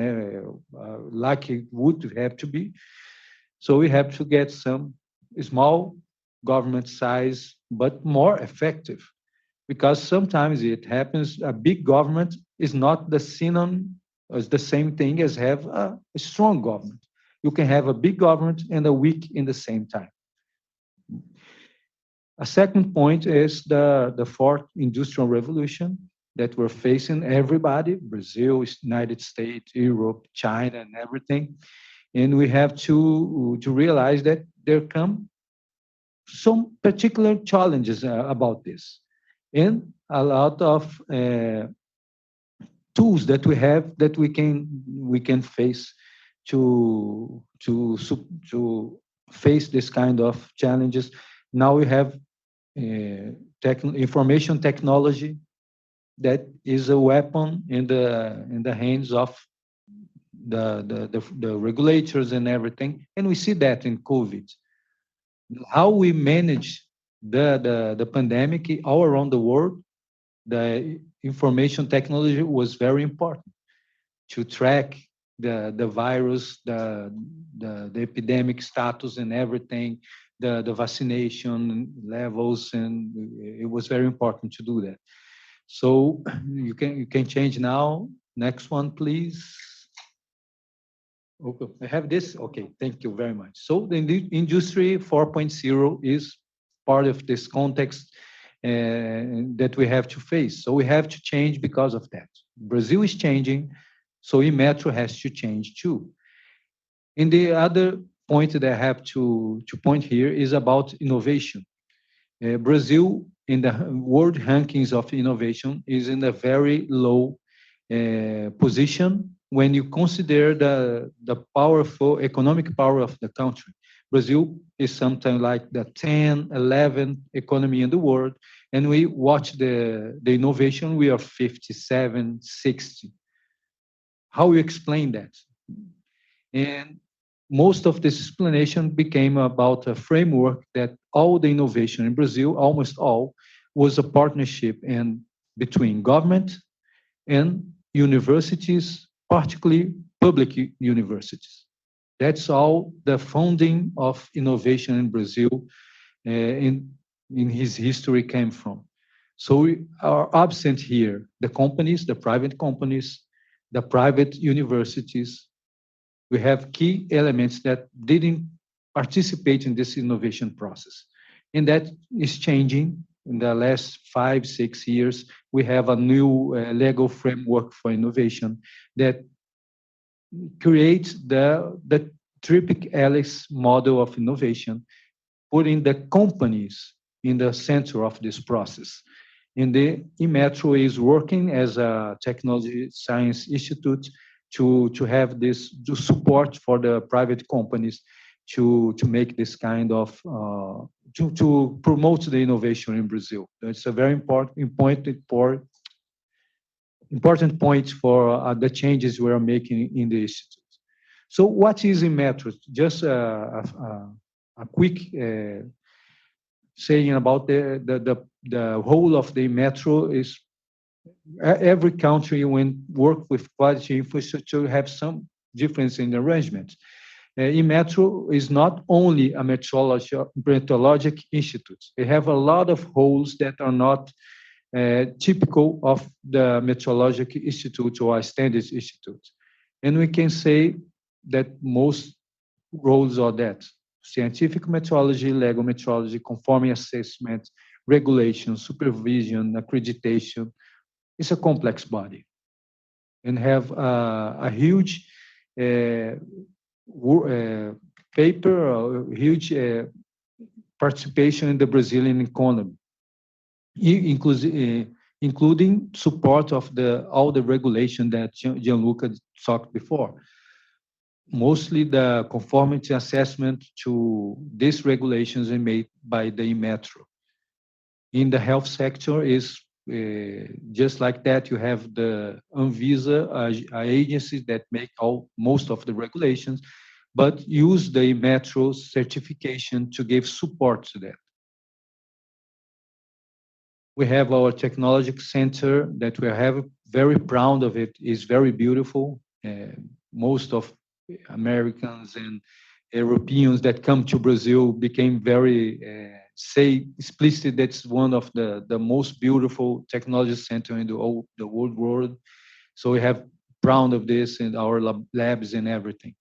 like it would have to be. So we have to get some small government size, but more effective. Because sometimes it happens, a big government is not the synonym, is the same thing as have a strong government. You can have a big government and a weak in the same time. A second point is the fourth industrial revolution that we're facing, everybody, Brazil, United States, Europe, China, and everything. And we have to realize that there come some particular challenges about this. And a lot of tools that we have that we can face to face this kind of challenges. Now we have information technology that is a weapon in the hands of the regulators and everything, and we see that in COVID. How we manage the pandemic all around the world, the information technology was very important to track the virus, the epidemic status and everything, the vaccination levels, and it was very important to do that. So you can change now. Next one, please. Okay, I have this. Okay, thank you very much. So the industry 4.0 is part of this context that we have to face. So we have to change because of that. Brazil is changing, so Inmetro has to change too. And the other point that I have to point here is about innovation. Brazil, in the world rankings of innovation, is in a very low position when you consider the powerful economic power of the country. Brazil is something like the 10, 11 economy in the world, and we watch the innovation, we are 57, 60. How you explain that? And most of this explanation became about a framework that all the innovation in Brazil, almost all, was a partnership between government and universities, particularly public universities. That's all the founding of innovation in Brazil in his history came from. So we are absent here, the companies, the private companies, the private universities. We have key elements that didn't participate in this innovation process. And that is changing. In the last 5, 6 years, we have a new legal framework for innovation that creates the triple helix model of innovation, putting the companies in the center of this process. And the Inmetro is working as a technology science institute to have this support for the private companies to make this kind of to promote the innovation in Brazil. It's a very important point for the changes we are making in the institute. So what is Inmetro? Just a quick saying about the whole of the Inmetro is every country when work with quality infrastructure have some difference in arrangement. Inmetro is not only a metrologic institute. They have a lot of holes that are not typical of the metrologic institute or standards institute. And we can say that most roles are that: scientific metrology, legal metrology, conforming assessment, regulation, supervision, accreditation. It's a complex body and have a huge paper, a huge participation in the Brazilian economy, including support of all the regulation that Gianluca talked before. Mostly the conformity assessment to these regulations are made by the Inmetro. In the health sector is just like that. You have the Anvisa agencies that make most of the regulations, but use the Inmetro certification to give support to that. We have our technological center that we have very proud of. It is very beautiful. Most of Americans and Europeans that come to Brazil became very say explicit that's one of the most beautiful technology center in the whole world. So we have proud of this in our labs and everything.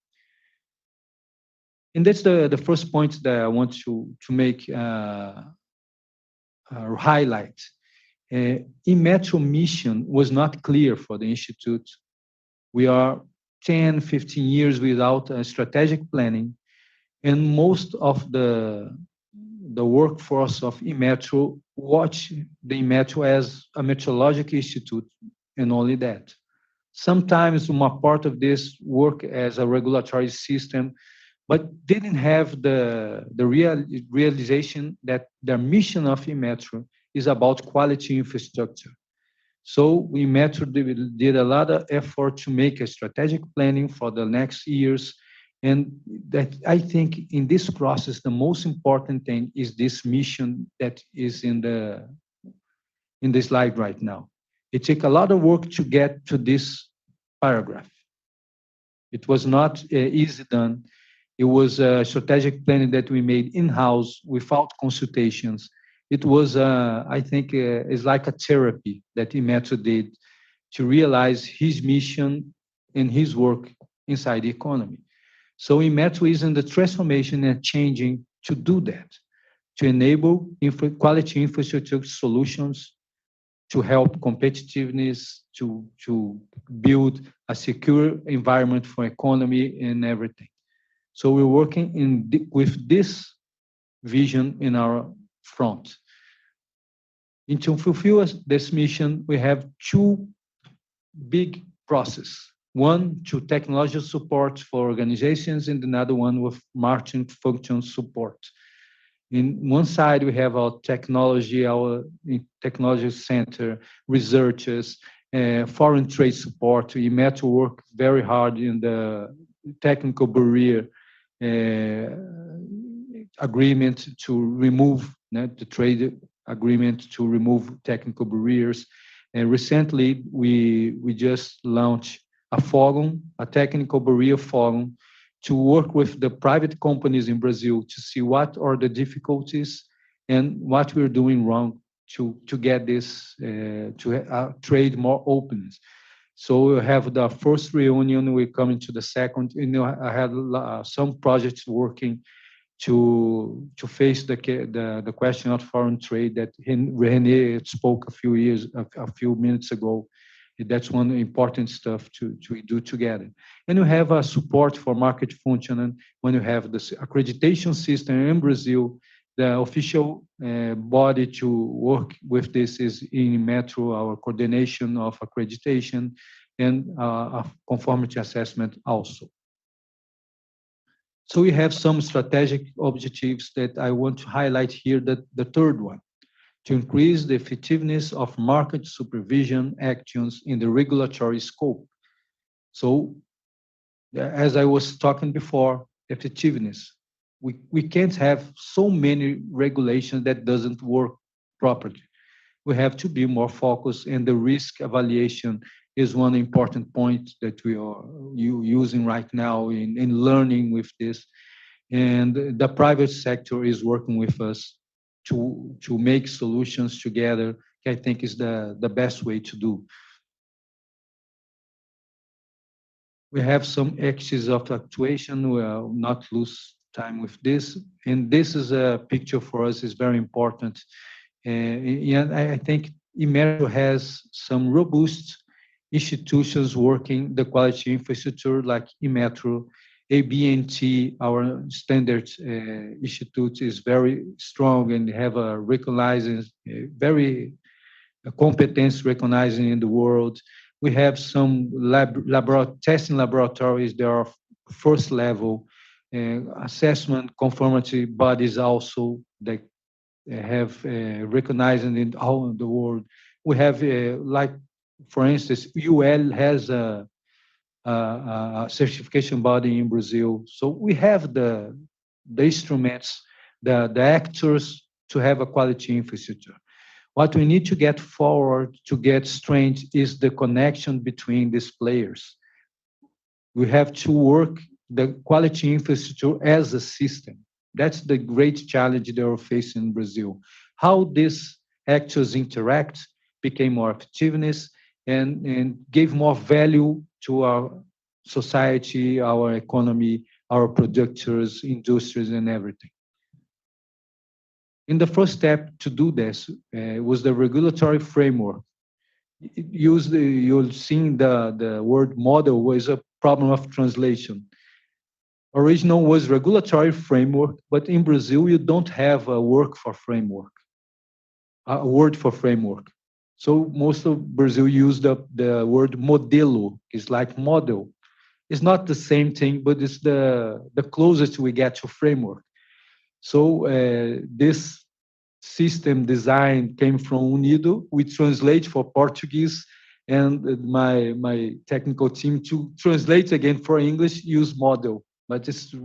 And that's the first point that I want to make highlight. Inmetro mission was not clear for the institute. We are 10, 15 years without a strategic planning, and most of the workforce of Inmetro watch the Inmetro as a metrological institute, and only that. Sometimes a part of this work as a regulatory system, but didn't have the realization that the mission of Inmetro is about quality infrastructure. So Inmetro did a lot of effort to make a strategic planning for the next years. And that I think in this process, the most important thing is this mission that is in the slide right now. It took a lot of work to get to this paragraph. It was not easy done. It was a strategic planning that we made in-house without consultations. It was, I think, it's like a therapy that Inmetro did to realize his mission and his work inside the economy. So Inmetro is in the transformation and changing to do that, to enable quality infrastructure solutions, to help competitiveness, to build a secure environment for economy and everything. So we're working with this vision in our front. And to fulfill this mission, we have two big processes. One to technology support for organizations, and another one with marketing function support. In one side, we have our technology center, researchers, foreign trade support. Inmetro work very hard in the technical barrier agreement to remove the trade agreement to remove technical barriers. And recently, we just launched a forum, a technical barrier forum, to work with the private companies in Brazil to see what are the difficulties and what we're doing wrong to get this trade more openness. So we have the first reunion, we come into the second. I had some projects working to face the question of foreign trade that René spoke a few minutes ago. That's one important stuff to do together. And you have a support for market functioning when you have this accreditation system in Brazil. The official body to work with this is in Metro, our coordination of accreditation and a conformity assessment also. So we have some strategic objectives that I want to highlight here. The third one, to increase the effectiveness of market supervision actions in the regulatory scope. So as I was talking before, effectiveness. We can't have so many regulations that doesn't work properly. We have to be more focused, and the risk evaluation is one important point that we are using right now in learning with this. And the private sector is working with us to make solutions together. I think is the best way to do. We have some axes of actuation. We will not lose time with this. And this is a picture for us is very important. And I think Imetro has some robust institutions working the quality infrastructure like Imetro. ABNT, our standards institute, is very strong and have a recognizing, very competence recognizing in the world. We have some testing laboratories that are first level, assessment conformity bodies also that have recognizing in all the world. We have like, for instance, UL has a certification body in Brazil. So we have the instruments, the actors to have a quality infrastructure. What we need to get forward to get strength is the connection between these players. We have to work the quality infrastructure as a system. That's the great challenge they are facing in Brazil. How these actors interact, became more effectiveness, and gave more value to our society, our economy, our producers, industries, and everything. In the first step to do this was the regulatory framework. You'll see the word model was a problem of translation. Original was regulatory framework, but in Brazil, you don't have a word for framework. So most of Brazil used the word modelo. It's like model. It's not the same thing, but it's the closest we get to framework. So this system design came from Unido. We translate for Portuguese, and my technical team to translate again for English use model, but it's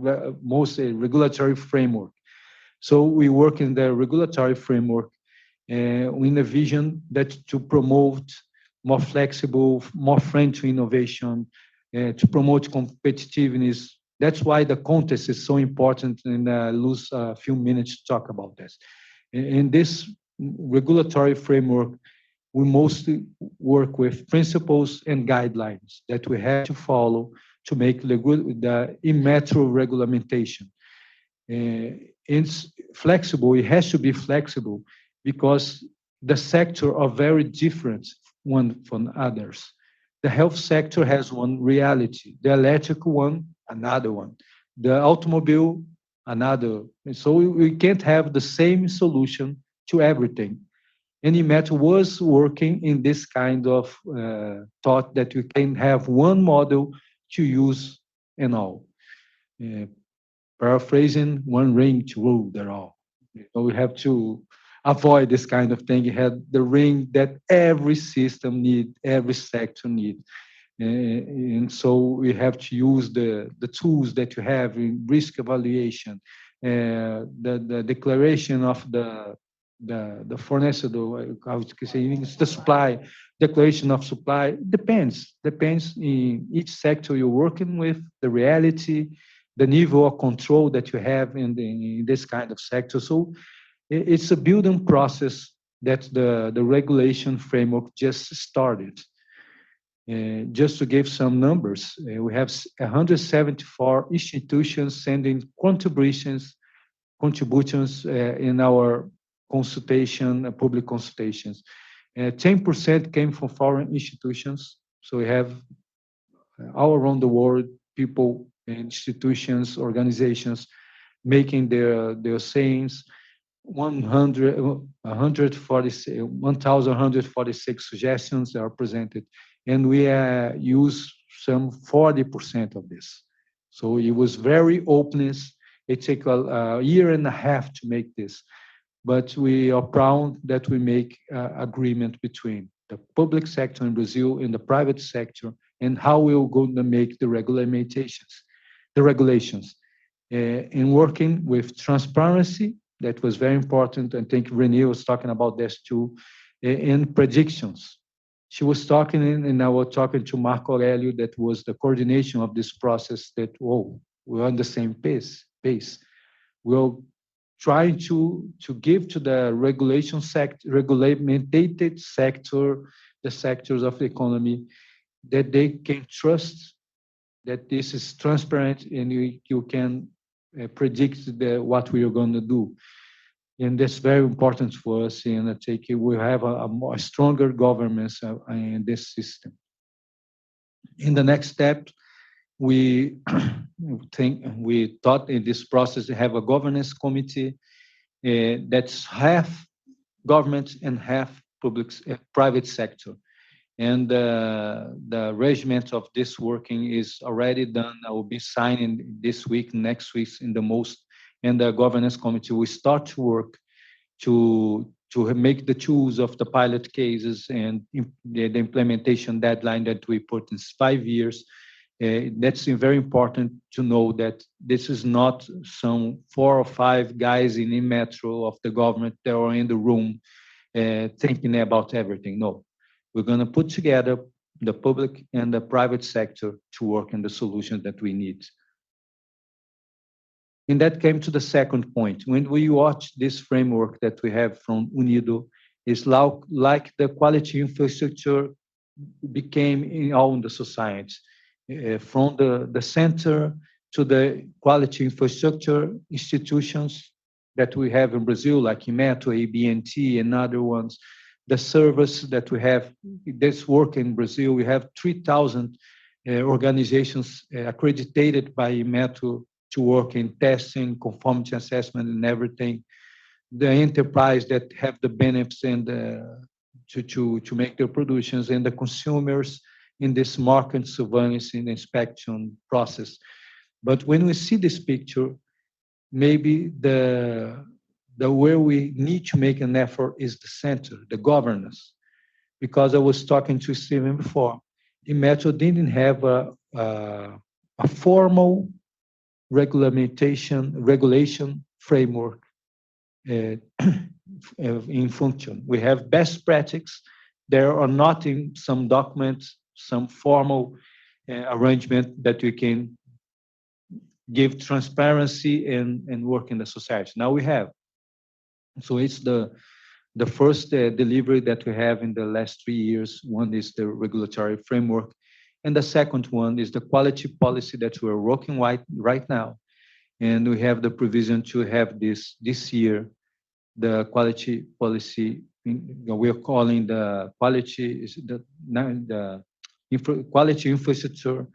mostly regulatory framework. So we work in the regulatory framework in a vision that to promote more flexible, more friendly to innovation, to promote competitiveness. That's why the context is so important, and lose a few minutes to talk about this. In this regulatory framework, we mostly work with principles and guidelines that we have to follow to make the Imetro regulation. It's flexible, it has to be flexible because the sector are very different one from others. The health sector has one reality, the electrical one, another one, the automobile, another. And so we can't have the same solution to everything. And Imetro was working in this kind of thought that we can have one model to use in all. Paraphrasing, one ring to rule them all. So we have to avoid this kind of thing. You have the ring that every system need, every sector need. And so we have to use the tools that you have in risk evaluation, the declaration of the fornecedor, I would say it's the supply, declaration of supply, depends in each sector you're working with, the reality, the level of control that you have in this kind of sector. So it's a building process that the regulation framework just started. Just to give some numbers, we have 174 institutions sending contributions in our consultation, public consultations. 10% came from foreign institutions. So we have all around the world, people, institutions, organizations making their sayings. 1,146 suggestions are presented, and we use some 40% of this. So it was very openness. It took a year and a half to make this, but we are proud that we make agreement between the public sector in Brazil and the private sector, and how we're going to make the regulations. In working with transparency, that was very important. I think Renee was talking about this too, in predictions. She was talking, and I was talking to Marco Aurelio, that was the coordination of this process, that, whoa, we're on the same pace. We're trying to give to the regulation sector, regulated sector, the sectors of the economy, that they can trust that this is transparent and you can predict what we are going to do. And that's very important for us. And I think we have a more stronger governance in this system. In the next step, we thought in this process to have a governance committee that's half government and half private sector. And the arrangement of this working is already done. I will be signing this week, next week in the most, and the governance committee will start to work to make the tools of the pilot cases, and the implementation deadline that we put in 5 years. That's very important to know that this is not some 4 or 5 guys in the metro of the government that are in the room thinking about everything. No. We're going to put together the public and the private sector to work in the solutions that we need. And that came to the second point. When we watch this framework that we have from UNIDO, it's like the quality infrastructure became in all the society, from the center to the quality infrastructure institutions that we have in Brazil, like Imetro, ABNT, and other ones. The service that we have, this work in Brazil, we have 3,000 organizations accredited by Imetro to work in testing, conformity assessment, and everything. The enterprise that have the benefits and to make their productions, and the consumers in this market surveillance and inspection process. But when we see this picture, maybe the where we need to make an effort is the center, the governance. Because I was talking to Steven before, Imetro didn't have a formal regulation framework in function. We have best practices. There are not in some documents, some formal arrangement that we can give transparency and work in the society. Now we have. So it's the first delivery that we have in the last 3 years. One is the regulatory framework, and the second one is the quality policy that we're working right now. And we have the provision to have this year, the quality policy. We are calling the quality quality infrastructure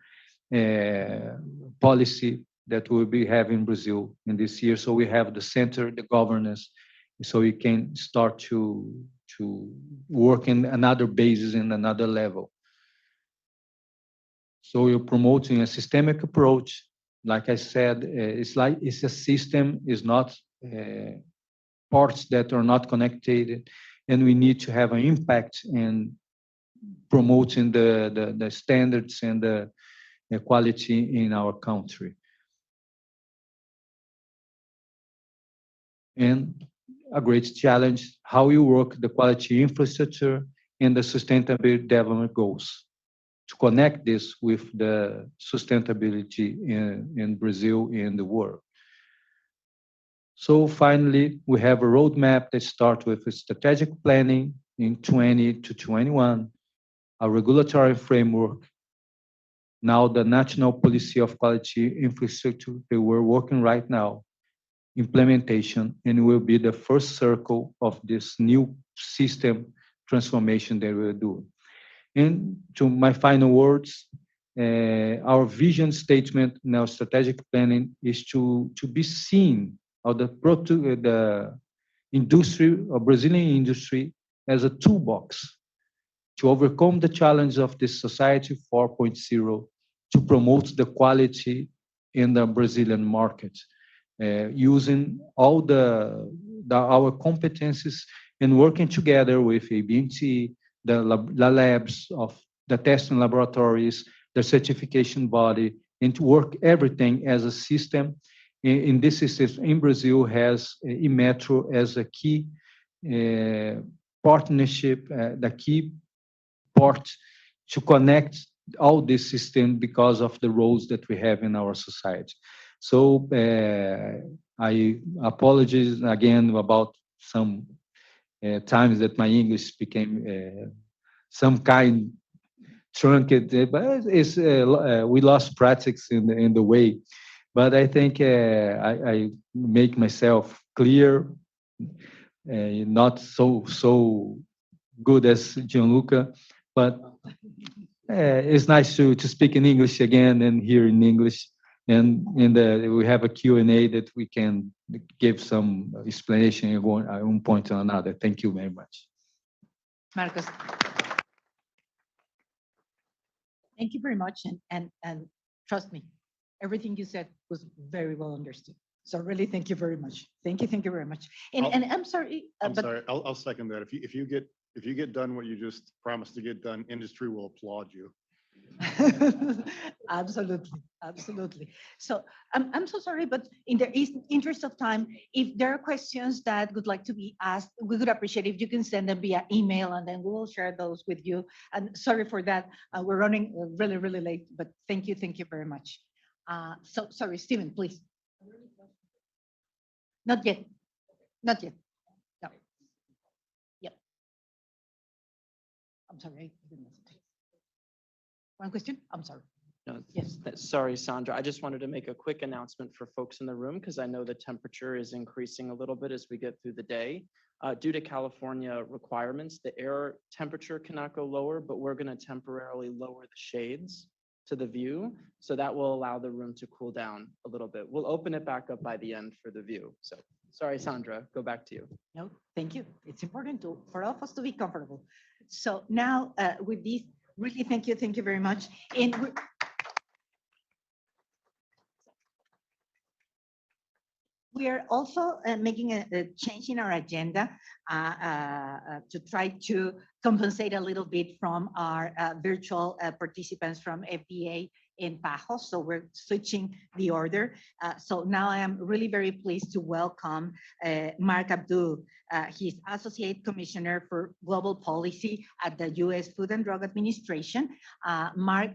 policy that we'll be having in Brazil in this year. So we have the center, the governance, so we can start to work in another basis in another level. So we're promoting a systemic approach. Like I said, it's a system, it's not parts that are not connected, and we need to have an impact in promoting the standards and the quality in our country. And a great challenge, how you work the quality infrastructure and the sustainable development goals to connect this with the sustainability in Brazil and the world. So finally, we have a roadmap that starts with a strategic planning in 20 to 21, a regulatory framework, now the National Policy of Quality Infrastructure that we're working right now, implementation, and will be the first circle of this new system transformation that we're doing. And to my final words, our vision statement in our strategic planning is to be seen of the industry, or Brazilian industry, as a toolbox to overcome the challenge of this society 4.0, to promote the quality in the Brazilian market, using all our competencies and working together with ABNT, the labs of the testing laboratories, the certification body, and to work everything as a system. In this system, in Brazil, has Inmetro as a key partnership, the key part to connect all this system because of the roles that we have in our society. So I apologize again about some times that my English became some kind truncated, but it's we lost practice in the way. But I think I make myself clear, not so good as Gianluca, but it's nice to speak in English again and hear in English. And we have a Q&A that we can give some explanation at one point or another. Thank you very much. Marcos. Thank you very much. And trust me, everything you said was very well understood. So really, thank you very much. Thank you very much. And I'm sorry. I'm sorry. I'll second that. If you get done what you just promised to get done, industry will applaud you. Absolutely. So I'm so sorry, but in the interest of time, if there are questions that would like to be asked, we would appreciate if you can send them via email, and then we will share those with you. And sorry for that. We're running really late, but thank you very much. So sorry, Stephen, please. Not yet. No. Yep. I'm sorry. One question? I'm sorry. No, yes. Sorry, Sandra. I just wanted to make a quick announcement for folks in the room because I know the temperature is increasing a little bit as we get through the day. Due to California requirements, the air temperature cannot go lower, but we're going to temporarily lower the shades to the view. So that will allow the room to cool down a little bit. We'll open it back up by the end for the view. So sorry, Sandra, go back to you. No, thank you. It's important for all of us to be comfortable. So now with this, really, thank you very much. And we are also making a change in our agenda to try to compensate a little bit from our virtual participants from FDA in Pajos. So we're switching the order. So now I am really very pleased to welcome Mark Abdul. He's Associate Commissioner for Global Policy at the U.S. Food and Drug Administration. Mark,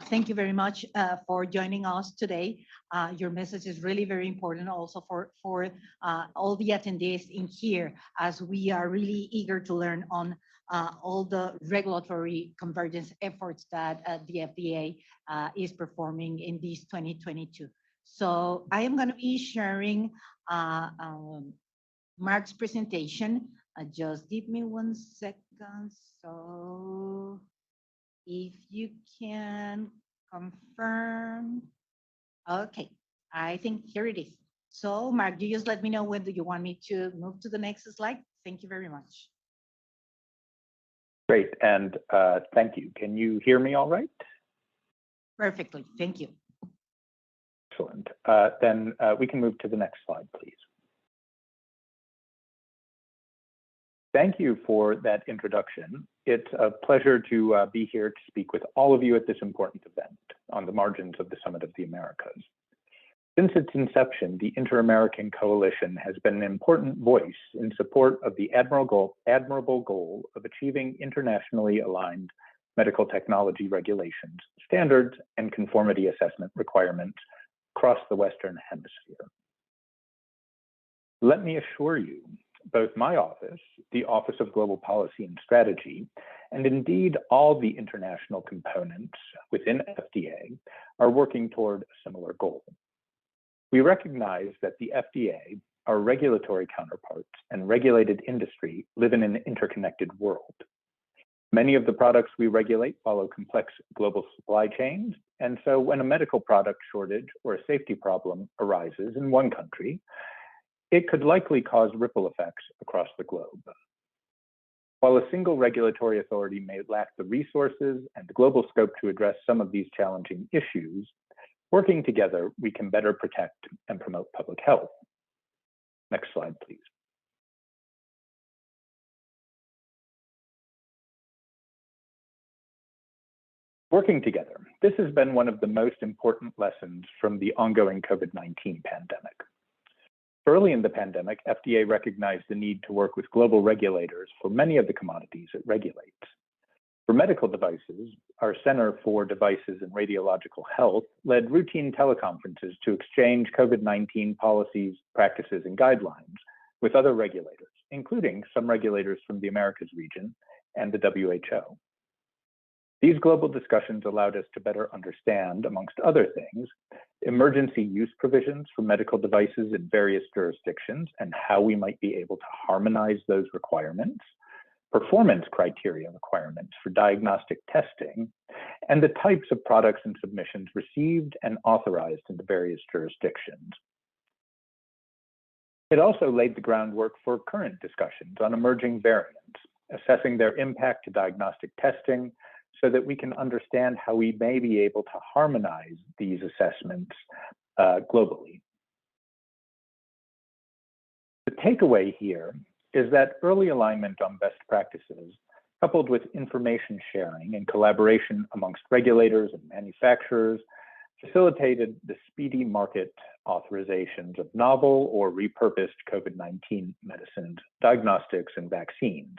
thank you very much for joining us today. Your message is really very important also for all the attendees in here, as we are really eager to learn on all the regulatory convergence efforts that the FDA is performing in this 2022. So I am going to be sharing Mark's presentation. Just give me 1 second. So if you can confirm. Okay, I think here it is. So Mark, you just let me know when do you want me to move to the next slide. Thank you very much. Great, and thank you. Can you hear me all right? Perfectly, thank you. Excellent. Then we can move to the next slide, please. Thank you for that introduction. It's a pleasure to be here to speak with all of you at this important event on the margins of the Summit of the Americas. Since its inception, the Inter-American Coalition has been an important voice in support of the admirable goal of achieving internationally aligned medical technology regulations, standards, and conformity assessment requirements across the Western Hemisphere. Let me assure you, both my office, the Office of Global Policy and Strategy, and indeed all the international components within FDA are working toward a similar goal. We recognize that the FDA, our regulatory counterparts, and regulated industry live in an interconnected world. Many of the products we regulate follow complex global supply chains, and so when a medical product shortage or a safety problem arises in one country, it could likely cause ripple effects across the globe. While a single regulatory authority may lack the resources and the global scope to address some of these challenging issues, working together, we can better protect and promote public health. Next slide, please. Working together, this has been one of the most important lessons from the ongoing COVID-19 pandemic. Early in the pandemic, FDA recognized the need to work with global regulators for many of the commodities it regulates. For medical devices, our Center for Devices and Radiological Health led routine teleconferences to exchange COVID-19 policies, practices, and guidelines with other regulators, including some regulators from the Americas region and the WHO. These global discussions allowed us to better understand, amongst other things, emergency use provisions for medical devices in various jurisdictions and how we might be able to harmonize those requirements, performance criteria requirements for diagnostic testing, and the types of products and submissions received and authorized in the various jurisdictions. It also laid the groundwork for current discussions on emerging variants, assessing their impact to diagnostic testing, so that we can understand how we may be able to harmonize these assessments globally. The takeaway here is that early alignment on best practices, coupled with information sharing and collaboration amongst regulators and manufacturers, facilitated the speedy market authorizations of novel or repurposed COVID-19 medicines, diagnostics, and vaccines,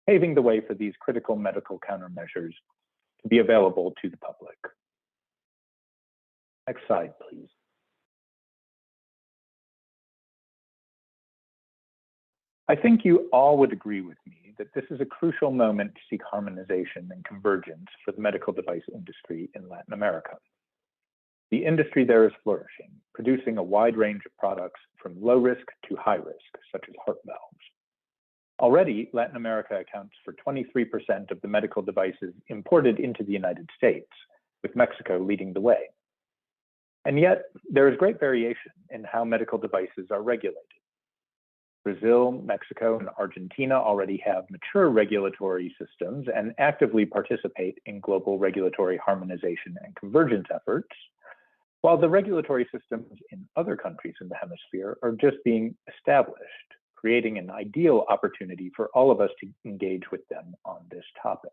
paving the way for these critical medical countermeasures to be available to the public. Next slide, please. I think you all would agree with me that this is a crucial moment to seek harmonization and convergence for the medical device industry in Latin America. The industry there is flourishing, producing a wide range of products from low risk to high risk, such as heart valves. Already, Latin America accounts for 23% of the medical devices imported into the United States, with Mexico leading the way. And yet, there is great variation in how medical devices are regulated. Brazil, Mexico, and Argentina already have mature regulatory systems and actively participate in global regulatory harmonization and convergence efforts, while the regulatory systems in other countries in the hemisphere are just being established, creating an ideal opportunity for all of us to engage with them on this topic.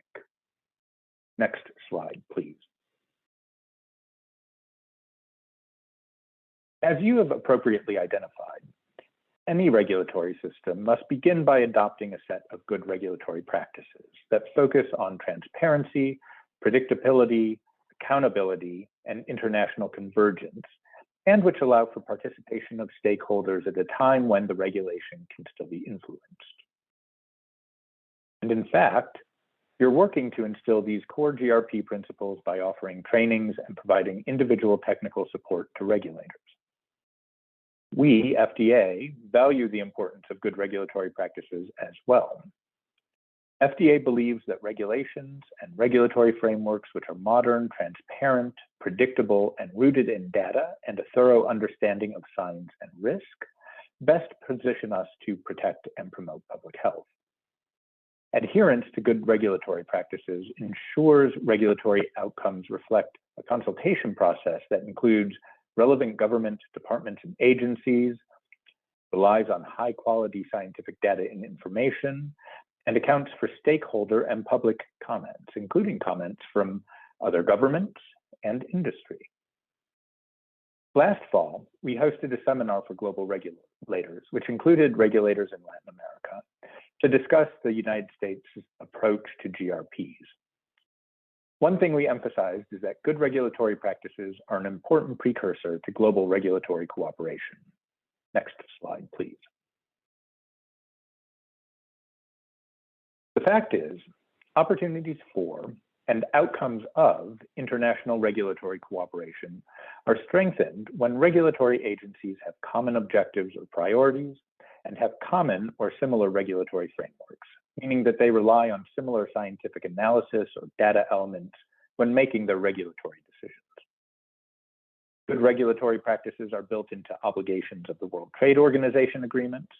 Next slide, please. As you have appropriately identified, any regulatory system must begin by adopting a set of good regulatory practices that focus on transparency, predictability, accountability, and international convergence, and which allow for participation of stakeholders at a time when the regulation can still be influenced. And in fact, you're working to instill these core GRP principles by offering trainings and providing individual technical support to regulators. We, FDA, value the importance of good regulatory practices as well. FDA believes that regulations and regulatory frameworks which are modern, transparent, predictable, and rooted in data and a thorough understanding of science and risk best position us to protect and promote public health. Adherence to good regulatory practices ensures regulatory outcomes reflect a consultation process that includes relevant government departments and agencies, relies on high-quality scientific data and information, and accounts for stakeholder and public comments, including comments from other governments and industry. Last fall, we hosted a seminar for global regulators, which included regulators in Latin America, to discuss the United States' approach to GRPs. One thing we emphasized is that good regulatory practices are an important precursor to global regulatory cooperation. Next slide, please. The fact is, opportunities for and outcomes of international regulatory cooperation are strengthened when regulatory agencies have common objectives or priorities and have common or similar regulatory frameworks, meaning that they rely on similar scientific analysis or data elements when making their regulatory decisions. Good regulatory practices are built into obligations of the World Trade Organization agreements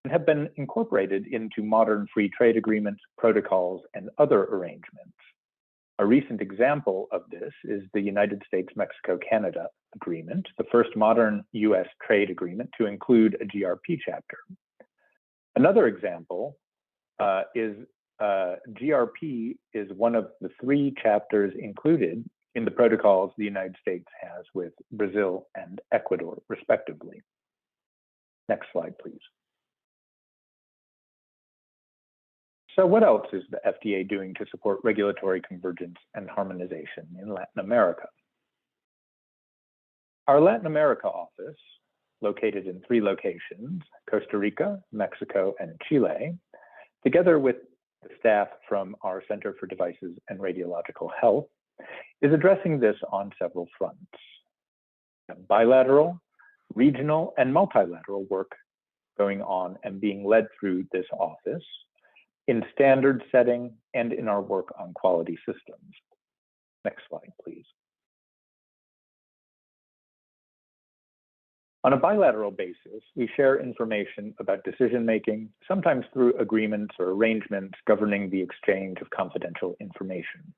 and have been incorporated into modern free trade agreements, protocols, and other arrangements. A recent example of this is the United States-Mexico-Canada agreement, the first modern US trade agreement to include a GRP chapter. Another example is GRP is one of the 3 chapters included in the protocols the United States has with Brazil and Ecuador, respectively. Next slide, please. So what else is the FDA doing to support regulatory convergence and harmonization in Latin America? Our Latin America office, located in 3 locations, Costa Rica, Mexico, and Chile, together with the staff from our Center for Devices and Radiological Health, is addressing this on several fronts. Bilateral, regional, and multilateral work going on and being led through this office in standard setting and in our work on quality systems. Next slide, please. On a bilateral basis, we share information about decision-making, sometimes through agreements or arrangements governing the exchange of confidential information.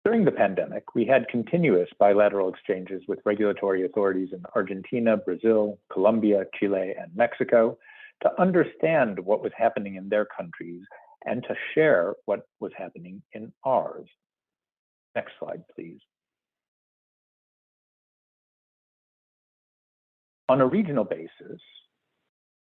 During the pandemic, we had continuous bilateral exchanges with regulatory authorities in Argentina, Brazil, Colombia, Chile, and Mexico to understand what was happening in their countries and to share what was happening in ours. Next slide, please. On a regional basis,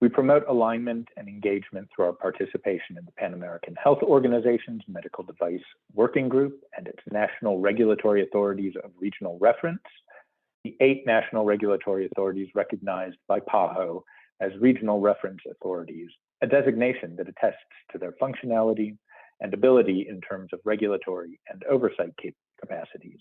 we promote alignment and engagement through our participation in the Pan American Health Organization's Medical Device Working Group and its national regulatory authorities of regional reference, the 8 national regulatory authorities recognized by PAHO as regional reference authorities, a designation that attests to their functionality and ability in terms of regulatory and oversight capacities.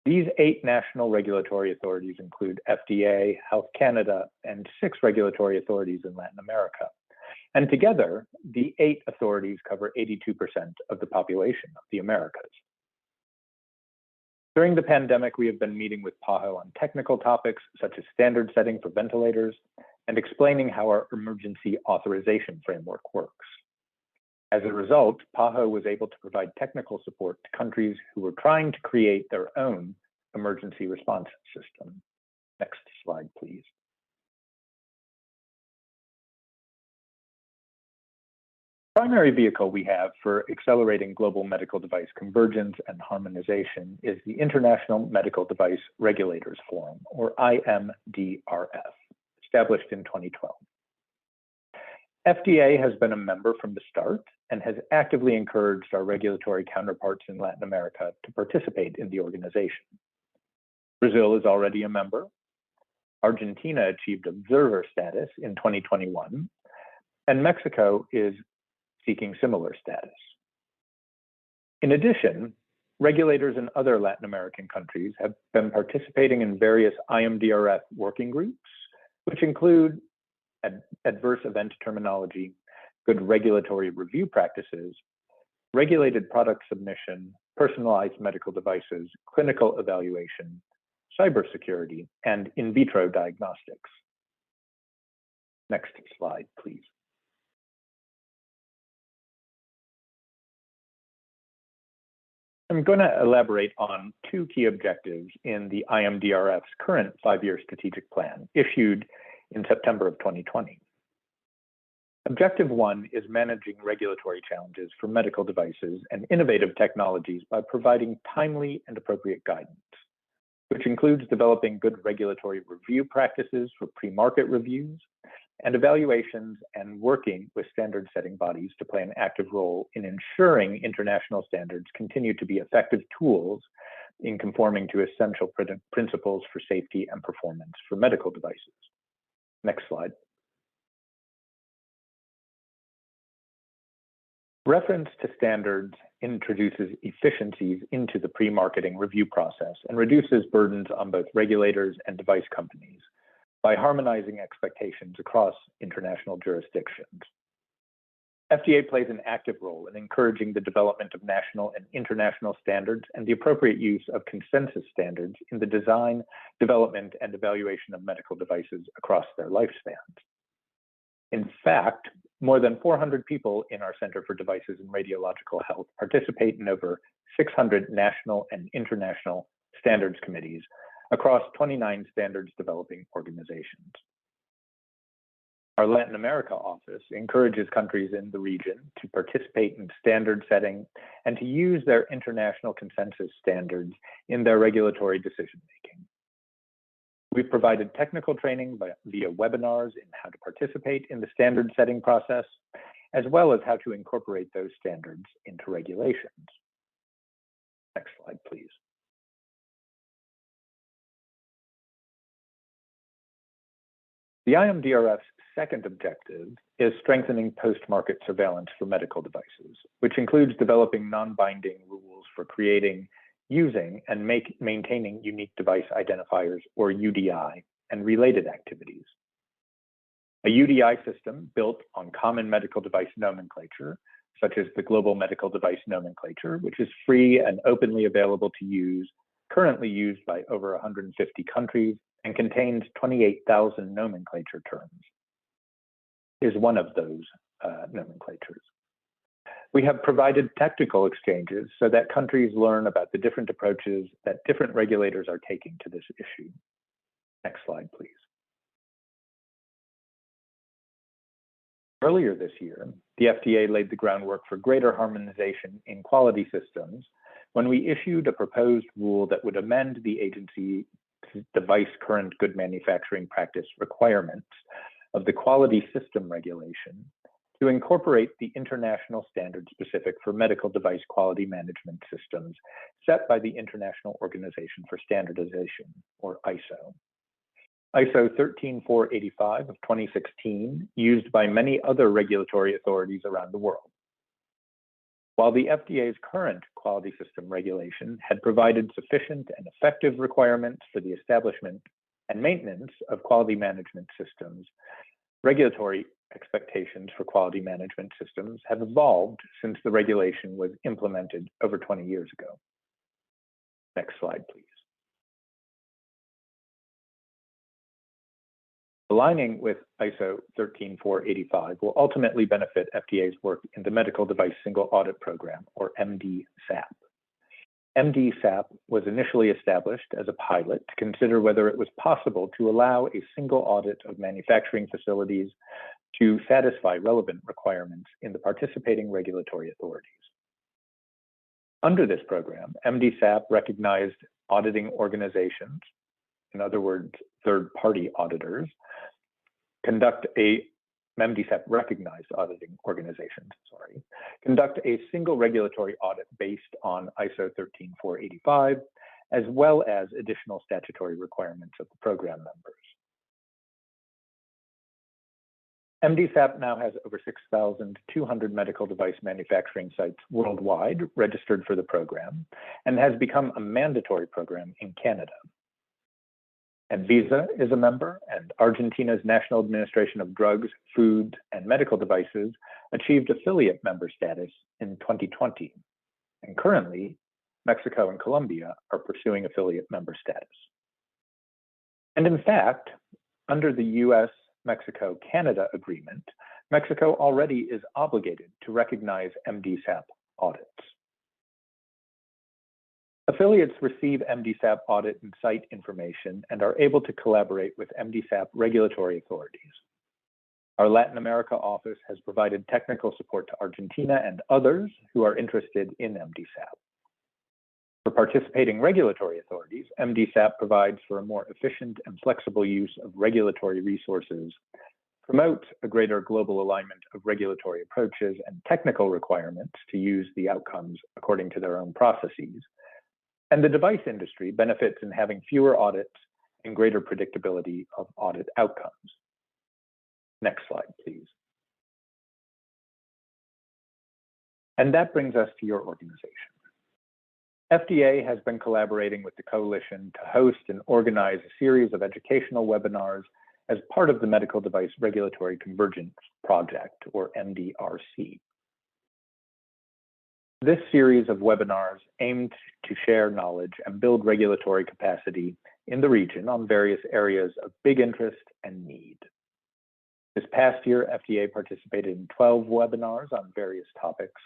These 8 national regulatory authorities include FDA, Health Canada, and 6 regulatory authorities in Latin America. And together, the 8 authorities cover 82% of the population of the Americas. During the pandemic, we have been meeting with PAHO on technical topics such as standard setting for ventilators and explaining how our emergency authorization framework works. As a result, PAHO was able to provide technical support to countries who were trying to create their own emergency response system. Next slide, please. The primary vehicle we have for accelerating global medical device convergence and harmonization is the International Medical Device Regulators Forum, or IMDRF, established in 2012. FDA has been a member from the start and has actively encouraged our regulatory counterparts in Latin America to participate in the organization. Brazil is already a member. Argentina achieved observer status in 2021, and Mexico is seeking similar status. In addition, regulators in other Latin American countries have been participating in various IMDRF working groups, which include adverse event terminology, good regulatory review practices, regulated product submission, personalized medical devices, clinical evaluation, cybersecurity, and in vitro diagnostics. Next slide, please. I'm going to elaborate on 2 key objectives in the IMDRF's current 5-year strategic plan, issued in September of 2020. Objective 1 is managing regulatory challenges for medical devices and innovative technologies by providing timely and appropriate guidance, which includes developing good regulatory review practices for pre-market reviews and evaluations and working with standard setting bodies to play an active role in ensuring international standards continue to be effective tools in conforming to essential principles for safety and performance for medical devices. Next slide. Reference to standards introduces efficiencies into the pre-marketing review process and reduces burdens on both regulators and device companies by harmonizing expectations across international jurisdictions. FDA plays an active role in encouraging the development of national and international standards and the appropriate use of consensus standards in the design, development, and evaluation of medical devices across their lifespans. In fact, more than 400 people in our Center for Devices and Radiological Health participate in over 600 national and international standards committees across 29 standards developing organizations. Our Latin America office encourages countries in the region to participate in standard setting and to use their international consensus standards in their regulatory decision-making. We've provided technical training via webinars in how to participate in the standard setting process, as well as how to incorporate those standards into regulations. Next slide, please. The IMDRF's second objective is strengthening post-market surveillance for medical devices, which includes developing non-binding rules for creating, using, and maintaining unique device identifiers, or UDI, and related activities. A UDI system built on common medical device nomenclature, such as the Global Medical Device Nomenclature, which is free and openly available to use, currently used by over 150 countries, and contains 28,000 nomenclature terms, is one of those nomenclatures. We have provided technical exchanges so that countries learn about the different approaches that different regulators are taking to this issue. Next slide, please. Earlier this year, the FDA laid the groundwork for greater harmonization in quality systems when we issued a proposed rule that would amend the agency's device current good manufacturing practice requirements of the quality system regulation to incorporate the international standard specific for medical device quality management systems set by the International Organization for Standardization, or ISO. ISO 13485 of 2016, used by many other regulatory authorities around the world. While the FDA's current quality system regulation had provided sufficient and effective requirements for the establishment and maintenance of quality management systems, regulatory expectations for quality management systems have evolved since the regulation was implemented over 20 years ago. Next slide, please. Aligning with ISO 13485 will ultimately benefit FDA's work in the Medical Device Single Audit Program, or MDSAP. MDSAP was initially established as a pilot to consider whether it was possible to allow a single audit of manufacturing facilities to satisfy relevant requirements in the participating regulatory authorities. Under this program, MDSAP recognized auditing organizations, in other words, third-party auditors, MDSAP recognized auditing organizations, conduct a single regulatory audit based on ISO 13485, as well as additional statutory requirements of the program members. MDSAP now has over 6,200 medical device manufacturing sites worldwide registered for the program and has become a mandatory program in Canada. Anvisa is a member, and Argentina's National Administration of Drugs, Foods, and Medical Devices achieved affiliate member status in 2020. And currently, Mexico and Colombia are pursuing affiliate member status. And in fact, under the US-Mexico-Canada agreement, Mexico already is obligated to recognize MDSAP audits. Affiliates receive MDSAP audit and site information and are able to collaborate with MDSAP regulatory authorities. Our Latin America office has provided technical support to Argentina and others who are interested in MDSAP. For participating regulatory authorities, MDSAP provides for a more efficient and flexible use of regulatory resources promote a greater global alignment of regulatory approaches and technical requirements to use the outcomes according to their own processes. And the device industry benefits in having fewer audits and greater predictability of audit outcomes. Next slide, please. And that brings us to your organization. FDA has been collaborating with the coalition to host and organize a series of educational webinars as part of the Medical Device Regulatory Convergence Project, or MDRC. This series of webinars aimed to share knowledge and build regulatory capacity in the region on various areas of big interest and need. This past year, FDA participated in 12 webinars on various topics,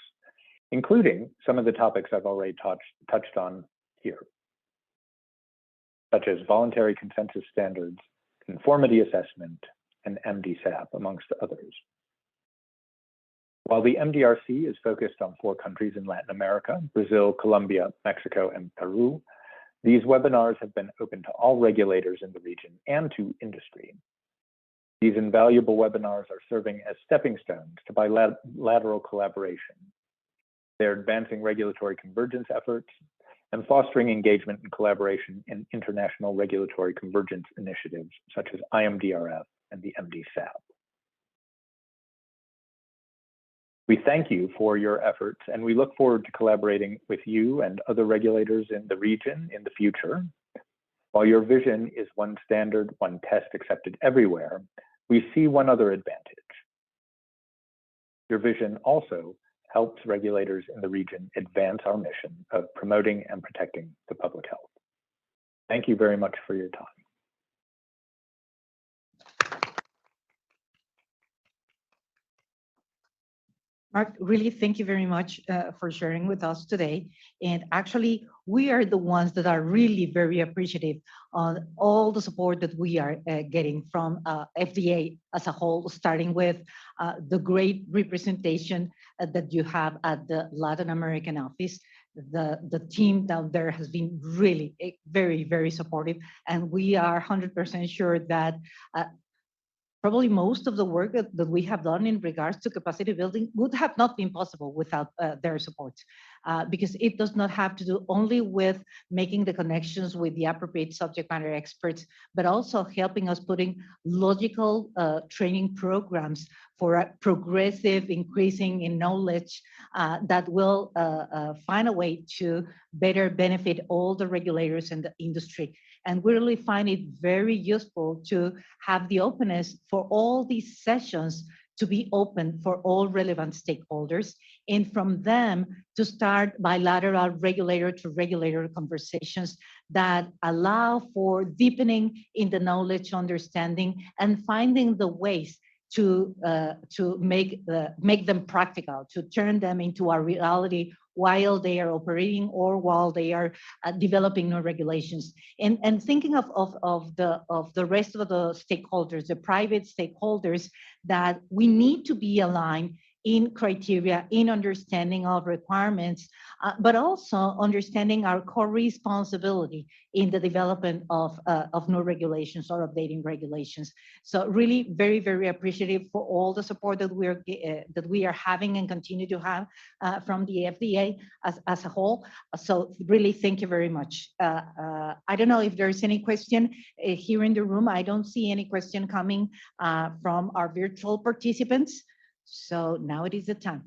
including some of the topics I've already touched on here, such as voluntary consensus standards, conformity assessment, and MDSAP, amongst others. While the MDRC is focused on 4 countries in Latin America, Brazil, Colombia, Mexico, and Peru, these webinars have been open to all regulators in the region and to industry. These invaluable webinars are serving as stepping stones to bilateral collaboration. They're advancing regulatory convergence efforts and fostering engagement and collaboration in international regulatory convergence initiatives such as IMDRF and the MDSAP. We thank you for your efforts, and we look forward to collaborating with you and other regulators in the region in the future. While your vision is one standard, one test accepted everywhere, we see one other advantage. Your vision also helps regulators in the region advance our mission of promoting and protecting the public health. Thank you very much for your time. Mark, really, thank you very much for sharing with us today. And actually, we are the ones that are really very appreciative on all the support that we are getting from FDA as a whole, starting with the great representation that you have at the Latin American office. The team down there has been really very, very supportive. And we are 100% sure that probably most of the work that we have done in regards to capacity building would have not been possible without their support, because it does not have to do only with making the connections with the appropriate subject matter experts, but also helping us putting logical training programs for a progressive increasing in knowledge that will find a way to better benefit all the regulators and the industry. And we really find it very useful to have the openness for all these sessions to be open for all relevant stakeholders, and from them to start bilateral regulator to regulator conversations that allow for deepening in the knowledge understanding and finding the ways to make them practical, to turn them into a reality while they are operating or while they are developing new regulations. And thinking of the rest of the stakeholders, the private stakeholders, that we need to be aligned in criteria, in understanding of requirements, but also understanding our core responsibility in the development of new regulations or updating regulations. So really very, very appreciative for all the support that we are having and continue to have from the FDA as a whole. So really, thank you very much. I don't know if there's any question here in the room. I don't see any question coming from our virtual participants. So now it is the time.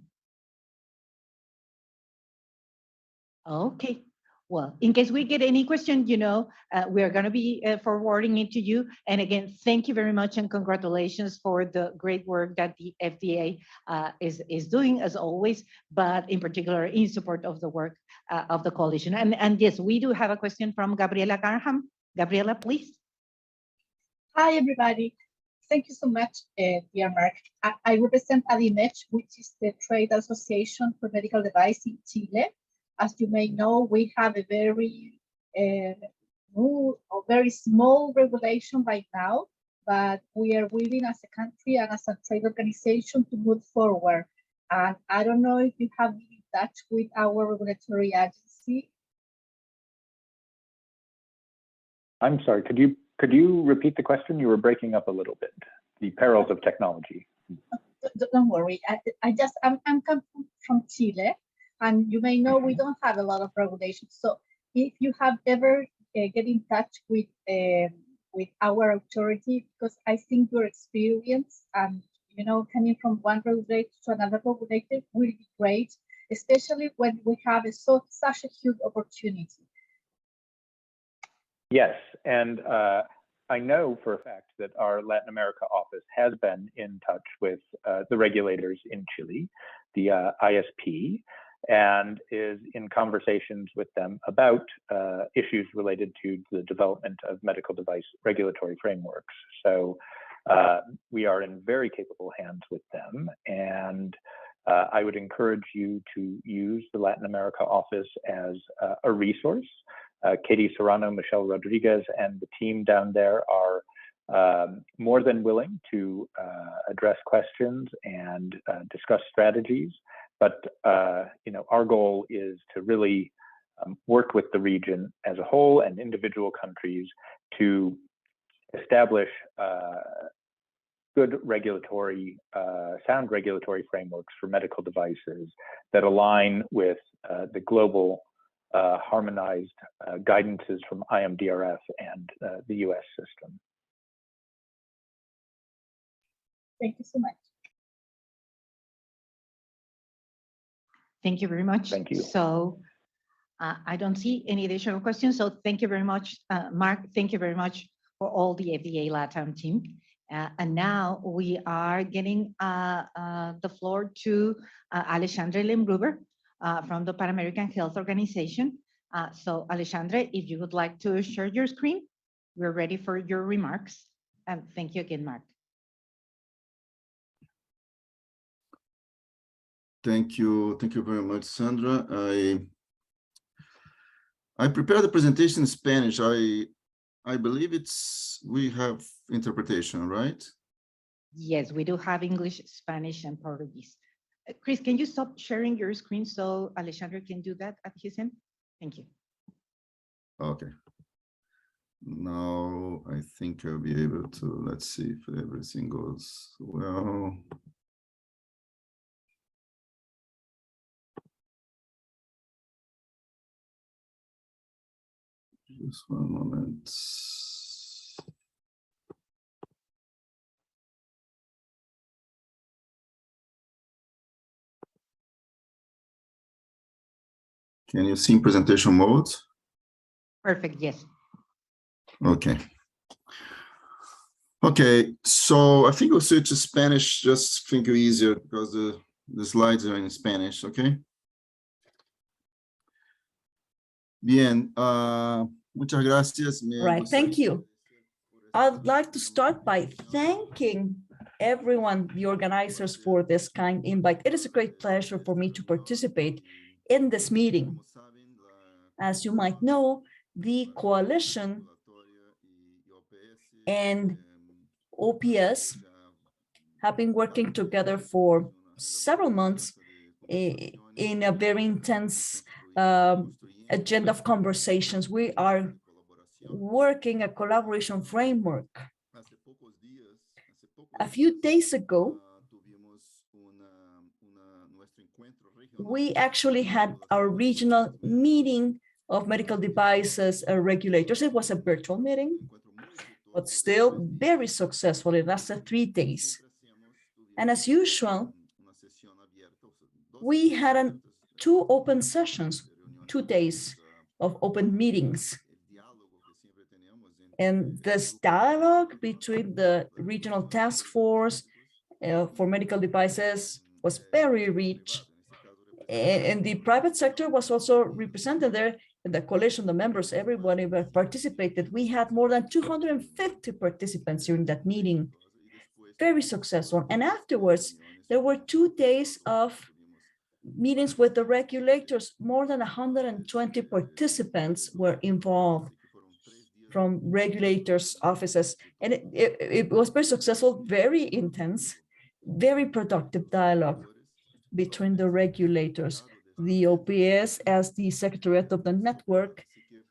Okay. Well, in case we get any question, we are going to be forwarding it to you. And again, thank you very much and congratulations for the great work that the FDA is doing as always, but in particular in support of the work of the coalition. And yes, we do have a question from Gabriela Garham. Gabriela, please. Hi, everybody. Thank you so much, dear Mark. I represent ADIMECH, which is the Trade Association for Medical Device in Chile. As you may know, we have a very small regulation right now, but we are willing as a country and as a trade organization to move forward. And I don't know if you have been in touch with our regulatory agency. I'm sorry, could you repeat the question? You were breaking up a little bit. the perils of technology. Don't worry. I'm come from Chile, and you may know we don't have a lot of regulations. So if you have ever get in touch with our authority, because I think your experience and coming from one regulator to another regulator will be great, especially when we have such a huge opportunity. Yes, and I know for a fact that our Latin America office has been in touch with the regulators in Chile, the ISP, and is in conversations with them about issues related to the development of medical device regulatory frameworks. So we are in very capable hands with them, and I would encourage you to use the Latin America office as a resource. Katie Serrano, Michelle Rodriguez, and the team down there are more than willing to address questions and discuss strategies. But our goal is to really work with the region as a whole and individual countries to establish good regulatory, sound regulatory frameworks for medical devices that align with the global harmonized guidances from IMDRF and the US system. Thank you so much. Thank you very much. Thank you. So I don't see any additional questions. So thank you very much, Mark. Thank you very much for all the FDA LATAM team. And now we are getting the floor to Alexandre Lemgruber from the Pan American Health Organization. So Alexandre, if you would like to share your screen, we're ready for your remarks. And thank you again, Mark. Thank you very much, Sandra. I prepared the presentation in Spanish. I believe we have interpretation, right? Yes, we do have English, Spanish, and Portuguese. Chris, can you stop sharing your screen so Alexandre can do that at his end? Thank you. Okay. Now I think I'll be able to, let's see if everything goes well. Just one moment. Can you see in presentation mode? Perfect, yes. Okay. Okay, so I think we'll switch to Spanish, just think easier because the slides are in Spanish, okay? Bien, muchas gracias. Right, thank you. I'd like to start by thanking everyone, the organizers, for this kind invite. It is a great pleasure for me to participate in this meeting. As you might know, the coalition and OPS have been working together for several months in a very intense agenda of conversations. We are working a collaboration framework. A few days ago, we actually had our regional meeting of medical devices regulators. It was a virtual meeting, but still very successful. It lasted 3 days. And as usual, we had 2 open sessions, 2 days of open meetings. And this dialogue between the regional task force for medical devices was very rich. And the private sector was also represented there, and the coalition, the members, everybody participated. We had more than 250 participants during that meeting. Very successful. And afterwards, there were 2 days of meetings with the regulators. More than 120 participants were involved from regulators' offices. And it was very successful, very intense, very productive dialogue between the regulators, the OPS as the secretariat of the network,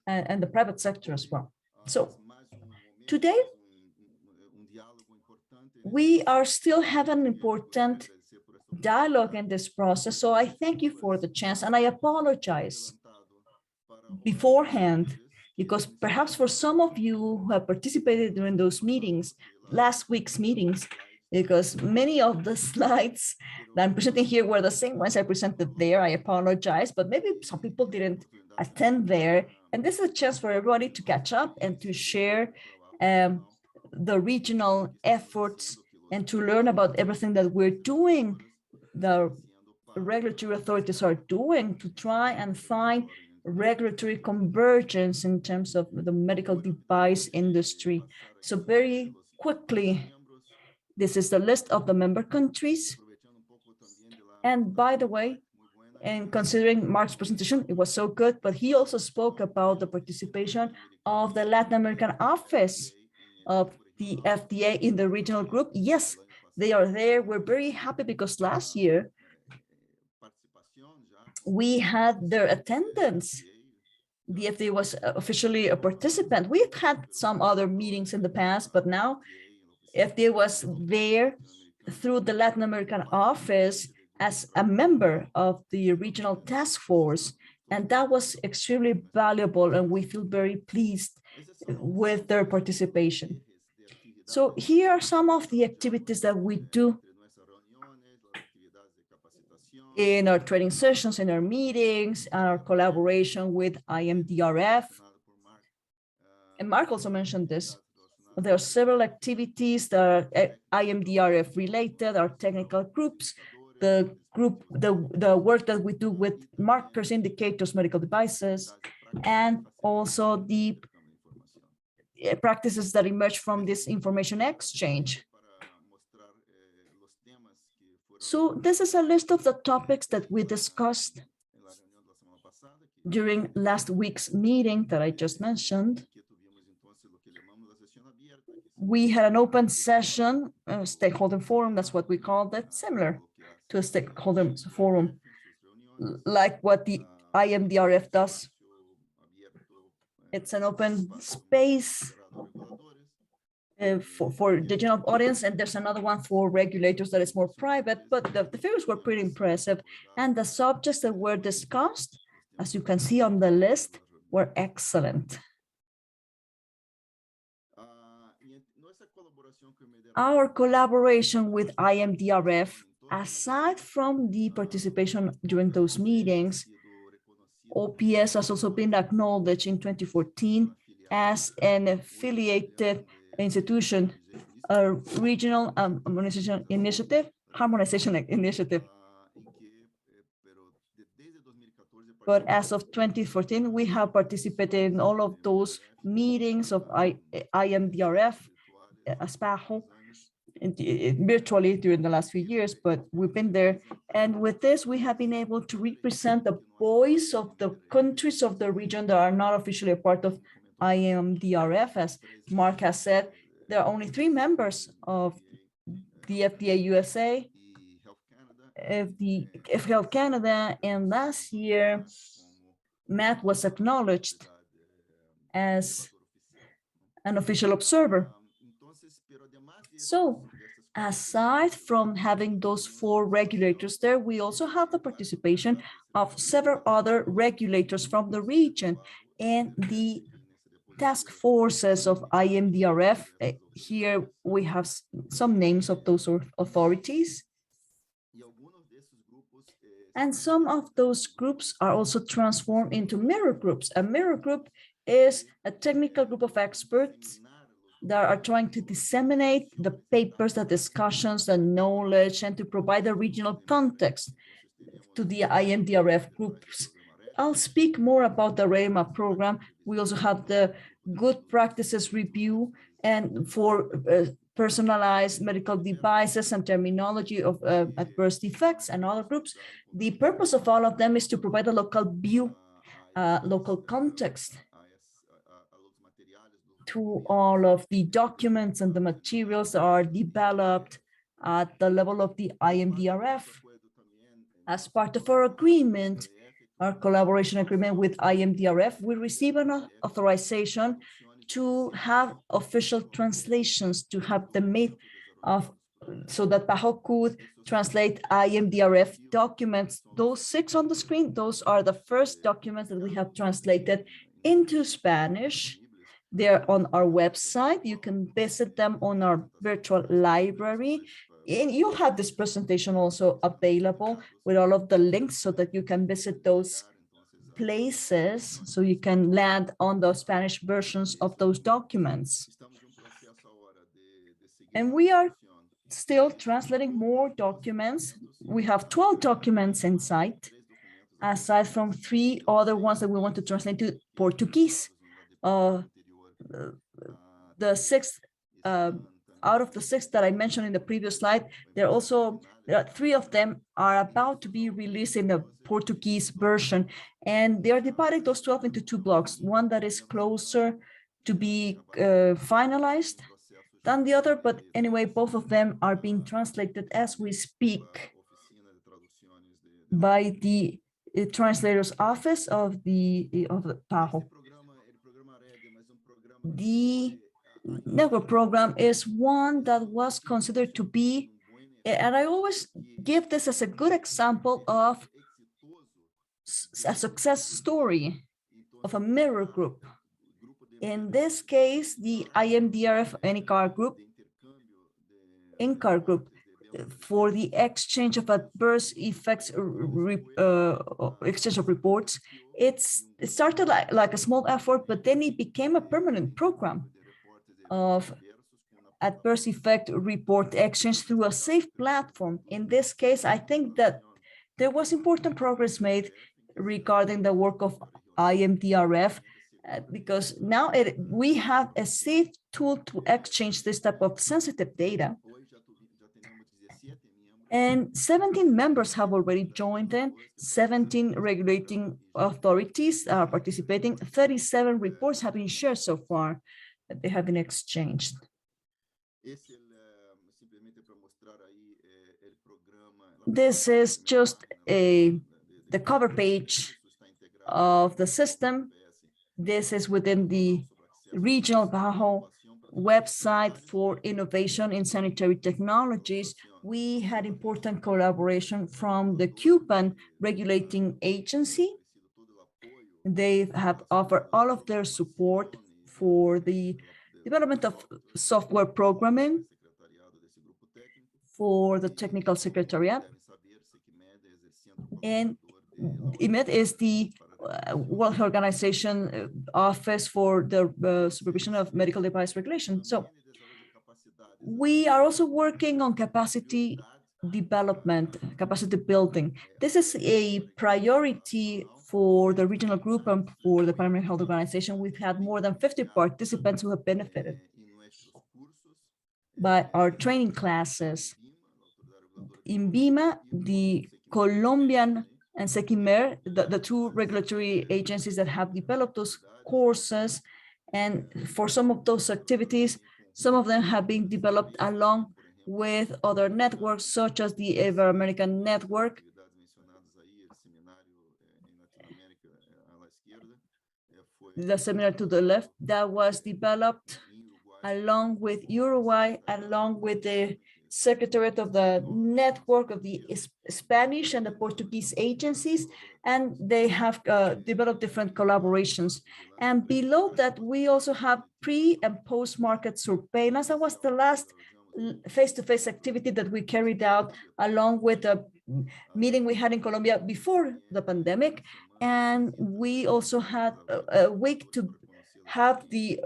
and the private sector as well. So today, we are still having an important dialogue in this process. So I thank you for the chance, and I apologize beforehand, because perhaps for some of you who have participated during those meetings, last week's meetings, because many of the slides that I'm presenting here were the same ones I presented there. I apologize, but maybe some people didn't attend there. And this is a chance for everybody to catch up and to share the regional efforts and to learn about everything that we're doing, the regulatory authorities are doing to try and find regulatory convergence in terms of the medical device industry. So very quickly, this is the list of the member countries. And by the way, and considering Mark's presentation, it was so good, but he also spoke about the participation of the Latin American office of the FDA in the regional group. Yes, they are there. We're very happy because last year we had their attendance. The FDA was officially a participant. We've had some other meetings in the past, but now FDA was there through the Latin American office as a member of the regional task force. And that was extremely valuable, and we feel very pleased with their participation. So here are some of the activities that we do in our training sessions, in our meetings, and our collaboration with IMDRF. And Mark also mentioned this. There are several activities that are IMDRF related, our technical groups, the work that we do with markers, indicators, medical devices, and also the practices that emerge from this information exchange. So this is a list of the topics that we discussed during last week's meeting that I just mentioned. We had an open session, a stakeholder forum, that's what we called it, similar to a stakeholder forum, like what the IMDRF does. It's an open space for the general audience, and there's another one for regulators that is more private, but the figures were pretty impressive. And the subjects that were discussed, as you can see on the list, were excellent. Our collaboration with IMDRF, aside from the participation during those meetings, OPS has also been acknowledged in 2014 as an affiliated institution, a regional harmonization initiative. But as of 2014, we have participated in all of those meetings of IMDRF, ASPAJO, virtually during the last few years, but we've been there. And with this, we have been able to represent the voice of the countries of the region that are not officially a part of IMDRF. As Mark has said, there are only 3 members of the FDA USA, Health Canada, and last year, Matt was acknowledged as an official observer. So aside from having those 4 regulators there, we also have the participation of several other regulators from the region and the task forces of IMDRF. Here we have some names of those authorities. And some of those groups are also transformed into mirror groups. A mirror group is a technical group of experts that are trying to disseminate the papers, the discussions, the knowledge, and to provide a regional context to the IMDRF groups. I'll speak more about the REMA program. We also have the good practices review and for personalized medical devices and terminology of adverse effects and other groups. The purpose of all of them is to provide a local view, local context to all of the documents and the materials that are developed at the level of the IMDRF. As part of our agreement, our collaboration agreement with IMDRF, we receive an authorization to have official translations, to have them made of so that PAHO could translate IMDRF documents. Those 6 on the screen, those are the first documents that we have translated into Spanish. They're on our website. You can visit them on our virtual library. And you'll have this presentation also available with all of the links so that you can visit those places, so you can land on the Spanish versions of those documents. And we are still translating more documents. We have 12 documents in sight, aside from 3 other ones that we want to translate to Portuguese. The 6 out of the 6 that I mentioned in the previous slide, there are 3 of them are about to be released in the Portuguese version, and they are dividing those 12 into 2 blocks, one that is closer to be finalized than the other, but anyway, both of them are being translated as we speak by the translator's office of the PAHO. The network program is one that was considered to be, and I always give this as a good example of a success story of a mirror group. In this case, the IMDRF NCAR group for the exchange of adverse effects, exchange of reports. It started like a small effort, but then it became a permanent program of adverse effect report exchange through a safe platform. In this case, I think that there was important progress made regarding the work of IMDRF, because now we have a safe tool to exchange this type of sensitive data. And 17 members have already joined in, 17 regulating authorities are participating, 37 reports have been shared so far that they have been exchanged. This is just the cover page of the system. This is within the regional PAHO website for innovation in sanitary technologies. We had important collaboration from the Cuban regulating agency. They have offered all of their support for the development of software programming for the technical secretariat. And IMED is the World Health Organization Office for the Supervision of Medical Device Regulation. So we are also working on capacity development, capacity building. This is a priority for the regional group and for the Primary Health Organization. We've had more than 50 participants who have benefited by our training classes. In BIMA, the Colombian and Sequimer, the 2 regulatory agencies that have developed those courses, and for some of those activities, some of them have been developed along with other networks, such as the Ibero-American Network. The seminar to the left that was developed along with Uruguay, along with the Secretariat of the Network of the Spanish and the Portuguese agencies, and they have developed different collaborations. And below that, we also have pre and post-market surveillance. That was the last face-to-face activity that we carried out along with a meeting we had in Colombia before the pandemic. And we also had a week to have the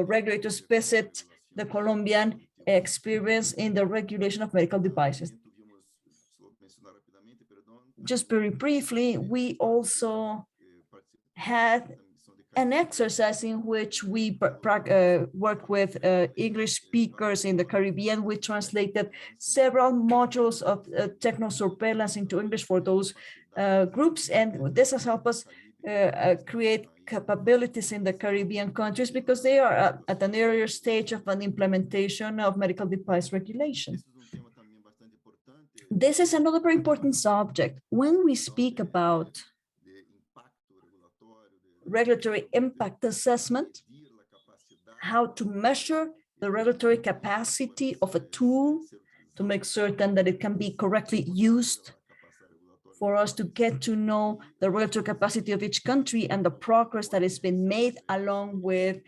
regulators visit the Colombian experience in the regulation of medical devices. Just very briefly, we also had an exercise in which we work with English speakers in the Caribbean. We translated several modules of techno surveillance into English for those groups, and this has helped us create capabilities in the Caribbean countries because they are at an earlier stage of an implementation of medical device regulation. This is another very important subject. When we speak about regulatory impact assessment, how to measure the regulatory capacity of a tool to make certain that it can be correctly used, for us to get to know the regulatory capacity of each country and the progress that has been made along with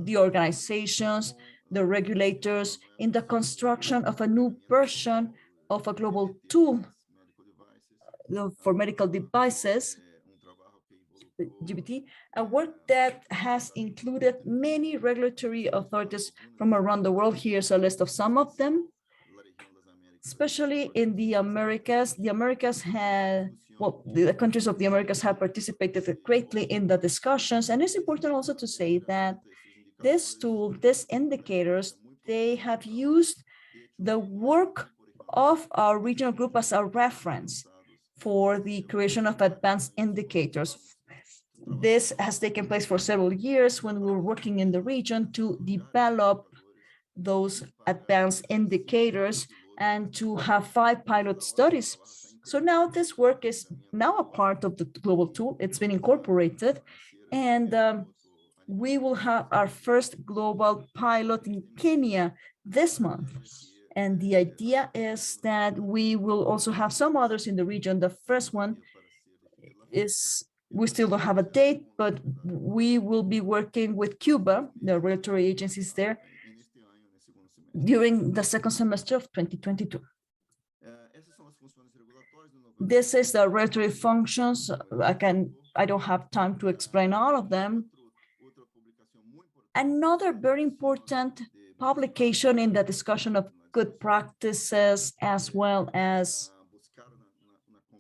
the organizations, the regulators in the construction of a new version of a global tool for medical devices, GBT, a work that has included many regulatory authorities from around the world. Here's a list of some of them. Especially in the Americas, the countries of the Americas have participated greatly in the discussions. And it's important also to say that this tool, these indicators, they have used the work of our regional group as a reference for the creation of advanced indicators. This has taken place for several years when we were working in the region to develop those advanced indicators and to have 5 pilot studies. So now this work is now a part of the global tool. It's been incorporated, and we will have our first global pilot in Kenya this month. And the idea is that we will also have some others in the region. The first one is, we still don't have a date, but we will be working with Cuba, the regulatory agencies there, during the second semester of 2022. This is the regulatory functions. I don't have time to explain all of them. Another very important publication in the discussion of good practices, as well as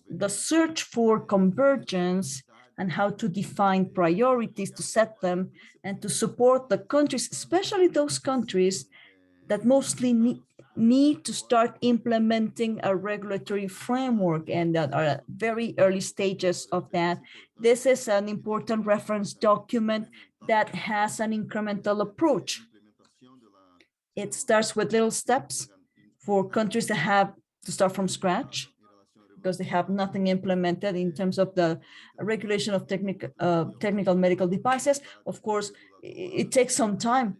the search for convergence and how to define priorities, to set them, and to support the countries, especially those countries that mostly need to start implementing a regulatory framework and that are at very early stages of that. This is an important reference document that has an incremental approach. It starts with little steps for countries that have to start from scratch because they have nothing implemented in terms of the regulation of technical medical devices. Of course, it takes some time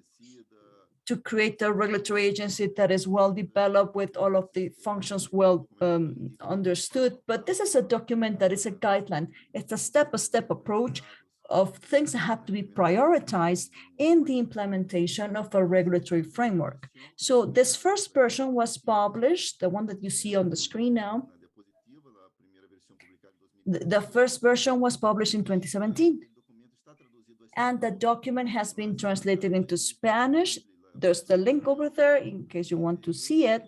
to create a regulatory agency that is well developed with all of the functions well understood. But this is a document that is a guideline. It's a step-by-step approach of things that have to be prioritized in the implementation of a regulatory framework. So this first version was published, the one that you see on the screen now. The first version was published in 2017. And the document has been translated into Spanish. There's the link over there in case you want to see it.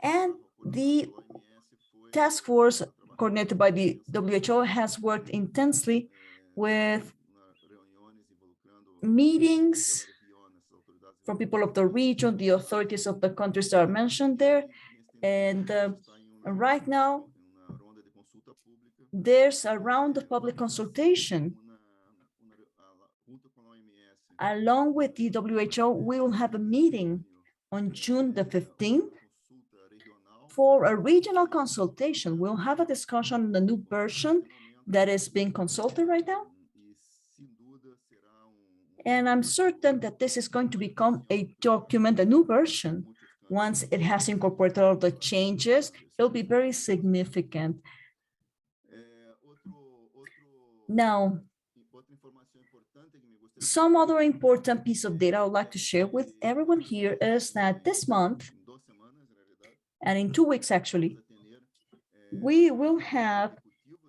And the task force coordinated by the WHO has worked intensely with meetings for people of the region, the authorities of the countries that are mentioned there. And right now, there's a round of public consultation. Along with the WHO, we will have a meeting on June the 15th for a regional consultation. We'll have a discussion on the new version that is being consulted right now. And I'm certain that this is going to become a document, a new version. Once it has incorporated all the changes, it'll be very significant. Now, some other important piece of data I would like to share with everyone here is that this month, and in 2 weeks actually, we will have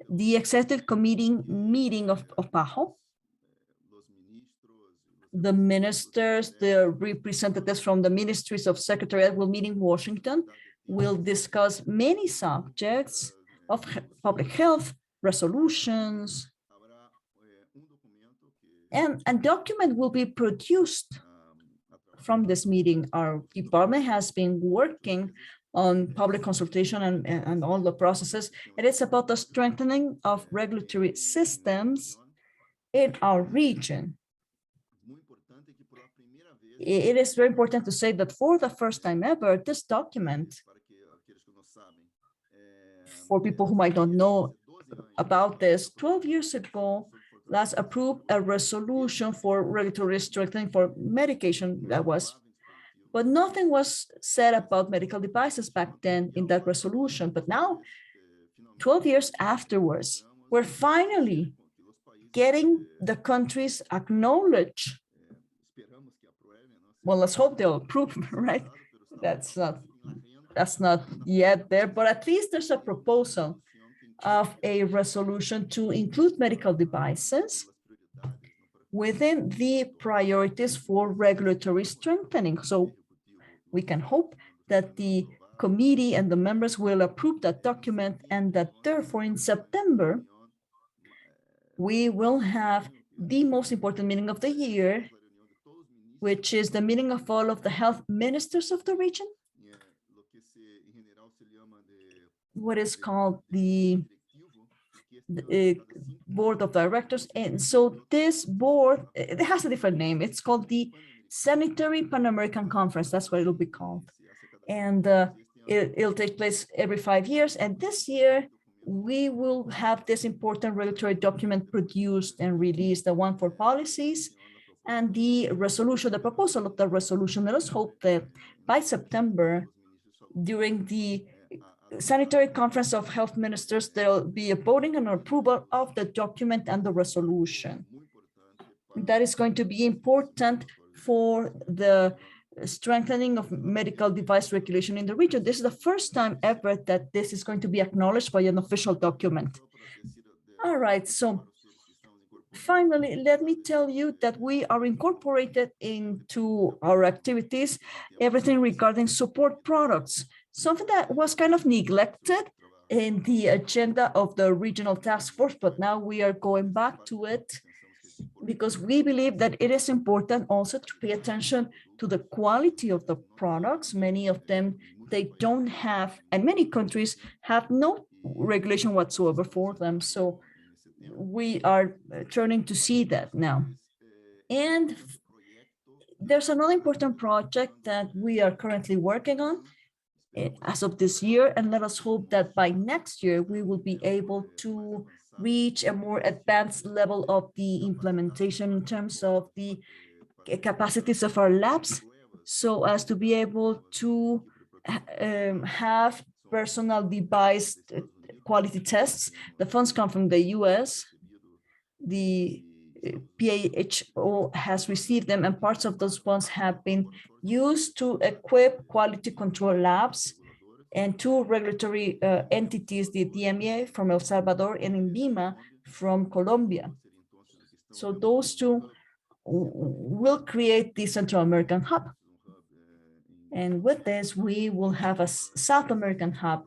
the executive committee meeting of PAHO. The ministers, the representatives from the ministries of secretariat will meet in Washington. We'll discuss many subjects of public health, resolutions, and a document will be produced from this meeting. Our department has been working on public consultation and all the processes, and it's about the strengthening of regulatory systems in our region. It is very important to say that for the first time ever, this document, for people who might not know about this, 12 years ago, last approved a resolution for regulatory strengthening for medication that was but nothing was said about medical devices back then in that resolution. But now, 12 years afterwards, we're finally getting the countries acknowledge. Well, let's hope they'll approve, right? That's not yet there, but at least there's a proposal of a resolution to include medical devices within the priorities for regulatory strengthening. So we can hope that the committee and the members will approve that document, and that therefore in September, we will have the most important meeting of the year, which is the meeting of all of the health ministers of the region, what is called the board of directors. And so this board, it has a different name. It's called the Sanitary Pan-American Conference. That's what it'll be called. And it'll take place every 5 years. And this year, we will have this important regulatory document produced and released, the one for policies and the resolution, the proposal of the resolution. Let us hope that by September, during the Sanitary Conference of Health Ministers, there'll be a voting and approval of the document and the resolution. That is going to be important for the strengthening of medical device regulation in the region. This is the first time ever that this is going to be acknowledged by an official document. All right, so finally, let me tell you that we are incorporated into our activities, everything regarding support products, something that was kind of neglected in the agenda of the regional task force, but now we are going back to it because we believe that it is important also to pay attention to the quality of the products. Many of them, they don't have, and many countries have no regulation whatsoever for them. So we are turning to see that now. And there's another important project that we are currently working on as of this year, and let us hope that by next year we will be able to reach a more advanced level of the implementation in terms of the capacities of our labs, so as to be able to have personal device quality tests. The funds come from the US. The PAHO has received them, and parts of those funds have been used to equip quality control labs and two regulatory entities, the DMEA from El Salvador and INVIMA from Colombia. So those two will create the Central American hub. And with this, we will have a South American hub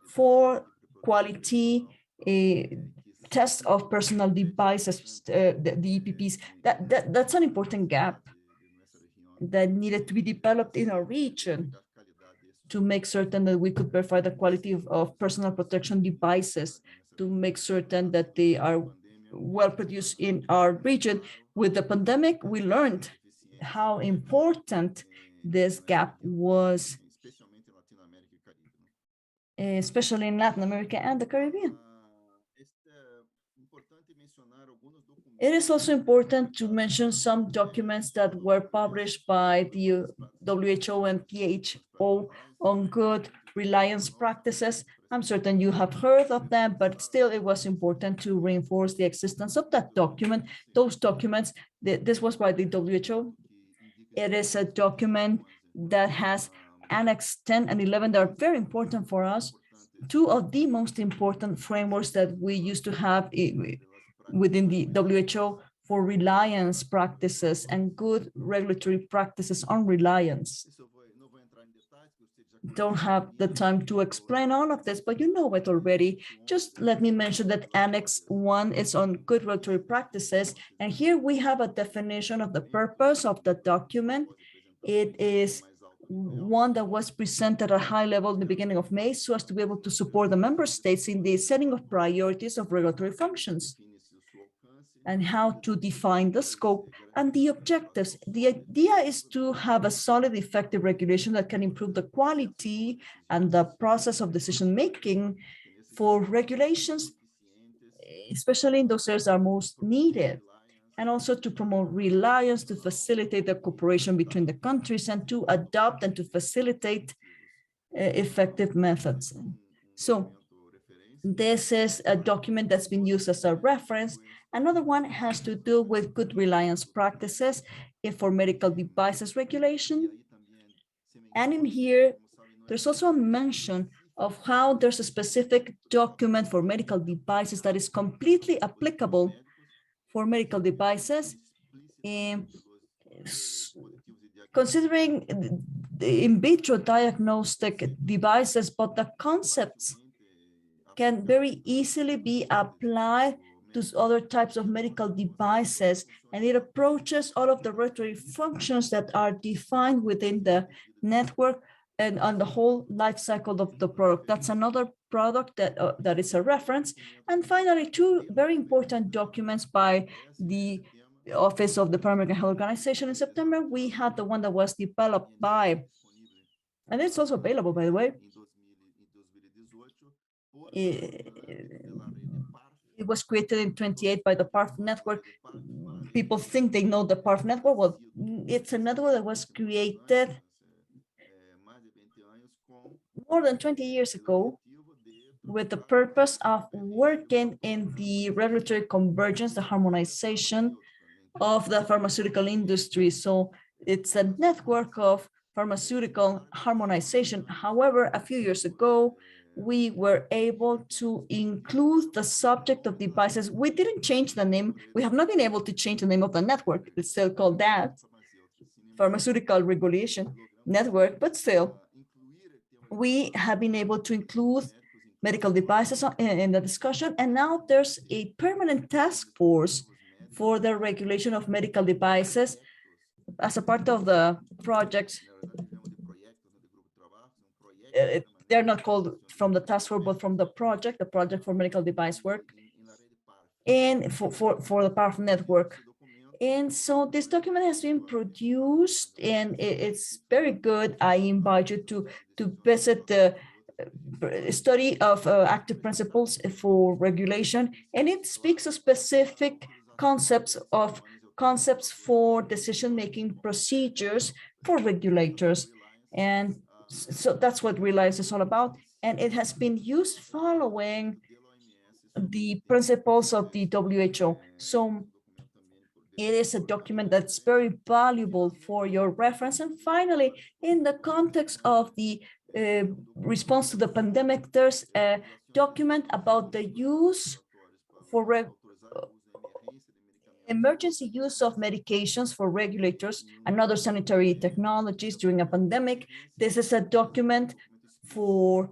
for quality tests of personal devices, the EPPs. That's an important gap that needed to be developed in our region to make certain that we could verify the quality of personal protection devices, to make certain that they are well produced in our region. With the pandemic, we learned how important this gap was, especially in Latin America and the Caribbean. It is also important to mention some documents that were published by the WHO and PHO on good reliance practices. I'm certain you have heard of them, but still it was important to reinforce the existence of that document. Those documents, this was by the WHO. It is a document that has Annex 10 and 11 that are very important for us. Two of the most important frameworks that we used to have within the WHO for reliance practices and good regulatory practices on reliance. Don't have the time to explain all of this, but you know it already. Just let me mention that Annex 1 is on good regulatory practices. And here we have a definition of the purpose of the document. It is one that was presented at a high level in the beginning of May, so as to be able to support the member states in the setting of priorities of regulatory functions and how to define the scope and the objectives. The idea is to have a solid, effective regulation that can improve the quality and the process of decision-making for regulations, especially in those areas that are most needed. and also to promote reliance, to facilitate the cooperation between the countries, and to adopt and to facilitate effective methods. So this is a document that's been used as a reference. Another one has to do with good reliance practices for medical devices regulation. And in here, there's also a mention of how there's a specific document for medical devices that is completely applicable for medical devices, considering the in vitro diagnostic devices, but the concepts can very easily be applied to other types of medical devices, and it approaches all of the regulatory functions that are defined within the network and on the whole life cycle of the product. That's another product that is a reference. And finally, two very important documents by the Office of the Pan-American Health Organization in September. We had the one that was developed by, and it's also available, by the way. It was created in 28 by the PARF network. People think they know the PARF network. Well, it's a network that was created more than 20 years ago with the purpose of working in the regulatory convergence, the harmonization of the pharmaceutical industry. So it's a network of pharmaceutical harmonization. However, a few years ago, we were able to include the subject of devices. We didn't change the name. We have not been able to change the name of the network. It's still called that, Pharmaceutical Regulation Network, but still, we have been able to include medical devices in the discussion. And now there's a permanent task force for the regulation of medical devices as a part of the project. They're not called from the task force, but from the project for medical device work and for the PARF network. And so this document has been produced and it's very good. I invite you to visit the study of active principles for regulation, and it speaks of specific concepts for decision-making procedures for regulators. And so that's what Reliance is all about. And it has been used following the principles of the WHO. So it is a document that's very valuable for your reference. And finally, in the context of the response to the pandemic, there's a document about the use for emergency use of medications for regulators and other sanitary technologies during a pandemic. This is a document for,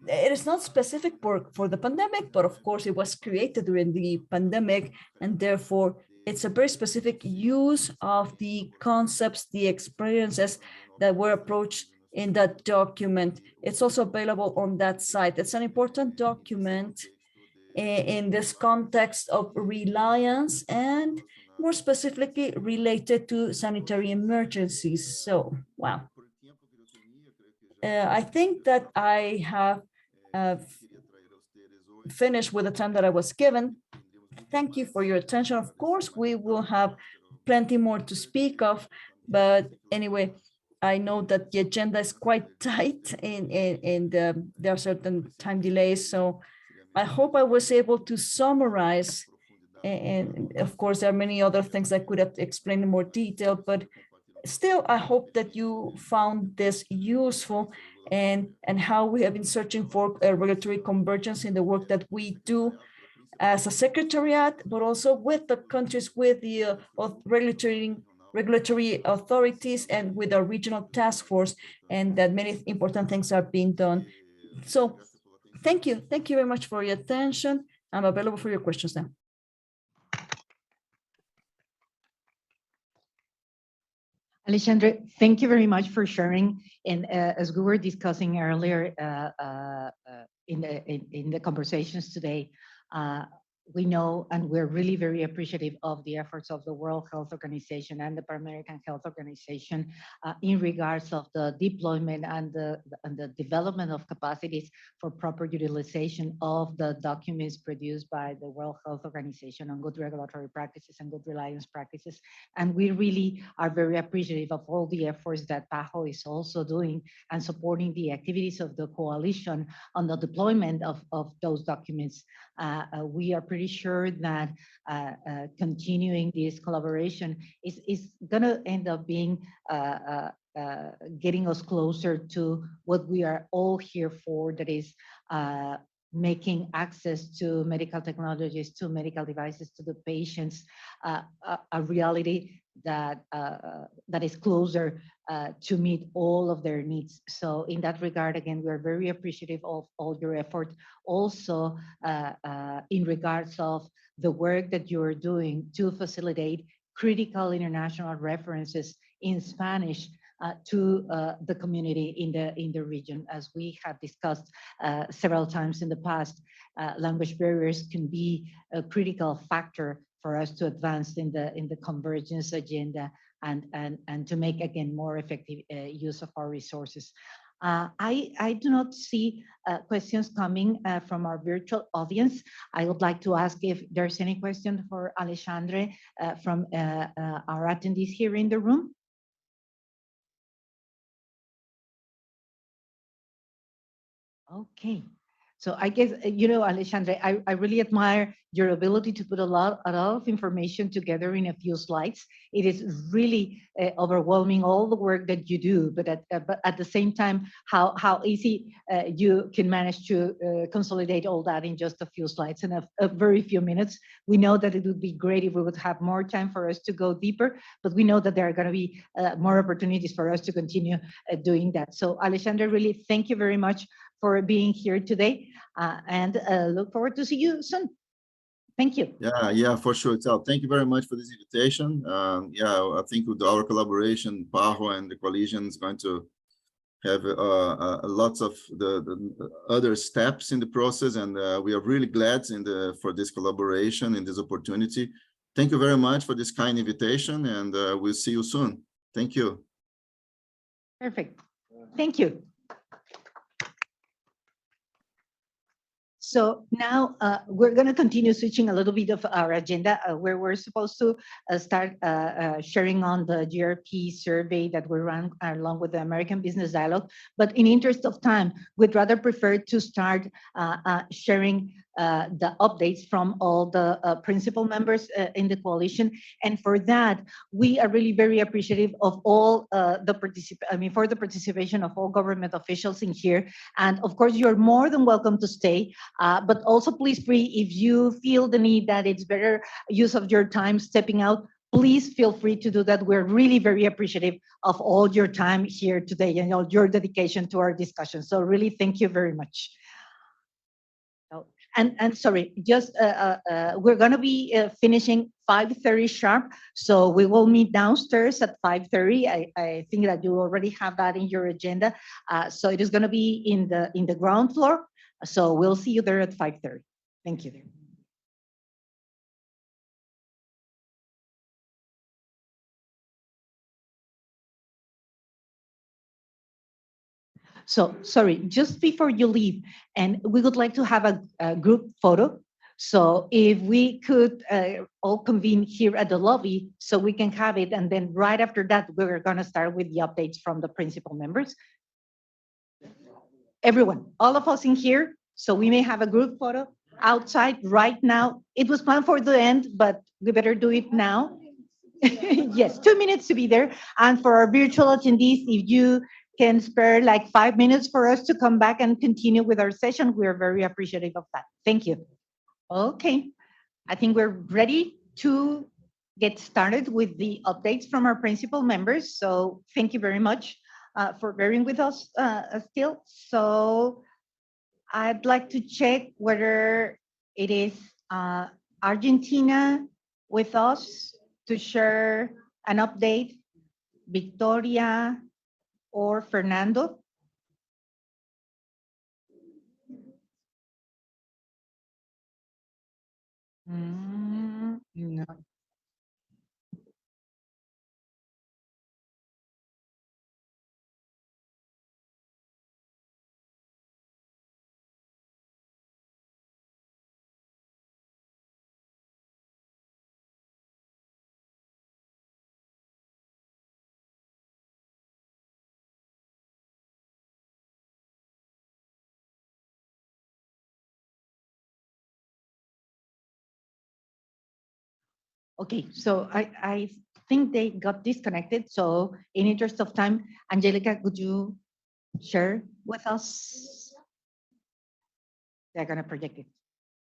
it is not specific for the pandemic, but of course it was created during the pandemic, and therefore it's a very specific use of the concepts, the experiences that were approached in that document. It's also available on that site. It's an important document in this context of reliance and more specifically related to sanitary emergencies. So, wow. I think that I have finished with the time that I was given. Thank you for your attention. Of course, we will have plenty more to speak of, but anyway, I know that the agenda is quite tight and there are certain time delays. So I hope I was able to summarize. And of course, there are many other things I could have explained in more detail, but still, I hope that you found this useful and how we have been searching for regulatory convergence in the work that we do as a secretariat, but also with the countries, with the regulatory authorities and with our regional task force, and that many important things are being done. So thank you. Thank you very much for your attention. I'm available for your questions now. Alexandre, thank you very much for sharing. And as we were discussing earlier in the conversations today, we know and we're really very appreciative of the efforts of the World Health Organization and the Pan American Health Organization in regards of the deployment and the development of capacities for proper utilization of the documents produced by the World Health Organization on good regulatory practices and good reliance practices. And we really are very appreciative of all the efforts that PAHO is also doing and supporting the activities of the coalition on the deployment of those documents. We are pretty sure that continuing this collaboration is going to end up being getting us closer to what we are all here for, that is making access to medical technologies, to medical devices, to the patients, a reality that that is closer to meet all of their needs. So in that regard, again, we are very appreciative of all your effort. Also, in regards of the work that you're doing to facilitate critical international references in Spanish to the community in the region. As we have discussed several times in the past, language barriers can be a critical factor for us to advance in the convergence agenda and to make, again, more effective use of our resources. I do not see questions coming from our virtual audience. I would like to ask if there's any question for Alexandre from our attendees here in the room. Okay. So I guess, you know, Alexandre, I really admire your ability to put a lot of information together in a few slides. It is really overwhelming, all the work that you do, but at the same time, how easy you can manage to consolidate all that in just a few slides in a very few minutes. We know that it would be great if we would have more time for us to go deeper, but we know that there are going to be more opportunities for us to continue doing that. So Alexandre, really thank you very much for being here today, and look forward to see you soon. Thank you. Yeah, for sure. So thank you very much for this invitation. Yeah, I think with our collaboration, PAHO and the coalition is going to have lots of the other steps in the process, and we are really glad for this collaboration and this opportunity. Thank you very much for this kind invitation, and we'll see you soon. Thank you. Perfect. Thank you. So now we're going to continue switching a little bit of our agenda, where we're supposed to start sharing on the GRP survey that we ran along with the American Business Dialogue. But in interest of time, we'd rather prefer to start sharing the updates from all the principal members in the coalition. And for that, we are really very appreciative of all for the participation of all government officials in here. And of course, you're more than welcome to stay. But also please if you feel the need that it's better use of your time stepping out, please feel free to do that. We're really very appreciative of all your time here today and all your dedication to our discussion. So really, thank you very much. And sorry, just we're going to be finishing 5:30 sharp. So we will meet downstairs at 5:30. I think that you already have that in your agenda. So it is going to be in the ground floor. So we'll see you there at 5:30. Thank you. So sorry, just before you leave, and we would like to have a group photo. So if we could all convene here at the lobby so we can have it, and then right after that, we're going to start with the updates from the principal members. Everyone, all of us in here, so we may have a group photo outside right now. It was planned for the end, but we better do it now. Yes, 2 minutes to be there. And for our virtual attendees, if you can spare like 5 minutes for us to come back and continue with our session, we are very appreciative of that. Thank you. Okay, I think we're ready to get started with the updates from our principal members. So thank you very much for bearing with us still. So I'd like to check whether it is Argentina with us to share an update, Victoria or Fernando. No. Okay, so I think they got disconnected. So in interest of time, Angelica, could you share with us? They're gonna project it.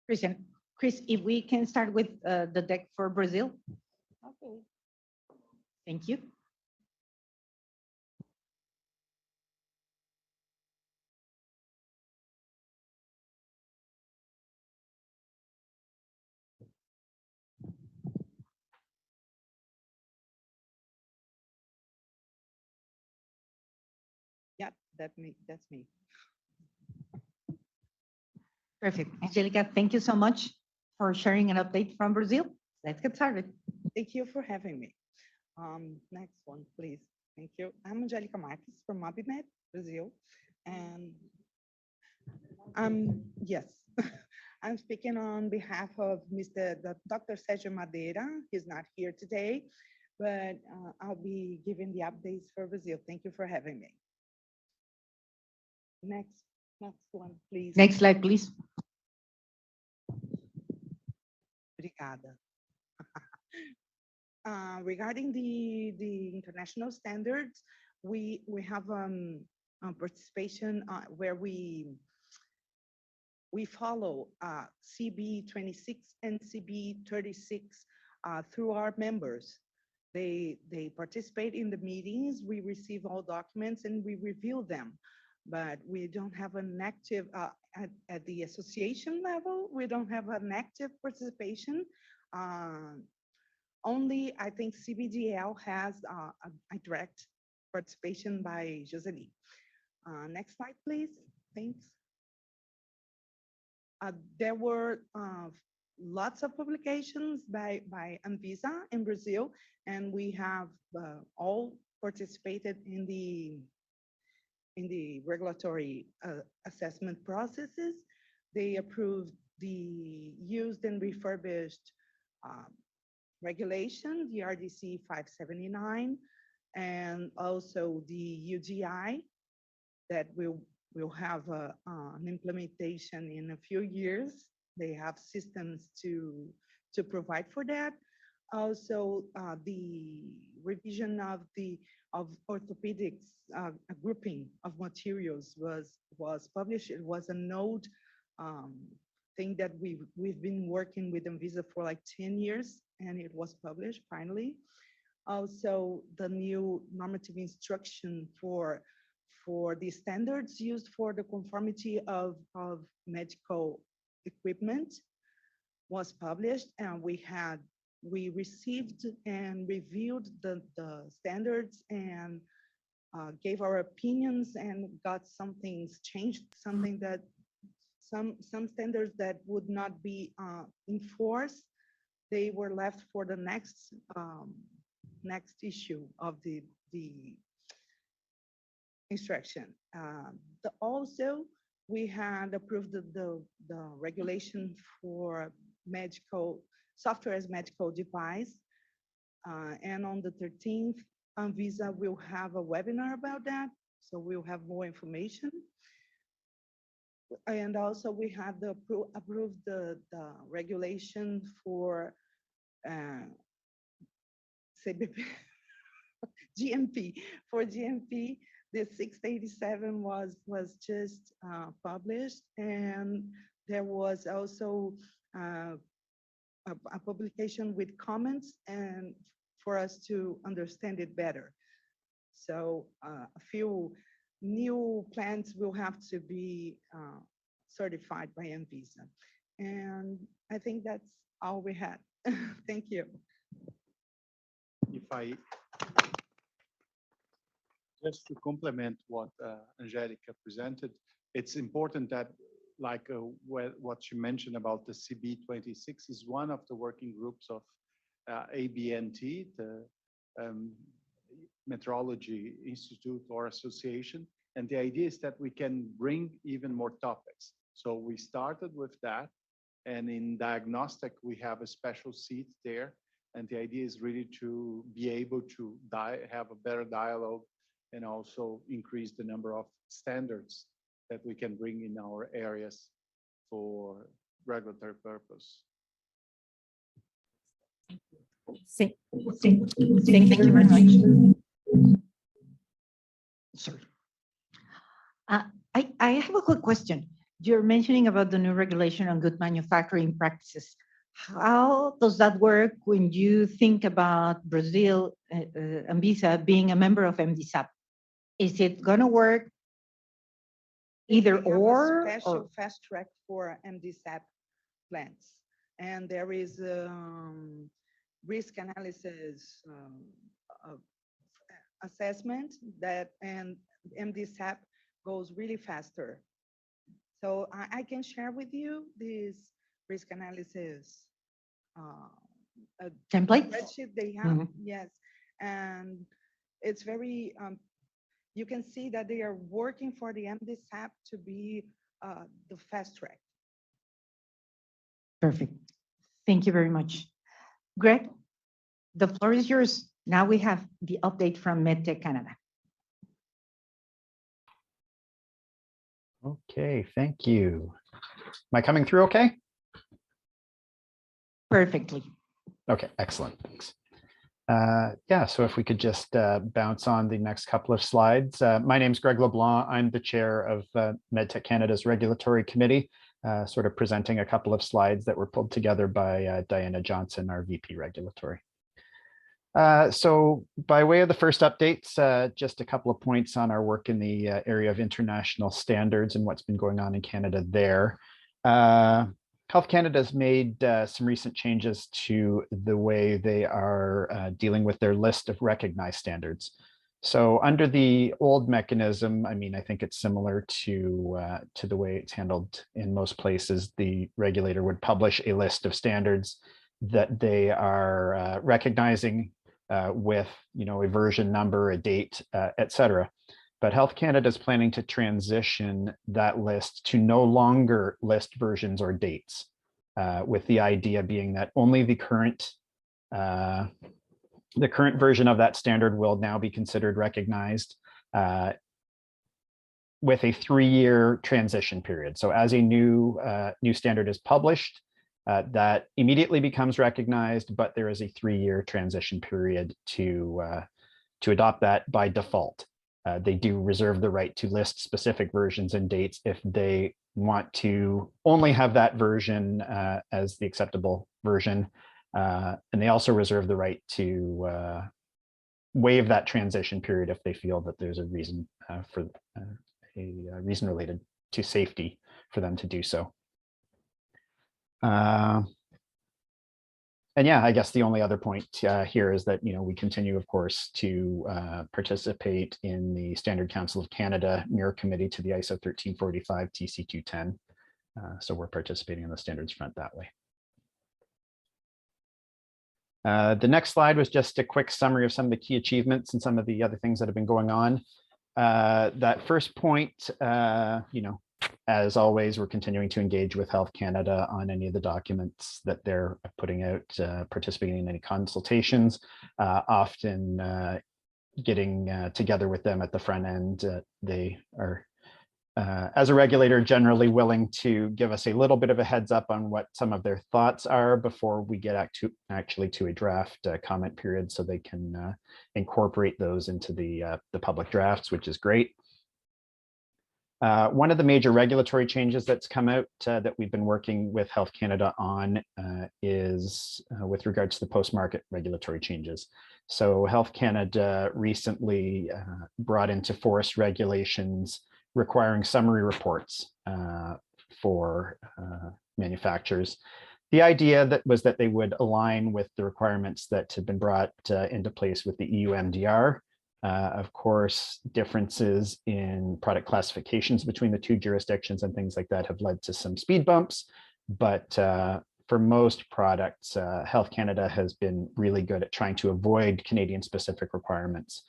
Christian, Chris, if we can start with the deck for Brazil. Okay. Thank you. Yep, that's me. Perfect. Angelica, thank you so much for sharing an update from Brazil. Let's get started. Thank you for having me. Next one, please. Thank you. I'm Angelica Marques from Abimed, Brazil. And yes, I'm speaking on behalf of Dr. Sergio Madeira. He's not here today, but I'll be giving the updates for Brazil. Thank you for having me. Next one, please. Next slide, please. Obrigada. Regarding the international standards, we have participation where we follow CB 26 and CB 36 through our members. They participate in the meetings, we receive all documents and we review them, but we don't have an active, at the association level, we don't have an active participation. Only, I think CBDL has a direct participation by Josely. Next slide, please. Thanks. There were lots of publications by Anvisa in Brazil, and we have all participated in the regulatory assessment processes. They approved the used and refurbished regulation, the RDC 579, and also the UGI that will have an implementation in a few years. They have systems to provide for that. Also, the revision of orthopedics, a grouping of materials was published. It was a node thing that we've been working with Anvisa for like 10 years, and it was published finally. Also, the new normative instruction for the standards used for the conformity of medical equipment was published, and we received and reviewed the standards and gave our opinions and got some things changed, something that some standards that would not be enforced, they were left for the next issue of the instruction. Also, we had approved the regulation for medical software as medical device. And on the 13th, Anvisa will have a webinar about that. So we'll have more information. And also we had approved the regulation for CBP, GMP. For GMP, the 687 was just published, and there was also a publication with comments and for us to understand it better. So a few new plants will have to be certified by Anvisa. And I think that's all we had. Thank you. If I just to complement what Angelica presented, it's important that like what you mentioned about the CB26 is one of the working groups of ABNT, the Metrology Institute or Association. And the idea is that we can bring even more topics. So we started with that. And in diagnostic, we have a special seat there. And the idea is really to be able to have a better dialogue and also increase the number of standards that we can bring in our areas for regulatory purpose. Thank you very much. Sorry. I have a quick question. You're mentioning about the new regulation on good manufacturing practices. How does that work when you think about Brazil, Anvisa being a member of MDSAP? Is it going to work either We have a or? special fast track for MDSAP plants. And there is risk analysis assessment that, and MDSAP goes really faster. So I can share with you this risk analysis Templates? spreadsheet they have, yes. And it's very, you can see that they are working for the MDSAP to be the fast track. Perfect. Thank you very much. Greg, the floor is yours. Now we have the update from MedTech Canada. Okay, thank you. Am I coming through okay? Perfectly. Okay, excellent, thanks. Yeah, so if we could just bounce on the next couple of slides. My name is Greg LeBlanc. I'm the chair of MedTech Canada's Regulatory Committee, sort of presenting a couple of slides that were pulled together by Diana Johnson, our VP Regulatory. So by way of the first updates, just a couple of points on our work in the area of international standards and what's been going on in Canada there. Health Canada has made some recent changes to the way they are dealing with their list of recognized standards. So under the old mechanism, I mean, I think it's similar to the way it's handled in most places. The regulator would publish a list of standards that they are recognizing with, you know, a version number, a date, et cetera. But Health Canada is planning to transition that list to no longer list versions or dates, with the idea being that only the current version of that standard will now be considered recognized with a 3-year transition period. So as a new standard is published, that immediately becomes recognized, but there is a 3-year transition period to adopt that by default. They do reserve the right to list specific versions and dates if they want to only have that version as the acceptable version. And they also reserve the right to waive that transition period if they feel that there's a reason for a reason related to safety for them to do so. And yeah, I guess the only other point here is that, you know, we continue, of course, to participate in the Standard Council of Canada Mirror Committee to the ISO 1345 TC210. So we're participating on the standards front that way. The next slide was just a quick summary of some of the key achievements and some of the other things that have been going on. That first point, you know, as always, we're continuing to engage with Health Canada on any of the documents that they're putting out, participating in any consultations, often getting together with them at the front end. They are, as a regulator, generally willing to give us a little bit of a heads up on what some of their thoughts are before we get actually to a draft comment period, so they can incorporate those into the public drafts, which is great. One of the major regulatory changes that's come out that we've been working with Health Canada on is with regards to the post-market regulatory changes. So Health Canada recently brought into force regulations requiring summary reports for manufacturers. The idea was that they would align with the requirements that have been brought into place with the EU MDR, Of course, differences in product classifications between the two jurisdictions and things like that have led to some speed bumps. But for most products, Health Canada has been really good at trying to avoid Canadian specific requirements.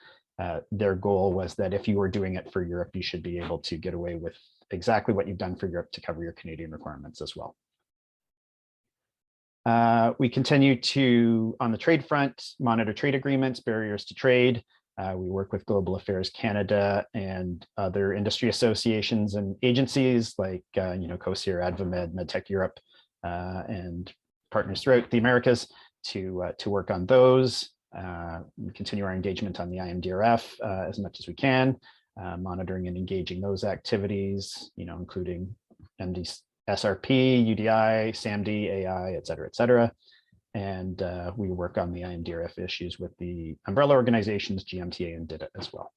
Their goal was that if you were doing it for Europe, you should be able to get away with exactly what you've done for Europe to cover your Canadian requirements as well. We continue to, on the trade front, monitor trade agreements, barriers to trade. We work with Global Affairs Canada and other industry associations and agencies like, COSIR, AdvaMed, MedTech Europe, and partners throughout the Americas to work on those. We continue our engagement on the IMDRF as much as we can, monitoring and engaging those activities, including SRP, UDI, SAMD, AI, et cetera, and we work on the IMDRF issues with the umbrella organizations, GMTA and DITA as well.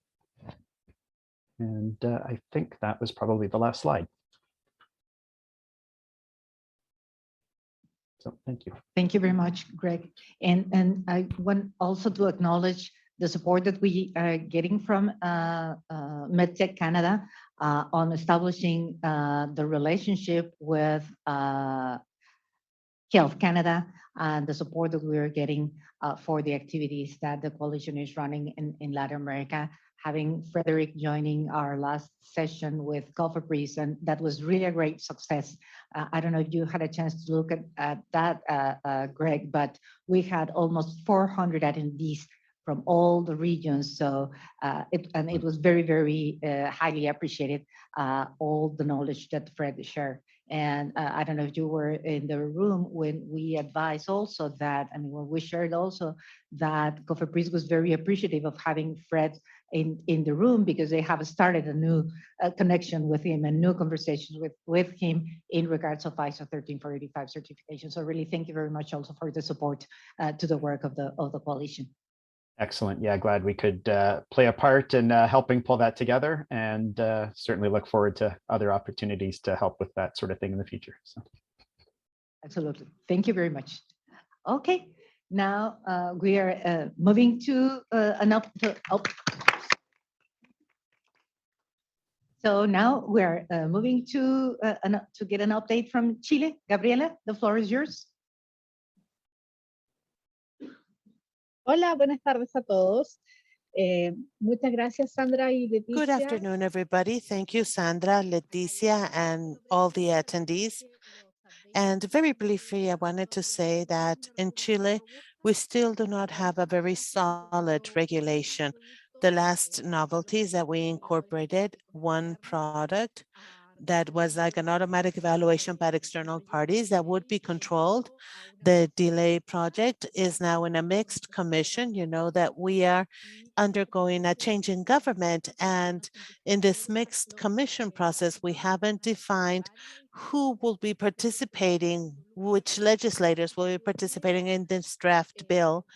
And I think that was probably the last slide. So thank you. Thank you very much, Greg. And I want also to acknowledge the support that we are getting from MedTech Canada on establishing the relationship with Health Canada and the support that we are getting for the activities that the coalition is running in Latin America. Having Frederick joining our last session with COFEPRIS, and that was really a great success. I don't know if you had a chance to look at that, Greg, but we had almost 400 attendees from all the regions. So it was very, very highly appreciated, all the knowledge that Fred shared. And I don't know if you were in the room when we advised also that, when we shared also that COFEPRIS was very appreciative of having Fred in the room, because they have started a new connection with him and new conversations with him in regards of ISO 13485 certification. So really thank you very much also for the support to the work of the coalition. Excellent. Yeah, glad we could play a part in helping pull that together, and certainly look forward to other opportunities to help with that sort of thing in the future. So. Absolutely. Thank you very much. Okay, now we are moving to So now we're moving to get an update from Chile. Gabriela, the floor is yours. Hola, buenas tardes a todos. Muchas gracias, Sandra y Leticia. Good afternoon, everybody. Thank you, Sandra, Leticia, and all the attendees. And very briefly, I wanted to say that in Chile, we still do not have a very solid regulation. The last novelty is that we incorporated one product that was like an automatic evaluation by external parties that would be controlled. The delay project is now in a mixed commission. You know that we are undergoing a change in government, and in this mixed commission process, we haven't defined who will be participating, which legislators will be participating in this draft bill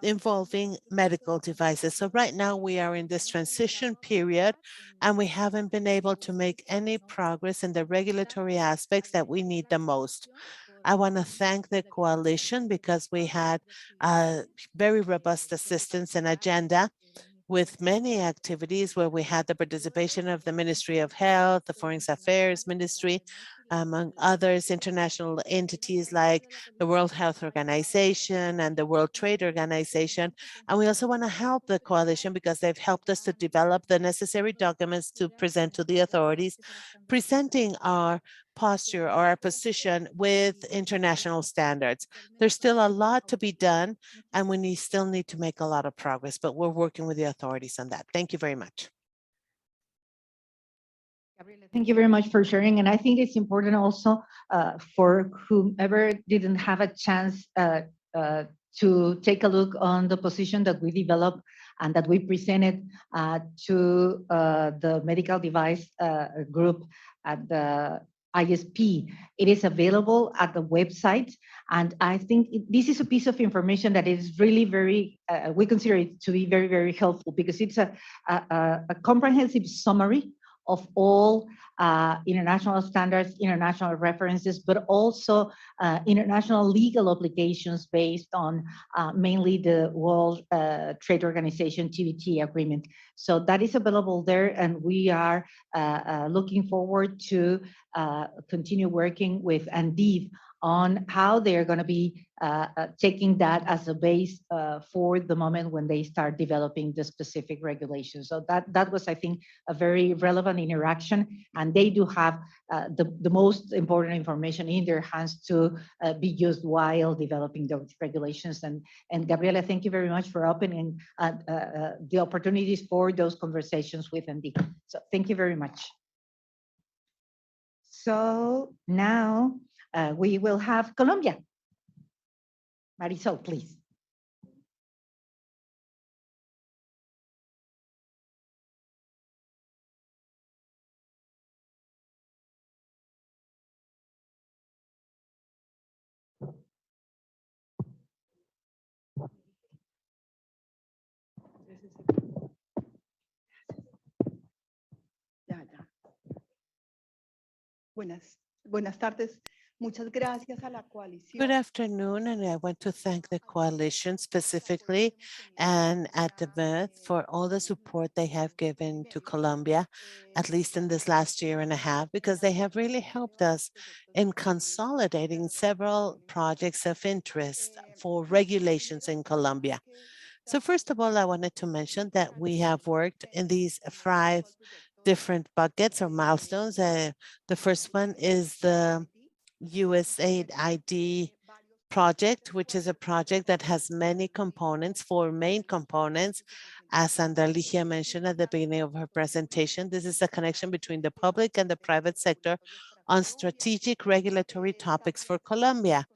involving medical devices. So right now we are in this transition period, and we haven't been able to make any progress in the regulatory aspects that we need the most. I want to thank the coalition because we had a very robust assistance and agenda with many activities where we had the participation of the Ministry of Health, the Foreign Affairs Ministry, among others, international entities like the World Health Organization and the World Trade Organization. And we also want to help the coalition because they've helped us to develop the necessary documents to present to the authorities, presenting our posture or our position with international standards. There's still a lot to be done, and we still need to make a lot of progress, but we're working with the authorities on that. Thank you very much. Thank you very much for sharing. And I think it's important also for whomever didn't have a chance to take a look on the position that we developed and that we presented to the medical device group at the ISP. It is available at the website. And I think this is a piece of information that is really very, we consider it to be very, very helpful because it's a comprehensive summary of all international standards, international references, but also international legal obligations based on mainly the World Trade Organization TBT agreement. So that is available there, and we are looking forward to continue working with ANDIV on how they're going to be taking that as a base for the moment when they start developing the specific regulations. So that was, I think, a very relevant interaction, and they do have the most important information in their hands to be used while developing those regulations. And Gabriela, thank you very much for opening the opportunities for those conversations with ND. So thank you very much. So now we will have Colombia. Marisol, please. Buenas tardes. Muchas gracias a la coalición. Good afternoon, and I want to thank the coalition specifically and at the birth for all the support they have given to Colombia, at least in this last year and a half, because they have really helped us in consolidating several projects of interest for regulations in Colombia. So first of all, I wanted to mention that we have worked in these 5 different buckets or milestones. The first one is the USAID ID project, which is a project that has many components, 4 main components. As Sandra Ligia mentioned at the beginning of her presentation, this is a connection between the public and the private sector on strategic regulatory topics for Colombia.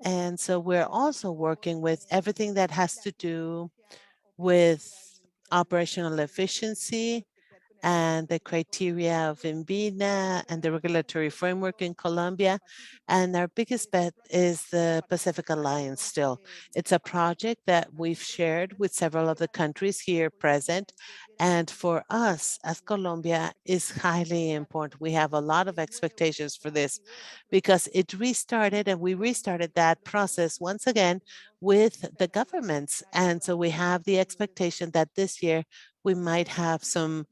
And so we're also working with everything that has to do with operational efficiency and the criteria of INVIMA and the regulatory framework in Colombia. And our biggest bet is the Pacific Alliance still. It's a project that we've shared with several of the countries here present. And for us as Colombia is highly important. We have a lot of expectations for this because it restarted, and we restarted that process once again with the governments. And so we have the expectation that this year we might have some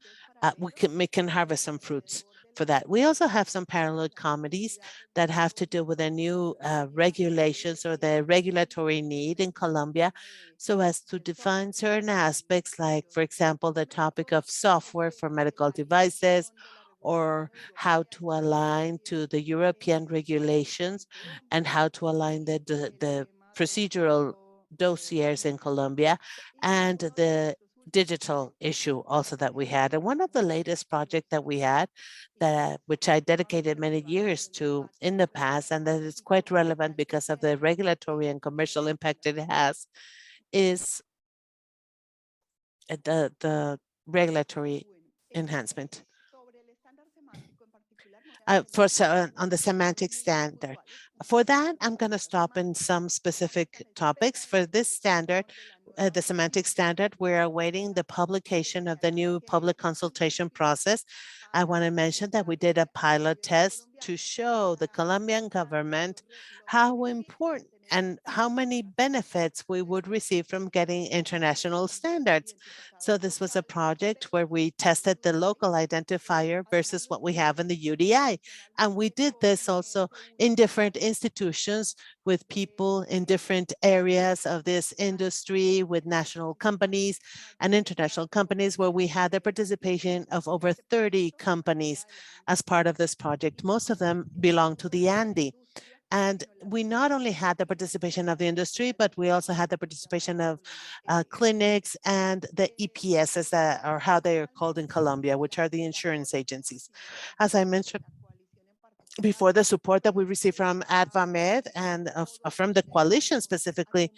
we can harvest some fruits for that. We also have some parallel committees that have to do with the new regulations or the regulatory need in Colombia, so as to define certain aspects, like, for example, the topic of software for medical devices, or how to align to the European regulations and how to align the procedural dossiers in Colombia, and the digital issue also that we had. And one of the latest projects that we had, that which I dedicated many years to in the past, and that is quite relevant because of the regulatory and commercial impact it has, is the regulatory enhancement. On the semantic standard. For that, I'm going to stop in some specific topics. For this standard, the semantic standard, we're awaiting the publication of the new public consultation process. I want to mention that we did a pilot test to show the Colombian government how important and how many benefits we would receive from getting international standards. So this was a project where we tested the local identifier versus what we have in the UDI. And we did this also in different institutions with people in different areas of this industry, with national companies and international companies, where we had the participation of over 30 companies as part of this project. Most of them belong to the ANDI. And we not only had the participation of the industry, but we also had the participation of clinics and the EPSs, or how they are called in Colombia, which are the insurance agencies. As I mentioned before, the support that we received from ADVAMED and from the coalition specifically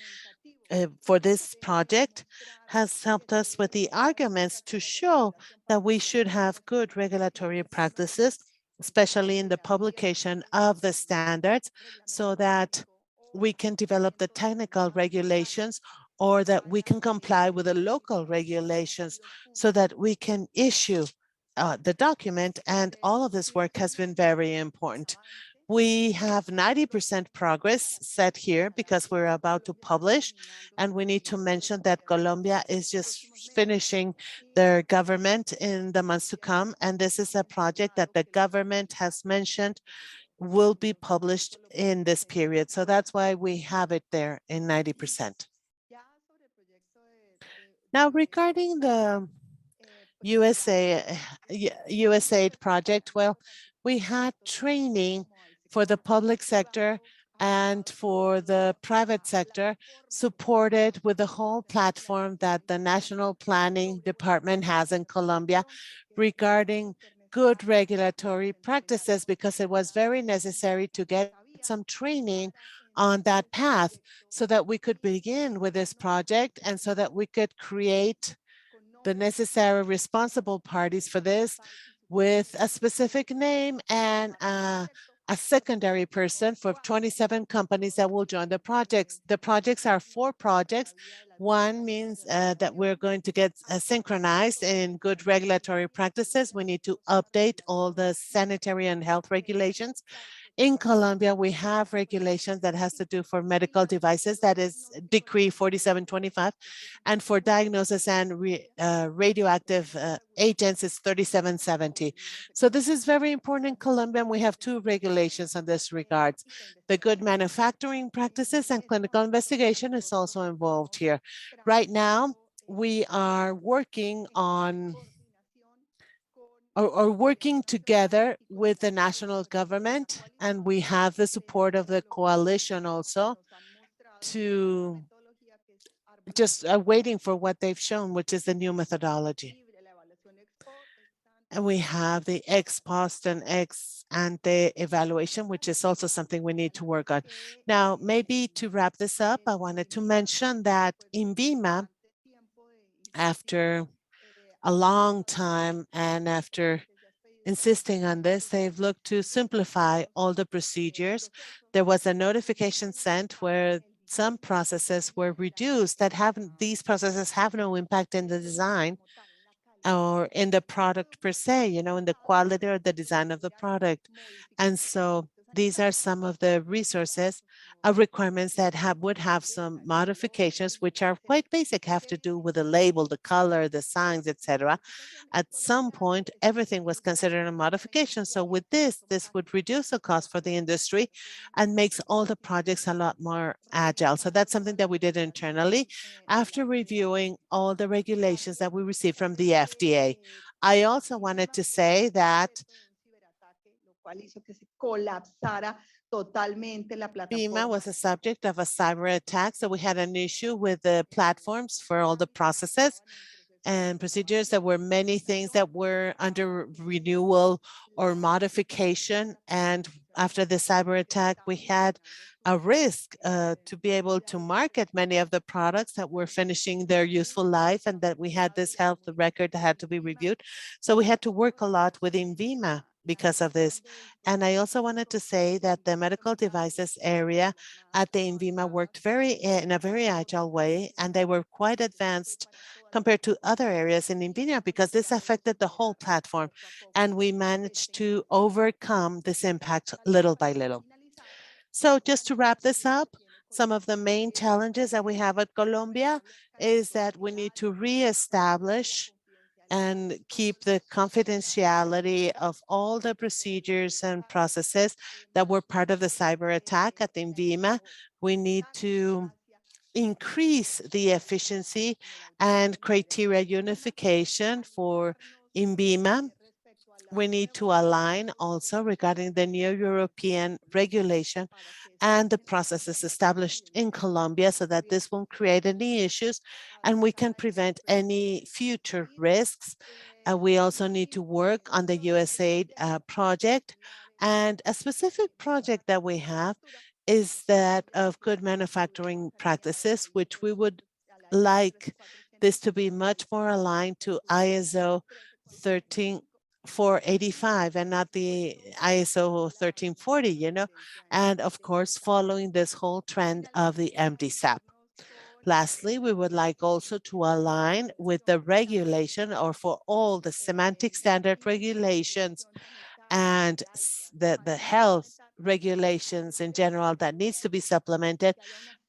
for this project has helped us with the arguments to show that we should have good regulatory practices, especially in the publication of the standards, so that we can develop the technical regulations, or that we can comply with the local regulations, so that we can issue the document, and all of this work has been very important. We have 90% progress set here because we're about to publish, and we need to mention that Colombia is just finishing their government in the months to come, and this is a project that the government has mentioned will be published in this period. So that's why we have it there in 90%. Now, regarding the USAID project, well, we had training for the public sector and for the private sector, supported with the whole platform that the National Planning Department has in Colombia regarding good regulatory practices, because it was very necessary to get some training on that path so that we could begin with this project and so that we could create the necessary responsible parties for this with a specific name and a secondary person for 27 companies that will join the projects. The projects are 4 projects. One means that we're going to get synchronized in good regulatory practices. We need to update all the sanitary and health regulations. In Colombia, we have regulations that has to do for medical devices, that is Decree 4725, and for diagnosis and radioactive agents, it's 3770. So this is very important in Colombia, and we have 2 regulations on this regards. The good manufacturing practices and clinical investigation is also involved here. Right now, we are working on are working together with the national government, and we have the support of the coalition also to just waiting for what they've shown, which is the new methodology. And we have the ex post and ex ante evaluation, which is also something we need to work on. Now, maybe to wrap this up, I wanted to mention that INVIMA, after a long time and after insisting on this, they've looked to simplify all the procedures. There was a notification sent where some processes were reduced that these processes have no impact in the design or in the product per se, you know, in the quality or the design of the product. And so these are some of the resources, requirements that would have some modifications, which are quite basic, have to do with the label, the color, the signs, etc. At some point, everything was considered a modification. So with this would reduce the cost for the industry and makes all the projects a lot more agile. So that's something that we did internally after reviewing all the regulations that we received from the FDA. I also wanted to say that BIMA was a subject of a cyber attack. So we had an issue with the platforms for all the processes and procedures. There were many things that were under renewal or modification. And after the cyber attack, we had a risk to be able to market many of the products that were finishing their useful life, and that we had this health record that had to be reviewed. So we had to work a lot with INVIMA because of this. And I also wanted to say that the medical devices area at the INVIMA worked in a very agile way, and they were quite advanced compared to other areas in INVIMA because this affected the whole platform, and we managed to overcome this impact little by little. So just to wrap this up, some of the main challenges that we have at Colombia is that we need to reestablish and keep the confidentiality of all the procedures and processes that were part of the cyber attack at INVIMA. We need to increase the efficiency and criteria unification for INVIMA. We need to align also regarding the new European regulation and the processes established in Colombia so that this won't create any issues and we can prevent any future risks. We also need to work on the USAID project, and a specific project that we have is that of good manufacturing practices, which we would like this to be much more aligned to ISO 13485 and not the ISO 1340, you know, and of course, following this whole trend of the MDSAP. Lastly, we would like also to align with the regulation or for all the semantic standard regulations and the health regulations in general that needs to be supplemented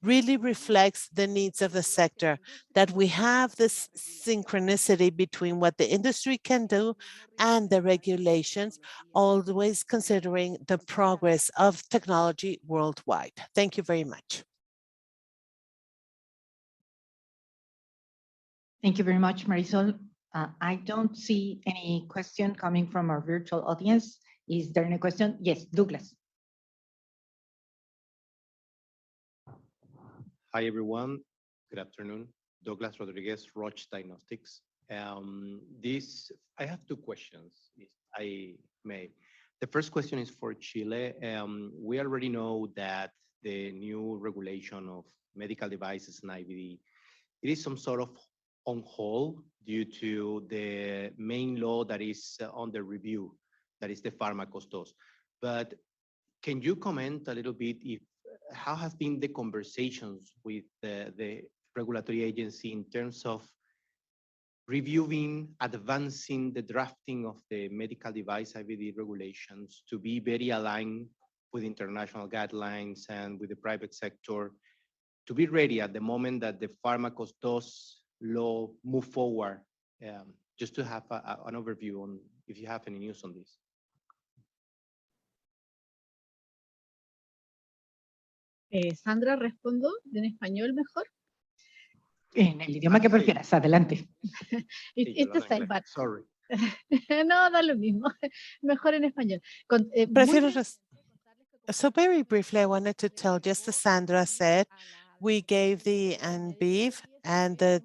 really reflects the needs of the sector, that we have this synchronicity between what the industry can do and the regulations, always considering the progress of technology worldwide. Thank you very much. Thank you very much, Marisol. I don't see any question coming from our virtual audience. Is there any question? Yes, Douglas. Hi, everyone. Good afternoon. Douglas Rodriguez, Roche Diagnostics. I have two questions, if I may. The first question is for Chile. We already know that the new regulation of medical devices and IVD, it is some sort of on hold due to the main law that is under review, that is the Pharmacostos. But can you comment a little bit if how have been the conversations with the regulatory agency in terms of reviewing, advancing the drafting of the medical device IVD regulations to be very aligned with international guidelines and with the private sector, to be ready at the moment that the Pharmacostos law move forward, just to have an overview on if you have any news on this. Sandra, respondo en español mejor. En el idioma que prefieras, adelante. It's the same, but... Sorry. No, da lo mismo. Mejor en español. So very briefly, I wanted to tell, just as Sandra said, we gave the ANBIV and the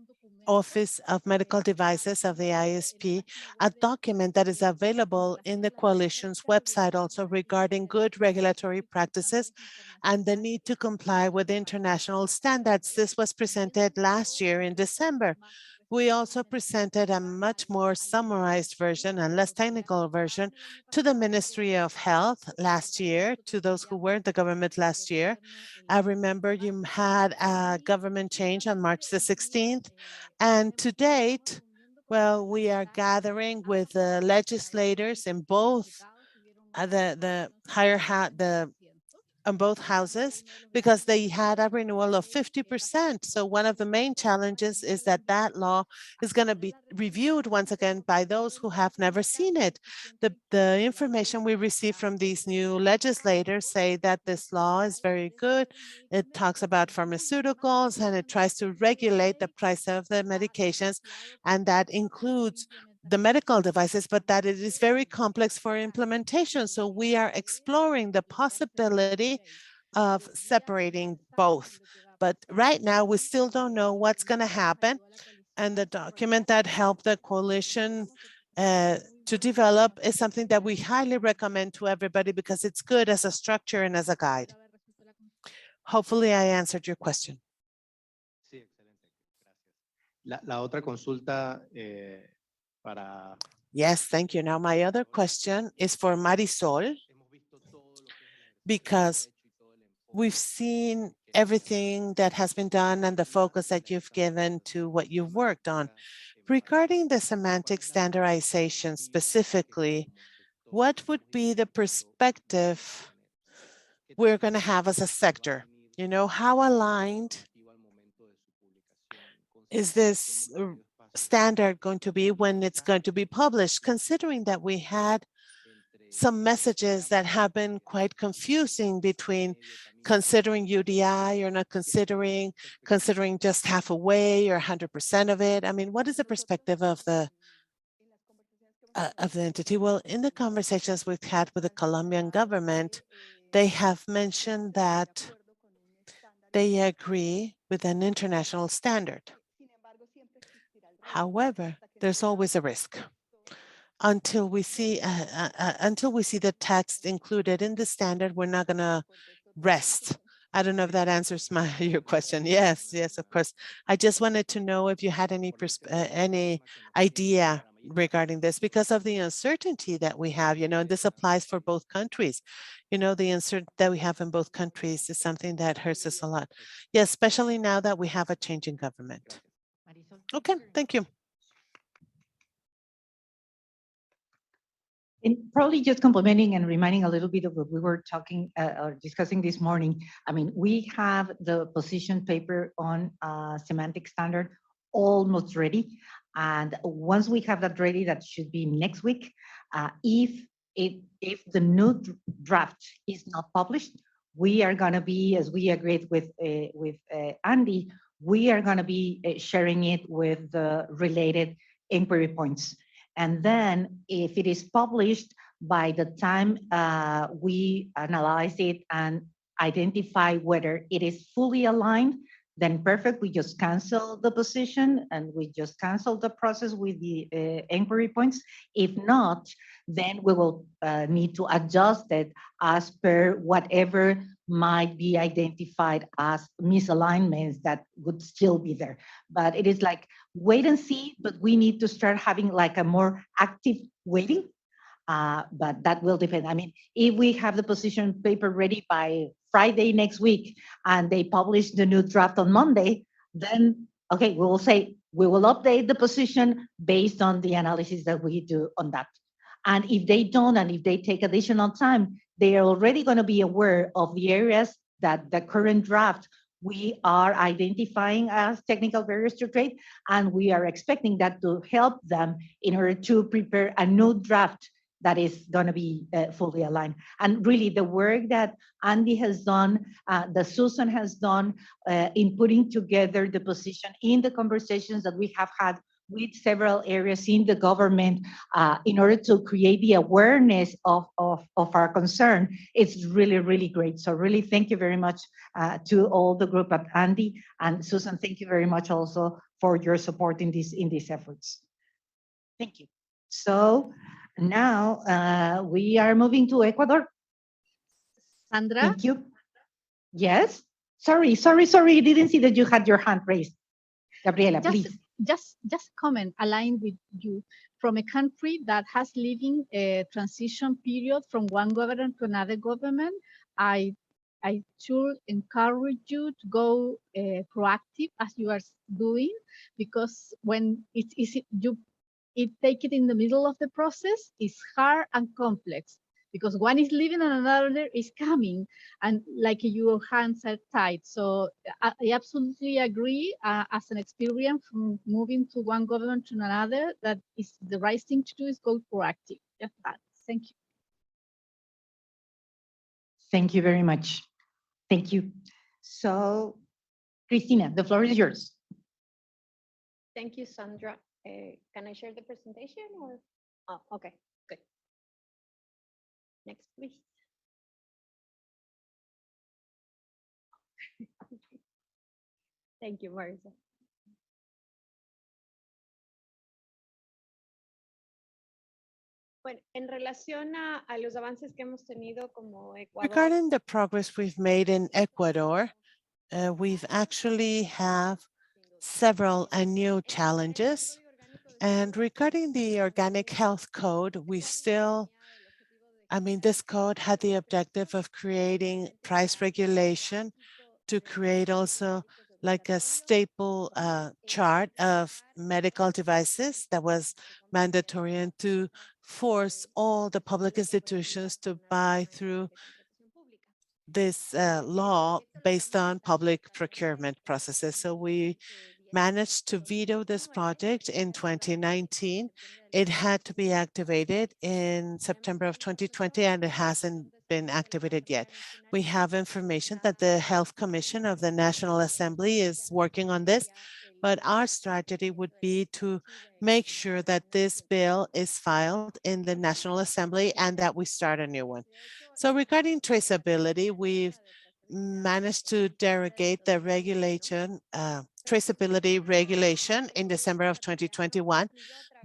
Office of Medical Devices of the ISP a document that is available in the coalition's website also regarding good regulatory practices and the need to comply with international standards. This was presented last year in December. We also presented a much more summarized version and less technical version to the Ministry of Health last year, to those who were in the government last year. I remember you had a government change on March the 16th. And to date, well, we are gathering with the legislators in both on both houses because they had a renewal of 50%. So one of the main challenges is that that law is going to be reviewed once again by those who have never seen it. The information we receive from these new legislators say that this law is very good. It talks about pharmaceuticals and it tries to regulate the price of the medications, and that includes the medical devices, but that it is very complex for implementation. So we are exploring the possibility of separating both. But right now, we still don't know what's going to happen. And the document that helped the coalition to develop is something that we highly recommend to everybody because it's good as a structure and as a guide. Hopefully, I answered your question. Sí, excelente. Gracias. La otra consulta Yes, thank you. Now, my other question is for Marisol, because we've seen everything that has been done and the focus that you've given to what you've worked on. Regarding the semantic standardization specifically, what would be the perspective we're going to have as a sector? You know, how aligned is this standard going to be when it's going to be published, considering that we had some messages that have been quite confusing between considering UDI or not considering just half away or 100% of it. I mean, what is the perspective of the entity? Well, in the conversations we've had with the Colombian government, they have mentioned that they agree with an international standard. However, there's always a risk. Until we see the text included in the standard, we're not going to rest. I don't know if that answers your question. Yes, of course. I just wanted to know if you had any idea regarding this because of the uncertainty that we have, and this applies for both countries. The uncertainty that we have in both countries is something that hurts us a lot. Yes, especially now that we have a change in government. Okay, thank you. And probably just complementing and reminding a little bit of what we were talking or discussing this morning. I mean, we have the position paper on semantic standard almost ready. And once we have that ready, that should be next week. If the new draft is not published, we are going to be, as we agreed with Andy, we are going to be sharing it with the related inquiry points. And then if it is published, by the time we analyze it and identify whether it is fully aligned, then perfect, we just cancel the position and we just cancel the process with the inquiry points. If not, then we will need to adjust it as per whatever might be identified as misalignments that would still be there. But it is like wait and see, but we need to start having like a more active waiting. But that will depend. I mean, if we have the position paper ready by Friday next week and they publish the new draft on Monday, then, okay, we will say, we will update the position based on the analysis that we do on that. And if they don't, and if they take additional time, they are already going to be aware of the areas that the current draft we are identifying as technical barriers to trade, and we are expecting that to help them in order to prepare a new draft that is going to be fully aligned. And really the work that Andy has done, that Susan has done in putting together the position in the conversations that we have had with several areas in the government in order to create the awareness of our concern, it's really, really great. So really thank you very much to all the group at Andy, and Susan, thank you very much also for your support in these efforts. Thank you. So now we are moving to Ecuador. Sandra? Thank you. Yes? Sorry. I didn't see that you had your hand raised. Gabriela, please. Just comment aligned with you from a country that has living a transition period from one government to another government. I should encourage you to go proactive as you are doing, because when it's easy, you take it in the middle of the process, it's hard and complex, because one is leaving and another is coming, and like your hands are tied. So I absolutely agree. As an experience from moving to one government to another, that is the right thing to do is go proactive. Just that. Thank you. Thank you very much. Thank you. So, Cristina, the floor is yours. Thank you, Sandra. Can I share the presentation or? Oh, okay, good. Next, please. Thank you, Marisa. Bueno, en relación a los avances que hemos tenido como Ecuador. Regarding the progress we've made in Ecuador, we've actually have several new challenges. And regarding the Organic Health Code, we still, this code had the objective of creating price regulation to create also like a staple chart of medical devices that was mandatory, and to force all the public institutions to buy through this law based on public procurement processes. So we managed to veto this project in 2019. It had to be activated in September of 2020, and it hasn't been activated yet. We have information that the Health Commission of the National Assembly is working on this, but our strategy would be to make sure that this bill is filed in the National Assembly and that we start a new one. So regarding traceability, we've managed to derogate the regulation traceability regulation in December of 2021,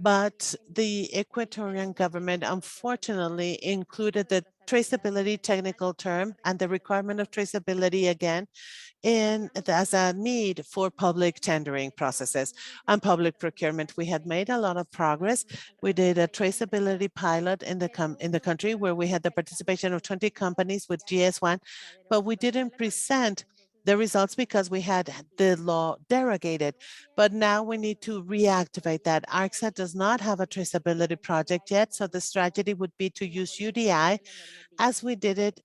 but the Ecuadorian government unfortunately included the traceability technical term and the requirement of traceability again as a need for public tendering processes and public procurement. We had made a lot of progress. We did a traceability pilot in the country where we had the participation of 20 companies with GS1, but we didn't present the results because we had the law derogated. But now we need to reactivate that. ARCSA does not have a traceability project yet, so the strategy would be to use UDI as we did it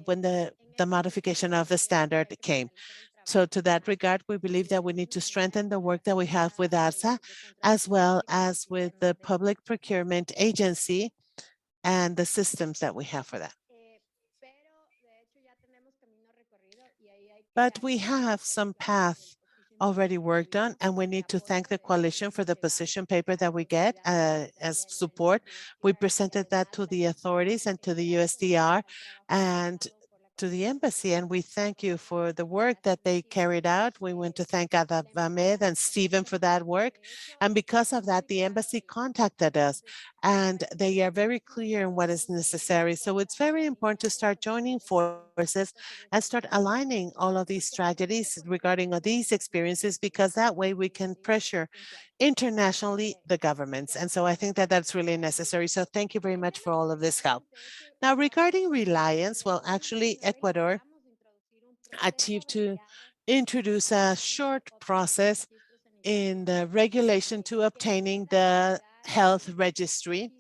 when the modification of the standard came. So to that regard, we believe that we need to strengthen the work that we have with ARSA, as well as with the public procurement agency and the systems that we have for that. But we have some path already worked on, and we need to thank the coalition for the position paper that we get as support. We presented that to the authorities and to the USDR and to the embassy, and we thank you for the work that they carried out. We want to thank Ahmed and Stephen for that work. And because of that, the embassy contacted us and they are very clear in what is necessary. So it's very important to start joining forces and start aligning all of these strategies regarding these experiences, because that way we can pressure internationally the governments. And so I think that that's really necessary. So thank you very much for all of this help. Now, regarding reliance, well, actually, Ecuador achieved to introduce a short process in the regulation to obtaining the health registry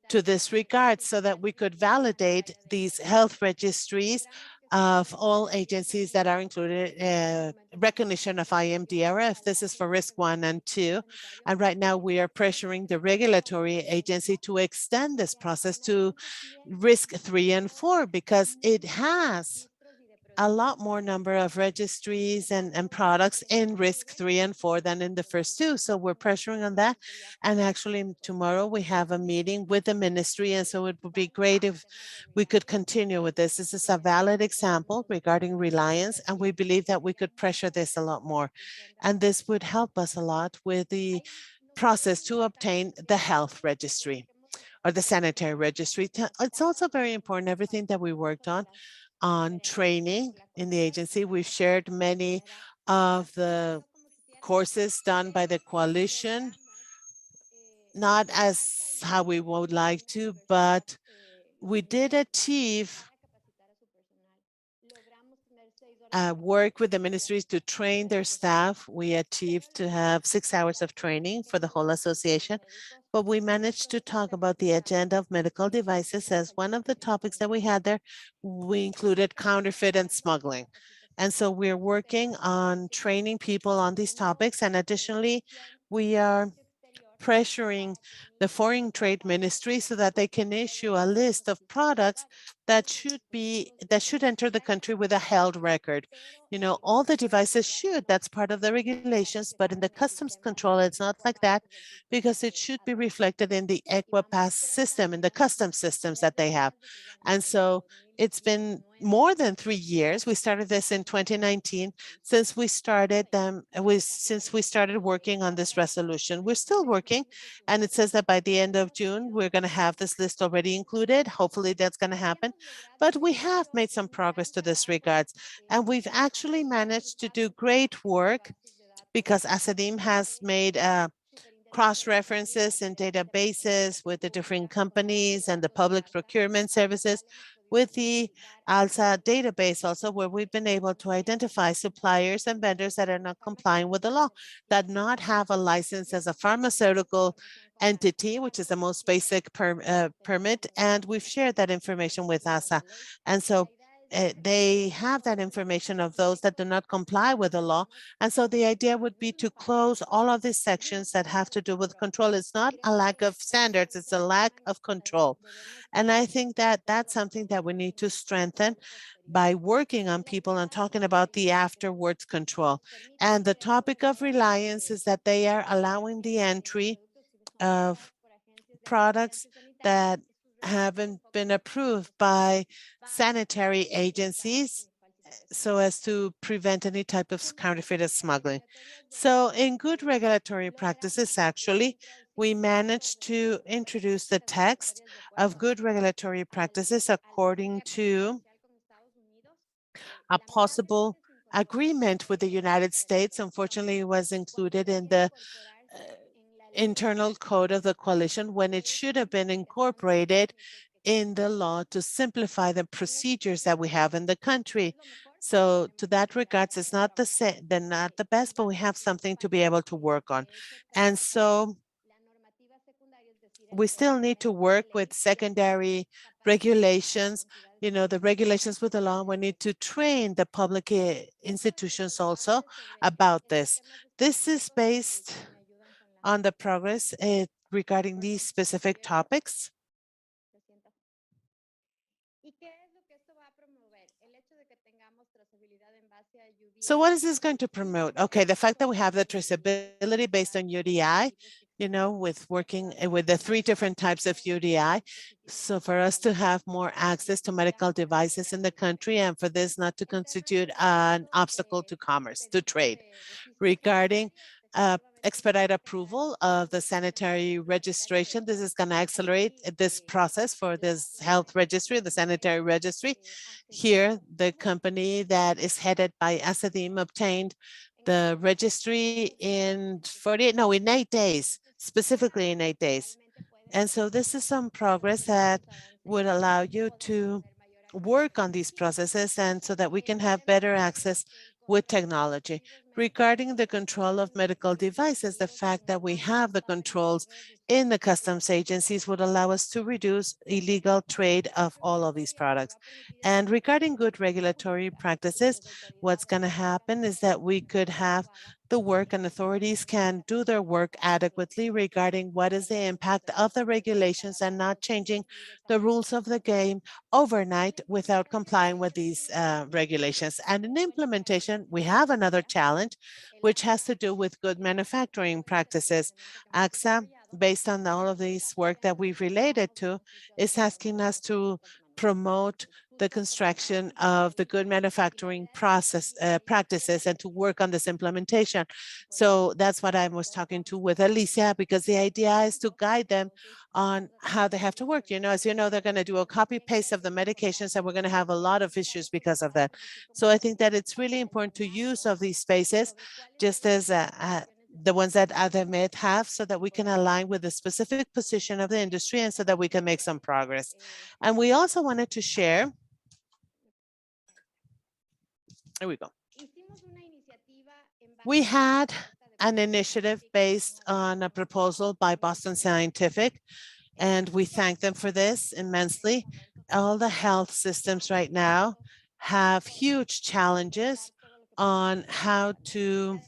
to this regard so that we could validate these health registries of all agencies that are included, recognition of IMDRF. This is for risk 1 and 2. And right now we are pressuring the regulatory agency to extend this process to risk 3 and 4 because it has a lot more number of registries and products in risk 3 and 4 than in the first 2. So we're pressuring on that. And actually tomorrow we have a meeting with the ministry. And so it would be great if we could continue with this. This is a valid example regarding reliance. And we believe that we could pressure this a lot more. And this would help us a lot with the process to obtain the health registry or the sanitary registry. It's also very important, everything that we worked on training in the agency. We've shared many of the courses done by the coalition, not as how we would like to, but we did achieve work with the ministries to train their staff. We achieved to have 6 hours of training for the whole association, but we managed to talk about the agenda of medical devices as one of the topics that we had there. We included counterfeit and smuggling. And so we're working on training people on these topics. And additionally, we are pressuring the foreign trade ministry so that they can issue a list of products that should enter the country with a held record. You know, all the devices should, that's part of the regulations, but in the customs control, it's not like that because it should be reflected in the Equipass system, in the customs systems that they have. And so it's been more than 3 years. We started this in 2019 since we started working on this resolution. We're still working, and it says that by the end of June, we're going to have this list already included. Hopefully that's going to happen. But we have made some progress to this regards, and we've actually managed to do great work because ASADIM has made cross-references and databases with the different companies and the public procurement services with the ALSA database also, where we've been able to identify suppliers and vendors that are not complying with the law, that not have a license as a pharmaceutical entity, which is the most basic permit. And we've shared that information with ASA. And so they have that information of those that do not comply with the law. And so the idea would be to close all of these sections that have to do with control. It's not a lack of standards, it's a lack of control. And I think that that's something that we need to strengthen by working on people and talking about the afterwards control. And the topic of reliance is that they are allowing the entry of products that haven't been approved by sanitary agencies so as to prevent any type of counterfeit smuggling. So in good regulatory practices, actually, we managed to introduce the text of good regulatory practices according to a possible agreement with the United States. Unfortunately, it was included in the internal code of the coalition when it should have been incorporated in the law to simplify the procedures that we have in the country. So to that regards, it's not the same, they're not the best, but we have something to be able to work on. And so we still need to work with secondary regulations, you know, the regulations with the law. We need to train the public institutions also about this. This is based on the progress regarding these specific topics. So what is this going to promote? Okay, the fact that we have the traceability based on UDI, you know, with working with the 3 different types of UDI. So for us to have more access to medical devices in the country and for this not to constitute an obstacle to commerce, to trade. Regarding expedite approval of the sanitary registration, this is going to accelerate this process for this health registry, the sanitary registry. Here, the company that is headed by Asadim obtained the registry in 48, no, in 8 days, specifically in 8 days. And so this is some progress that would allow you to work on these processes and so that we can have better access with technology. Regarding the control of medical devices, the fact that we have the controls in the customs agencies would allow us to reduce illegal trade of all of these products. And regarding good regulatory practices, what's going to happen is that we could have the work and authorities can do their work adequately regarding what is the impact of the regulations and not changing the rules of the game overnight without complying with these regulations. And in implementation, we have another challenge, which has to do with good manufacturing practices. AXA, based on all of this work that we've related to, is asking us to promote the construction of the good manufacturing process practices and to work on this implementation. So that's what I was talking to with Alicia, because the idea is to guide them on how they have to work. You know, as you know, they're going to do a copy paste of the medications and we're going to have a lot of issues because of that. So I think that it's really important to use of these spaces just as the ones that ADEMED have so that we can align with the specific position of the industry and so that we can make some progress. And we also wanted to share, here we go. We had an initiative based on a proposal by Boston Scientific, and we thank them for this immensely. All the health systems right now have huge challenges on how to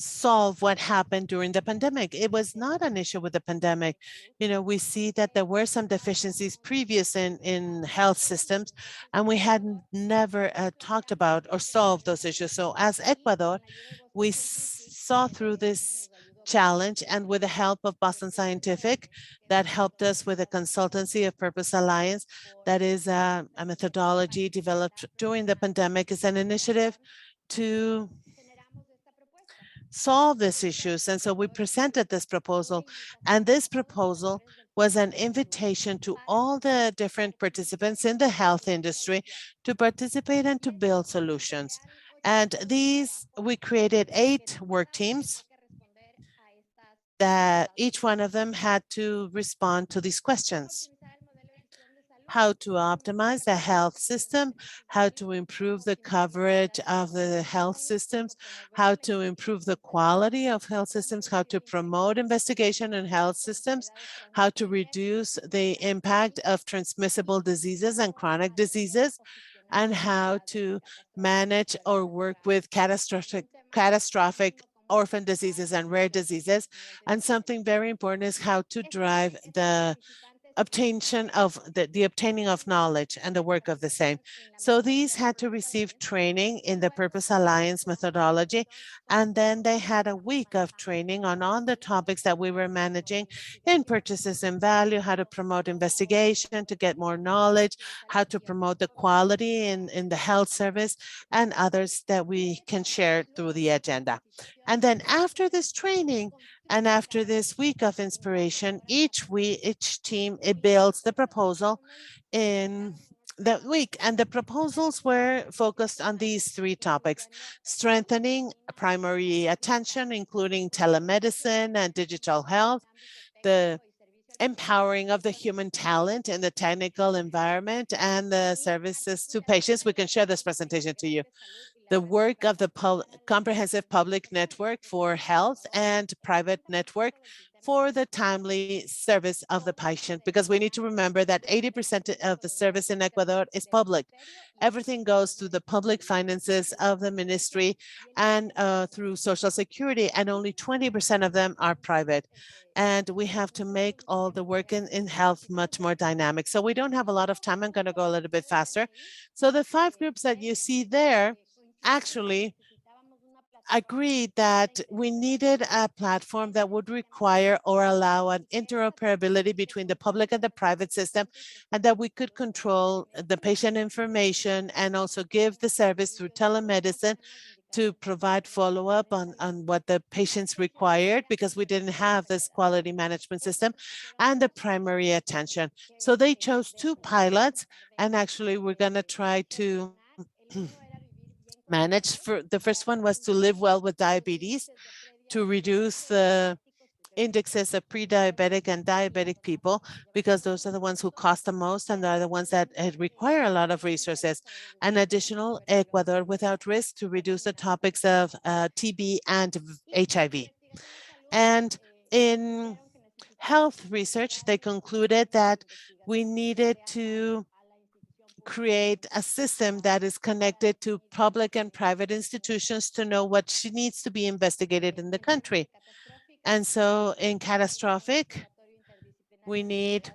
solve what happened during the pandemic. It was not an issue with the pandemic. You know, we see that there were some deficiencies previous in health systems, and we had never talked about or solved those issues. So as Ecuador, we saw through this challenge and with the help of Boston Scientific that helped us with a consultancy of Purpose Alliance, that is a methodology developed during the pandemic, is an initiative to solve these issues. And so we presented this proposal, and this proposal was an invitation to all the different participants in the health industry to participate and to build solutions. And these, we created 8 work teams that each one of them had to respond to these questions. How to optimize the health system, how to improve the coverage of the health systems, how to improve the quality of health systems, how to promote investigation in health systems, how to reduce the impact of transmissible diseases and chronic diseases, and how to manage or work with catastrophic orphan diseases and rare diseases. And something very important is how to drive the obtainment of the obtaining of knowledge and the work of the same. So these had to receive training in the Purpose Alliance methodology, and then they had a week of training on the topics that we were managing in purchases and value, how to promote investigation to get more knowledge, how to promote the quality in the health service, and others that we can share through the agenda. And then after this training, and after this week of inspiration, each team, it builds the proposal in that week. And the proposals were focused on these three topics: strengthening primary attention, including telemedicine and digital health, the empowering of the human talent in the technical environment, and the services to patients. We can share this presentation to you. The work of the comprehensive public network for health and private network for the timely service of the patient, because we need to remember that 80% of the service in Ecuador is public. Everything goes through the public finances of the ministry and through Social Security, and only 20% of them are private. And we have to make all the work in health much more dynamic. So we don't have a lot of time. I'm going to go a little bit faster. So the 5 groups that you see there actually agreed that we needed a platform that would require or allow an interoperability between the public and the private system, and that we could control the patient information and also give the service through telemedicine to provide follow-up on what the patients required, because we didn't have this quality management system, and the primary attention. So they chose 2 pilots, and actually we're going to try to manage. For the first one was to live well with diabetes, to reduce the indexes of pre-diabetic and diabetic people, because those are the ones who cost the most and are the ones that require a lot of resources. An additional Ecuador without risk, to reduce the topics of TB and HIV. And in health research, they concluded that we needed to create a system that is connected to public and private institutions to know what needs to be investigated in the country. And so in catastrophic, we need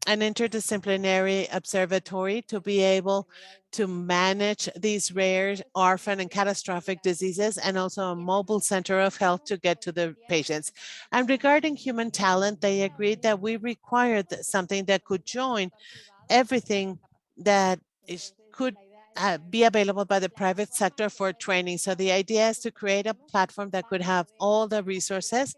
an interdisciplinary observatory to be able to manage these rare, orphan, and catastrophic diseases, and also a mobile center of health to get to the patients. And regarding human talent, they agreed that we required something that could join everything that could be available by the private sector for training. So the idea is to create a platform that could have all the resources,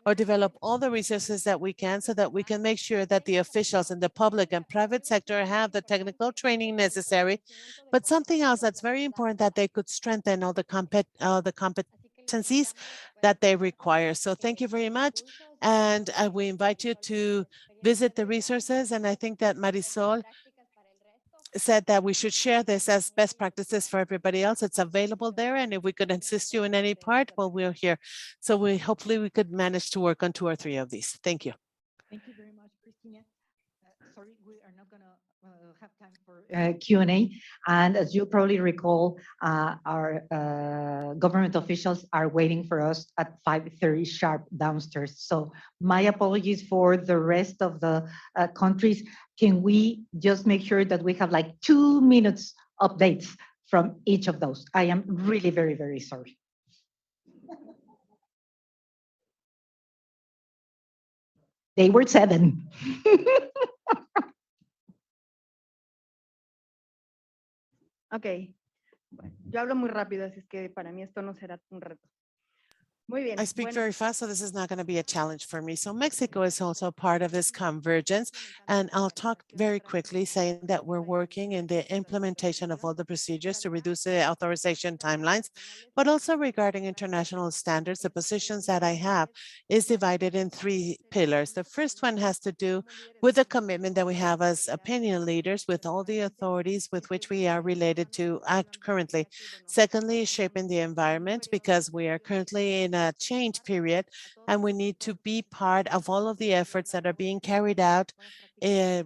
or develop all the resources that we can, so that we can make sure that the officials in the public and private sector have the technical training necessary. But something else that's very important, that they could strengthen all the competencies that they require. So thank you very much. And we invite you to visit the resources. And I think that Marisol said that we should share this as best practices for everybody else. It's available there. And if we could assist you in any part, well, we're here. So hopefully we could manage to work on 2 or 3 of these. Thank you. Thank you very much, Cristina. Sorry, we are not going to have time for Q&A. And as you probably recall, our government officials are waiting for us at 5:30 sharp downstairs. So my apologies for the rest of the countries. Can we just make sure that we have like 2 minutes updates from each of those? I am really very, very sorry. They were 7. Ok, bueno, yo hablo muy rápido, así es que para mí esto no será un reto. Muy bien. I speak very fast, so this is not going to be a challenge for me. So Mexico is also part of this convergence, and I'll talk very quickly, saying that we're working in the implementation of all the procedures to reduce the authorization timelines, but also regarding international standards. The positions that I have is divided in 3 pillars. The first one has to do with the commitment that we have as opinion leaders with all the authorities with which we are related to act currently. Secondly, shaping the environment, because we are currently in a change period, and we need to be part of all of the efforts that are being carried out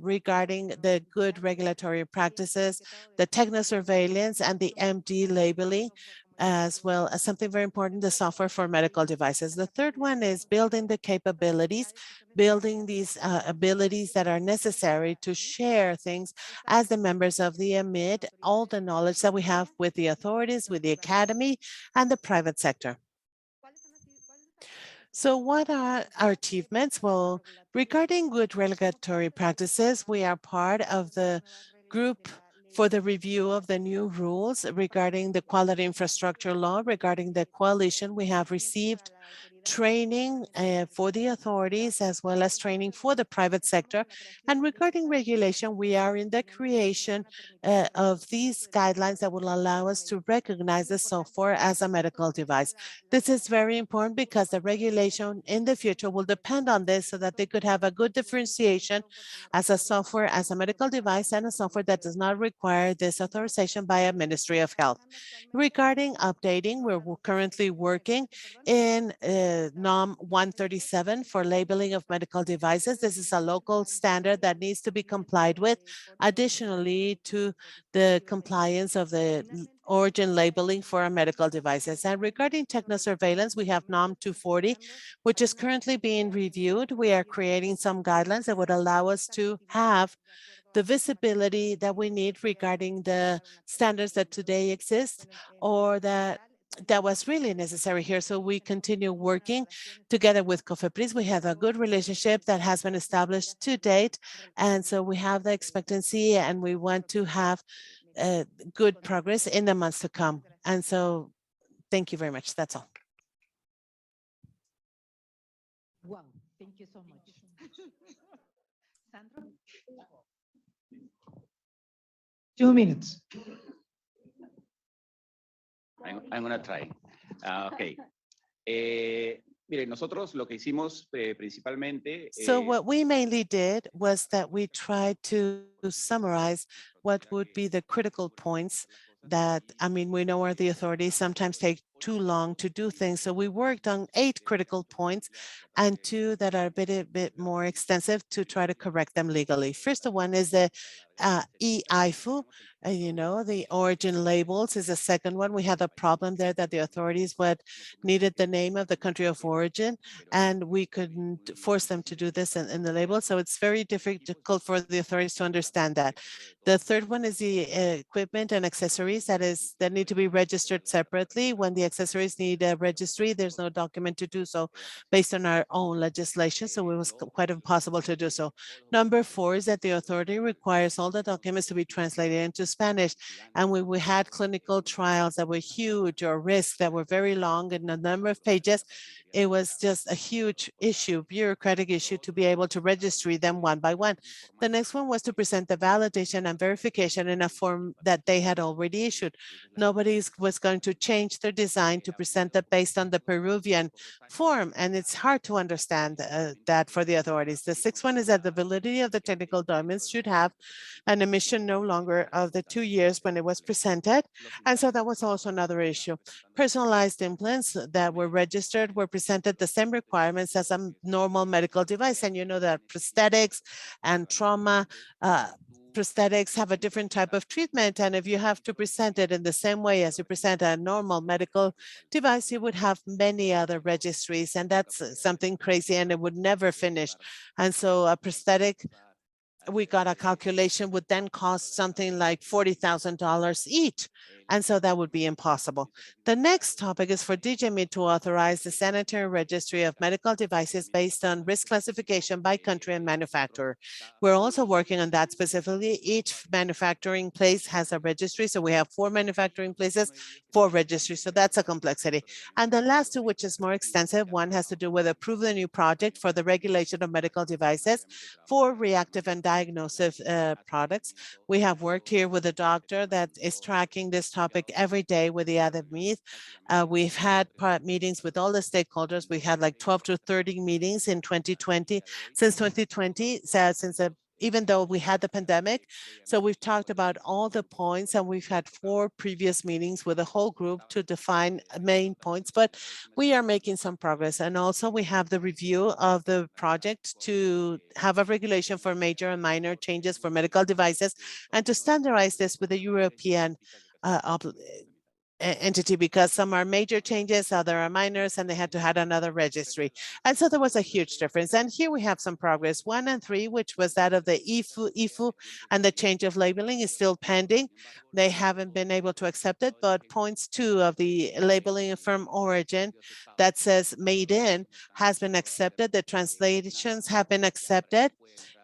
regarding the good regulatory practices, the techno-surveillance, and the MD labeling, as well as something very important, the software for medical devices. The third one is building the capabilities, building these abilities that are necessary to share things as the members of the AMID, all the knowledge that we have with the authorities, with the academy, and the private sector. So what are our achievements? Well, regarding good regulatory practices, we are part of the group for the review of the new rules regarding the quality infrastructure law. Regarding the coalition, we have received training for the authorities as well as training for the private sector. And regarding regulation, we are in the creation of these guidelines that will allow us to recognize the software as a medical device. This is very important because the regulation in the future will depend on this so that they could have a good differentiation as a software, as a medical device, and a software that does not require this authorization by a Ministry of Health. Regarding updating, we're currently working in NOM 137 for labeling of medical devices. This is a local standard that needs to be complied with, additionally to the compliance of the origin labeling for our medical devices. And regarding technosurveillance, we have NOM 240, which is currently being reviewed. We are creating some guidelines that would allow us to have the visibility that we need regarding the standards that today exist or that was really necessary here. So we continue working together with COFEPRIS. We have a good relationship that has been established to date. And so we have the expectancy and we want to have good progress in the months to come. And so thank you very much. That's all. Wow, thank you so much. Sandra? 2 minutes. I'm gonna try. Okay. Mire, nosotros lo que hicimos principalmente. So what we mainly did was that we tried to summarize what would be the critical points that, I mean, we know where the authorities sometimes take too long to do things. So we worked on 8 critical points and 2 that are a bit more extensive to try to correct them legally. First one is the EIFU, you know, the origin labels is a second one. We had a problem there that the authorities needed the name of the country of origin, and we couldn't force them to do this in the label. So it's very difficult for the authorities to understand that. The third one is the equipment and accessories that need to be registered separately. When the accessories need a registry, there's no document to do so based on our own legislation. So it was quite impossible to do so. Number 4 is that the authority requires all the documents to be translated into Spanish. And when we had clinical trials that were huge or risks that were very long and a number of pages, it was just a huge issue, bureaucratic issue to be able to register them one by one. The next one was to present the validation and verification in a form that they had already issued. Nobody was going to change their design to present it based on the Peruvian form. And it's hard to understand that for the authorities. The sixth one is that the validity of the technical documents should have an emission no longer of the 2 years when it was presented. And so that was also another issue. Personalized implants that were registered were presented the same requirements as a normal medical device. And you know that prosthetics and trauma prosthetics have a different type of treatment. And if you have to present it in the same way as you present a normal medical device, you would have many other registries. And that's something crazy and it would never finish. And so a prosthetic, we got a calculation, would then cost something like $40,000 each. And so that would be impossible. The next topic is for DGMIT to authorize the sanitary registry of medical devices based on risk classification by country and manufacturer. We're also working on that specifically. Each manufacturing place has a registry. So we have 4 manufacturing places, 4 registries. So that's a complexity. And the last 2, which is more extensive, one has to do with approve the new project for the regulation of medical devices for reactive and diagnostic products. We have worked here with a doctor that is tracking this topic every day with the other meet. We've had meetings with all the stakeholders. We had like 12 to 30 meetings in 2020, since 2020, even though we had the pandemic. So we've talked about all the points and we've had 4 previous meetings with the whole group to define main points, but we are making some progress. And also we have the review of the project to have a regulation for major and minor changes for medical devices and to standardize this with the European entity because some are major changes, other are minors, and they had to add another registry. And so there was a huge difference. And here we have some progress. 1 and 3, which was that of the IFU, and the change of labeling is still pending. They haven't been able to accept it, but points 2 of the labeling from origin that says made in has been accepted. The translations have been accepted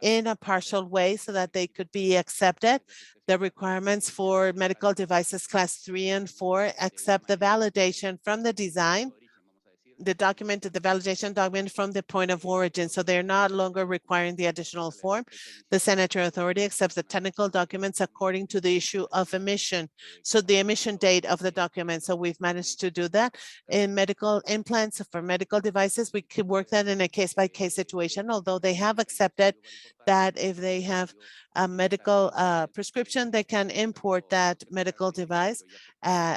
in a partial way so that they could be accepted. The requirements for medical devices class 3 and 4 accept the validation from the design, the validation document from the point of origin. So they're not longer requiring the additional form. The sanitary authority accepts the technical documents according to the issue of emission. So the emission date of the document. So we've managed to do that. In medical implants for medical devices, we could work that in a case-by-case situation, although they have accepted that if they have a medical prescription, they can import that medical device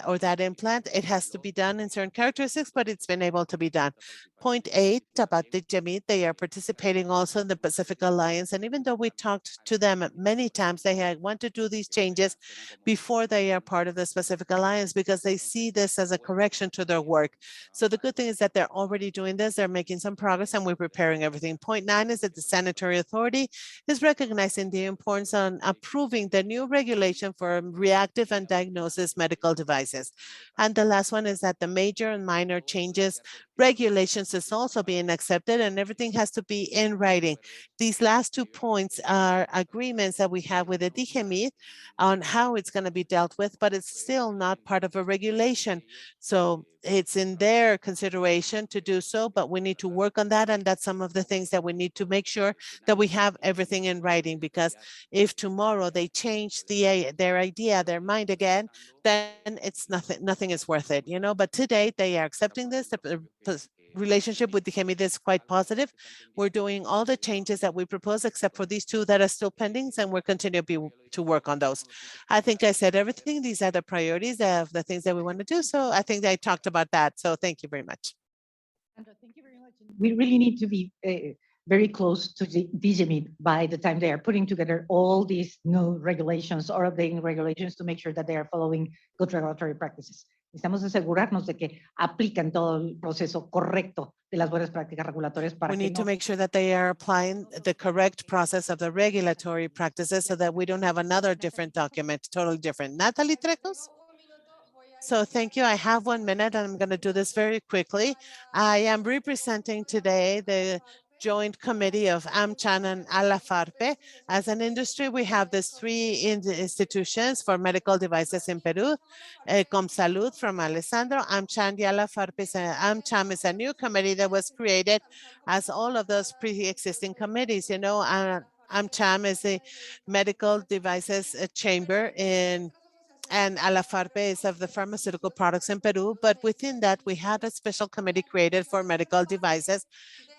or that implant. It has to be done in certain characteristics, but it's been able to be done. Point 8 about the Jamit, they are participating also in the Pacific Alliance. And even though we talked to them many times, they want to do these changes before they are part of the Pacific Alliance because they see this as a correction to their work. So the good thing is that they're already doing this, they're making some progress, and we're preparing everything. Point 9 is that the sanitary authority is recognizing the importance on approving the new regulation for reactive and diagnosis medical devices. And the last one is that the major and minor changes regulations is also being accepted, and everything has to be in writing. These last 2 points are agreements that we have with the DGMIT on how it's going to be dealt with, but it's still not part of a regulation. So it's in their consideration to do so, but we need to work on that. And that's some of the things that we need to make sure that we have everything in writing, because if tomorrow they change their idea, their mind again, then it's nothing is worth it, you know. But today they are accepting this. The relationship with the DGMIT is quite positive. We're doing all the changes that we propose, except for these 2 that are still pending, and we're continuing to work on those. I think I said everything. These are the priorities of the things that we want to do. So I think I talked about that. So thank you very much. Sandra, thank you very much. We really need to be very close to the DGMIT by the time they are putting together all these new regulations or updating regulations to make sure that they are following good regulatory practices. Necesitamos asegurarnos de que aplican todo el proceso correcto de las buenas prácticas regulatorias para We que need to no make sure that they are applying the correct process of the regulatory practices so that we don't have another different document, totally different. Natalie Trejos? So thank you. I have 1 minute and I'm going to do this very quickly. I am representing today the Joint Committee of AmCham and AlaFarpe. As an industry, we have these 3 institutions for medical devices in Peru. ComSalud from Alessandro, AmCham y AlaFarpe. AmCham is a new committee that was created as all of those pre-existing committees. You know, AmCham is a medical devices chamber and AlaFarpe is of the pharmaceutical products in Peru. But within that, we had a special committee created for medical devices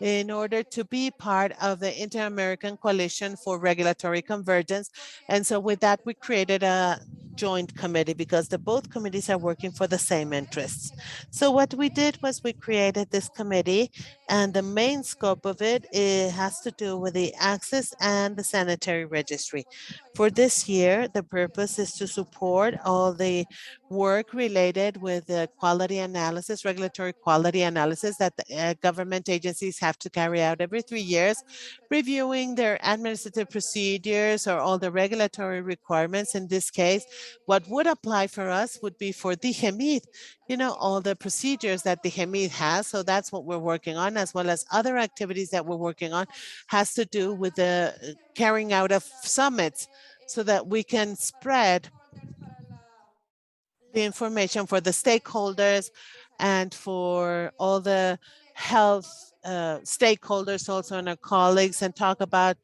in order to be part of the Inter-American Coalition for Regulatory Convergence. And so with that, we created a joint committee because both committees are working for the same interests. So what we did was we created this committee, and the main scope of it has to do with the access and the sanitary registry. For this year, the purpose is to support all the work related with the quality analysis, regulatory quality analysis that the, government agencies have to carry out every 3 years, reviewing their administrative procedures or all the regulatory requirements. In this case, what would apply for us would be for DGMIT, you know, all the procedures that DGMIT has. So that's what we're working on, as well as other activities that we're working on, has to do with the carrying out of summits so that we can spread the information for the stakeholders and for all the health stakeholders also and our colleagues, and talk about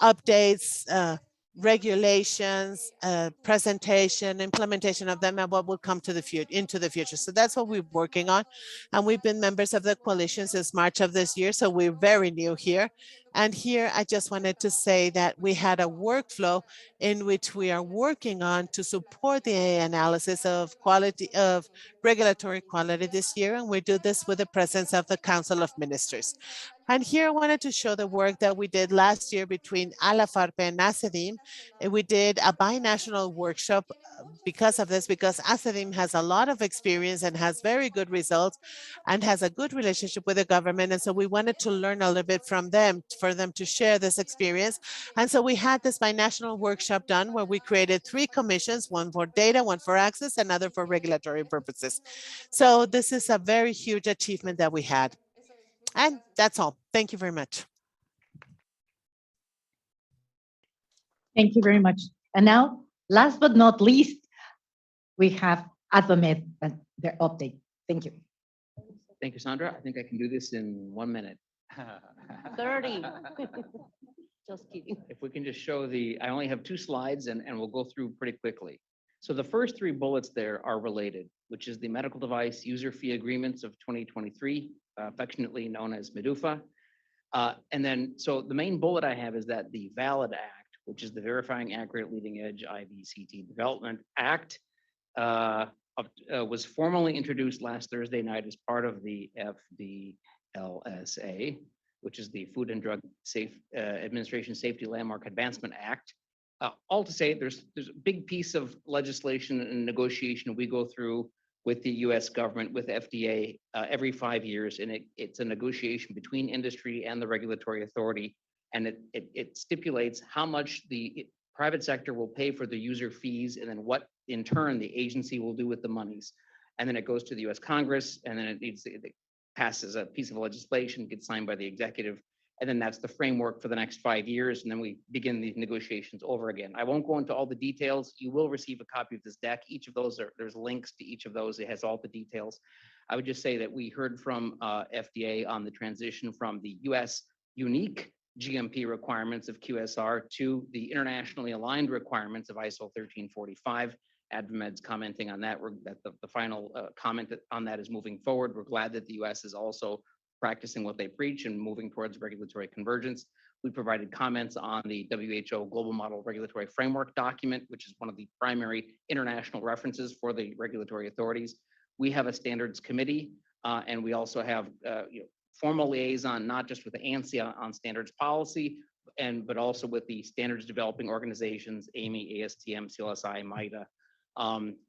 updates, regulations, presentation, implementation of them, and what will come to the into the future. So that's what we're working on. And we've been members of the coalition since March of this year. So we're very new here. And here I just wanted to say that we had a workflow in which we are working on to support the analysis of quality of regulatory quality this year. And we do this with the presence of the Council of Ministers. And here I wanted to show the work that we did last year between ALAFARPE and ACEDIM. And we did a binational workshop because of this, because ACEDIM has a lot of experience and has very good results and has a good relationship with the government. And so we wanted to learn a little bit from them for them to share this experience. And so we had this binational workshop done where we created 3 commissions, one for data, one for access, another for regulatory purposes. So this is a very huge achievement that we had. And that's all. Thank you very much. Thank you very much. And now, last but not least, we have AdvaMed and their update. Thank you. Thank you, Sandra. I think I can do this in 1 minute. 30. Just kidding. If we can just show I only have 2 slides and we'll go through pretty quickly. So the first 3 bullets there are related, which is the medical device user fee agreements of 2023, affectionately known as MEDUFA. And then, so the main bullet I have is that the VALID Act, which is the Verifying Accurate Leading Edge IVCT Development Act, was formally introduced last Thursday night as part of the FDLSA, which is the Food and Drug Administration Safety Landmark Advancement Act. All to say, there's a big piece of legislation and negotiation we go through with the U.S. government, with FDA, every 5 years, and it's a negotiation between industry and the regulatory authority, and it stipulates how much the private sector will pay for the user fees, and then what, in turn, the agency will do with the monies. And then it goes to the U.S. Congress, and then it passes a piece of legislation, gets signed by the executive, and then that's the framework for the next 5 years, and then we begin these negotiations over again. I won't go into all the details. You will receive a copy of this deck. Each of those, there's links to each of those. It has all the details. I would just say that we heard from FDA on the transition from the US unique GMP requirements of QSR to the internationally aligned requirements of ISO 13485. AdvaMed's commenting on that. The final comment on that is moving forward. We're glad that the US is also practicing what they preach and moving towards regulatory convergence. We provided comments on the WHO Global Model Regulatory Framework document, which is one of the primary international references for the regulatory authorities. We have a standards committee, and we also have formal liaison, not just with the ANSI on standards policy, but also with the standards developing organizations, AMI, ASTM, CLSI, MITA.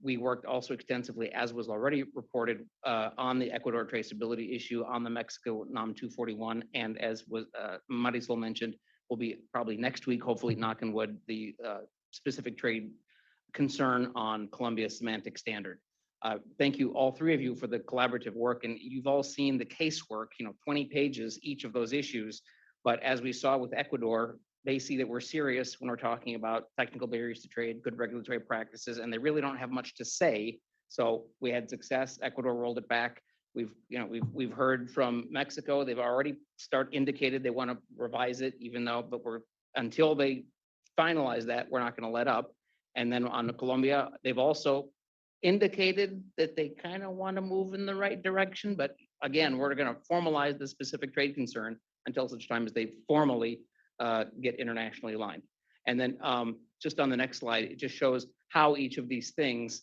We worked also extensively, as was already reported, on the Ecuador traceability issue, on the Mexico NOM 241, and as was Marisol mentioned, will be probably next week, hopefully, knock on wood, the specific trade concern on Colombia's semantic standard. Thank you, all 3 of you, for the collaborative work, and you've all seen the casework, 20 pages, each of those issues, but as we saw with Ecuador, they see that we're serious when we're talking about technical barriers to trade, good regulatory practices, and they really don't have much to say. So we had success. Ecuador rolled it back. We've heard from Mexico. They've already indicated they want to revise it, but until they finalize that, we're not going to let up. And then on Colombia, they've also indicated that they kind of want to move in the right direction. But again, we're going to formalize the specific trade concern until such time as they formally get internationally aligned. And then just on the next slide, it just shows how each of these things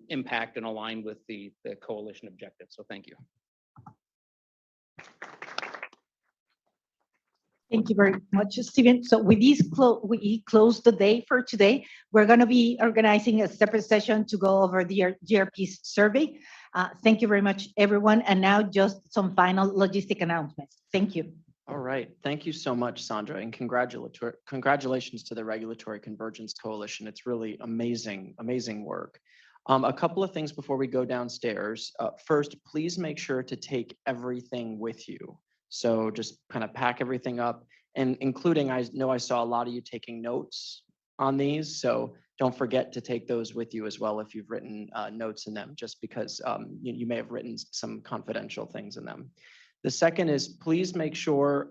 impact and align with the coalition objectives. So thank you. Thank you very much, Stephen. So with these, we close the day for today. We're going to be organizing a separate session to go over the GRP survey. Thank you very much, everyone. And now just some final logistic announcements. Thank you. All right. Thank you so much, Sandra, and congratulations to the Regulatory Convergence Coalition. It's really amazing, amazing work. A couple of things before we go downstairs. First, please make sure to take everything with you. So just kind of pack everything up, and including, I know I saw a lot of you taking notes on these, so don't forget to take those with you as well if you've written notes in them, just because you may have written some confidential things in them. The second is, please make sure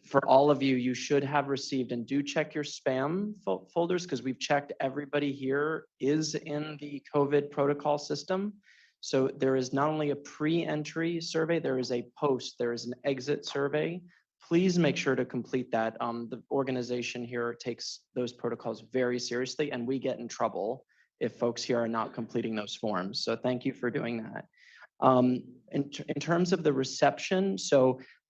for all of you, you should have received, and do check your spam folders, because we've checked everybody here is in the COVID protocol system. So there is not only a pre-entry survey, there is a post, there is an exit survey. please make sure to complete that. The organization here takes those protocols very seriously, and we get in trouble if folks here are not completing those forms. So thank you for doing that. In terms of the reception,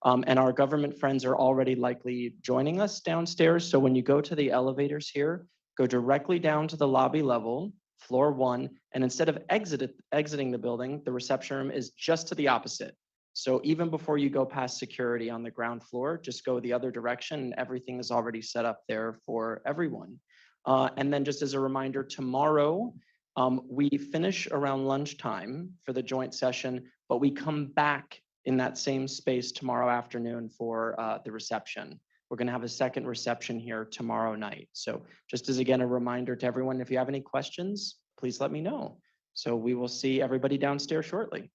and our government friends are already likely joining us downstairs. So when you go to the elevators here, go directly down to the lobby level, floor 1, and instead of exiting the building, the reception room is just to the opposite. So even before you go past security on the ground floor, just go the other direction and everything is already set up there for everyone. And then just as a reminder, tomorrow, we finish around lunchtime for the joint session, but we come back in that same space tomorrow afternoon for the reception. We're going to have a second reception here tomorrow night. So just as again, a reminder to everyone, if you have any questions, please let me know. So we will see everybody downstairs shortly.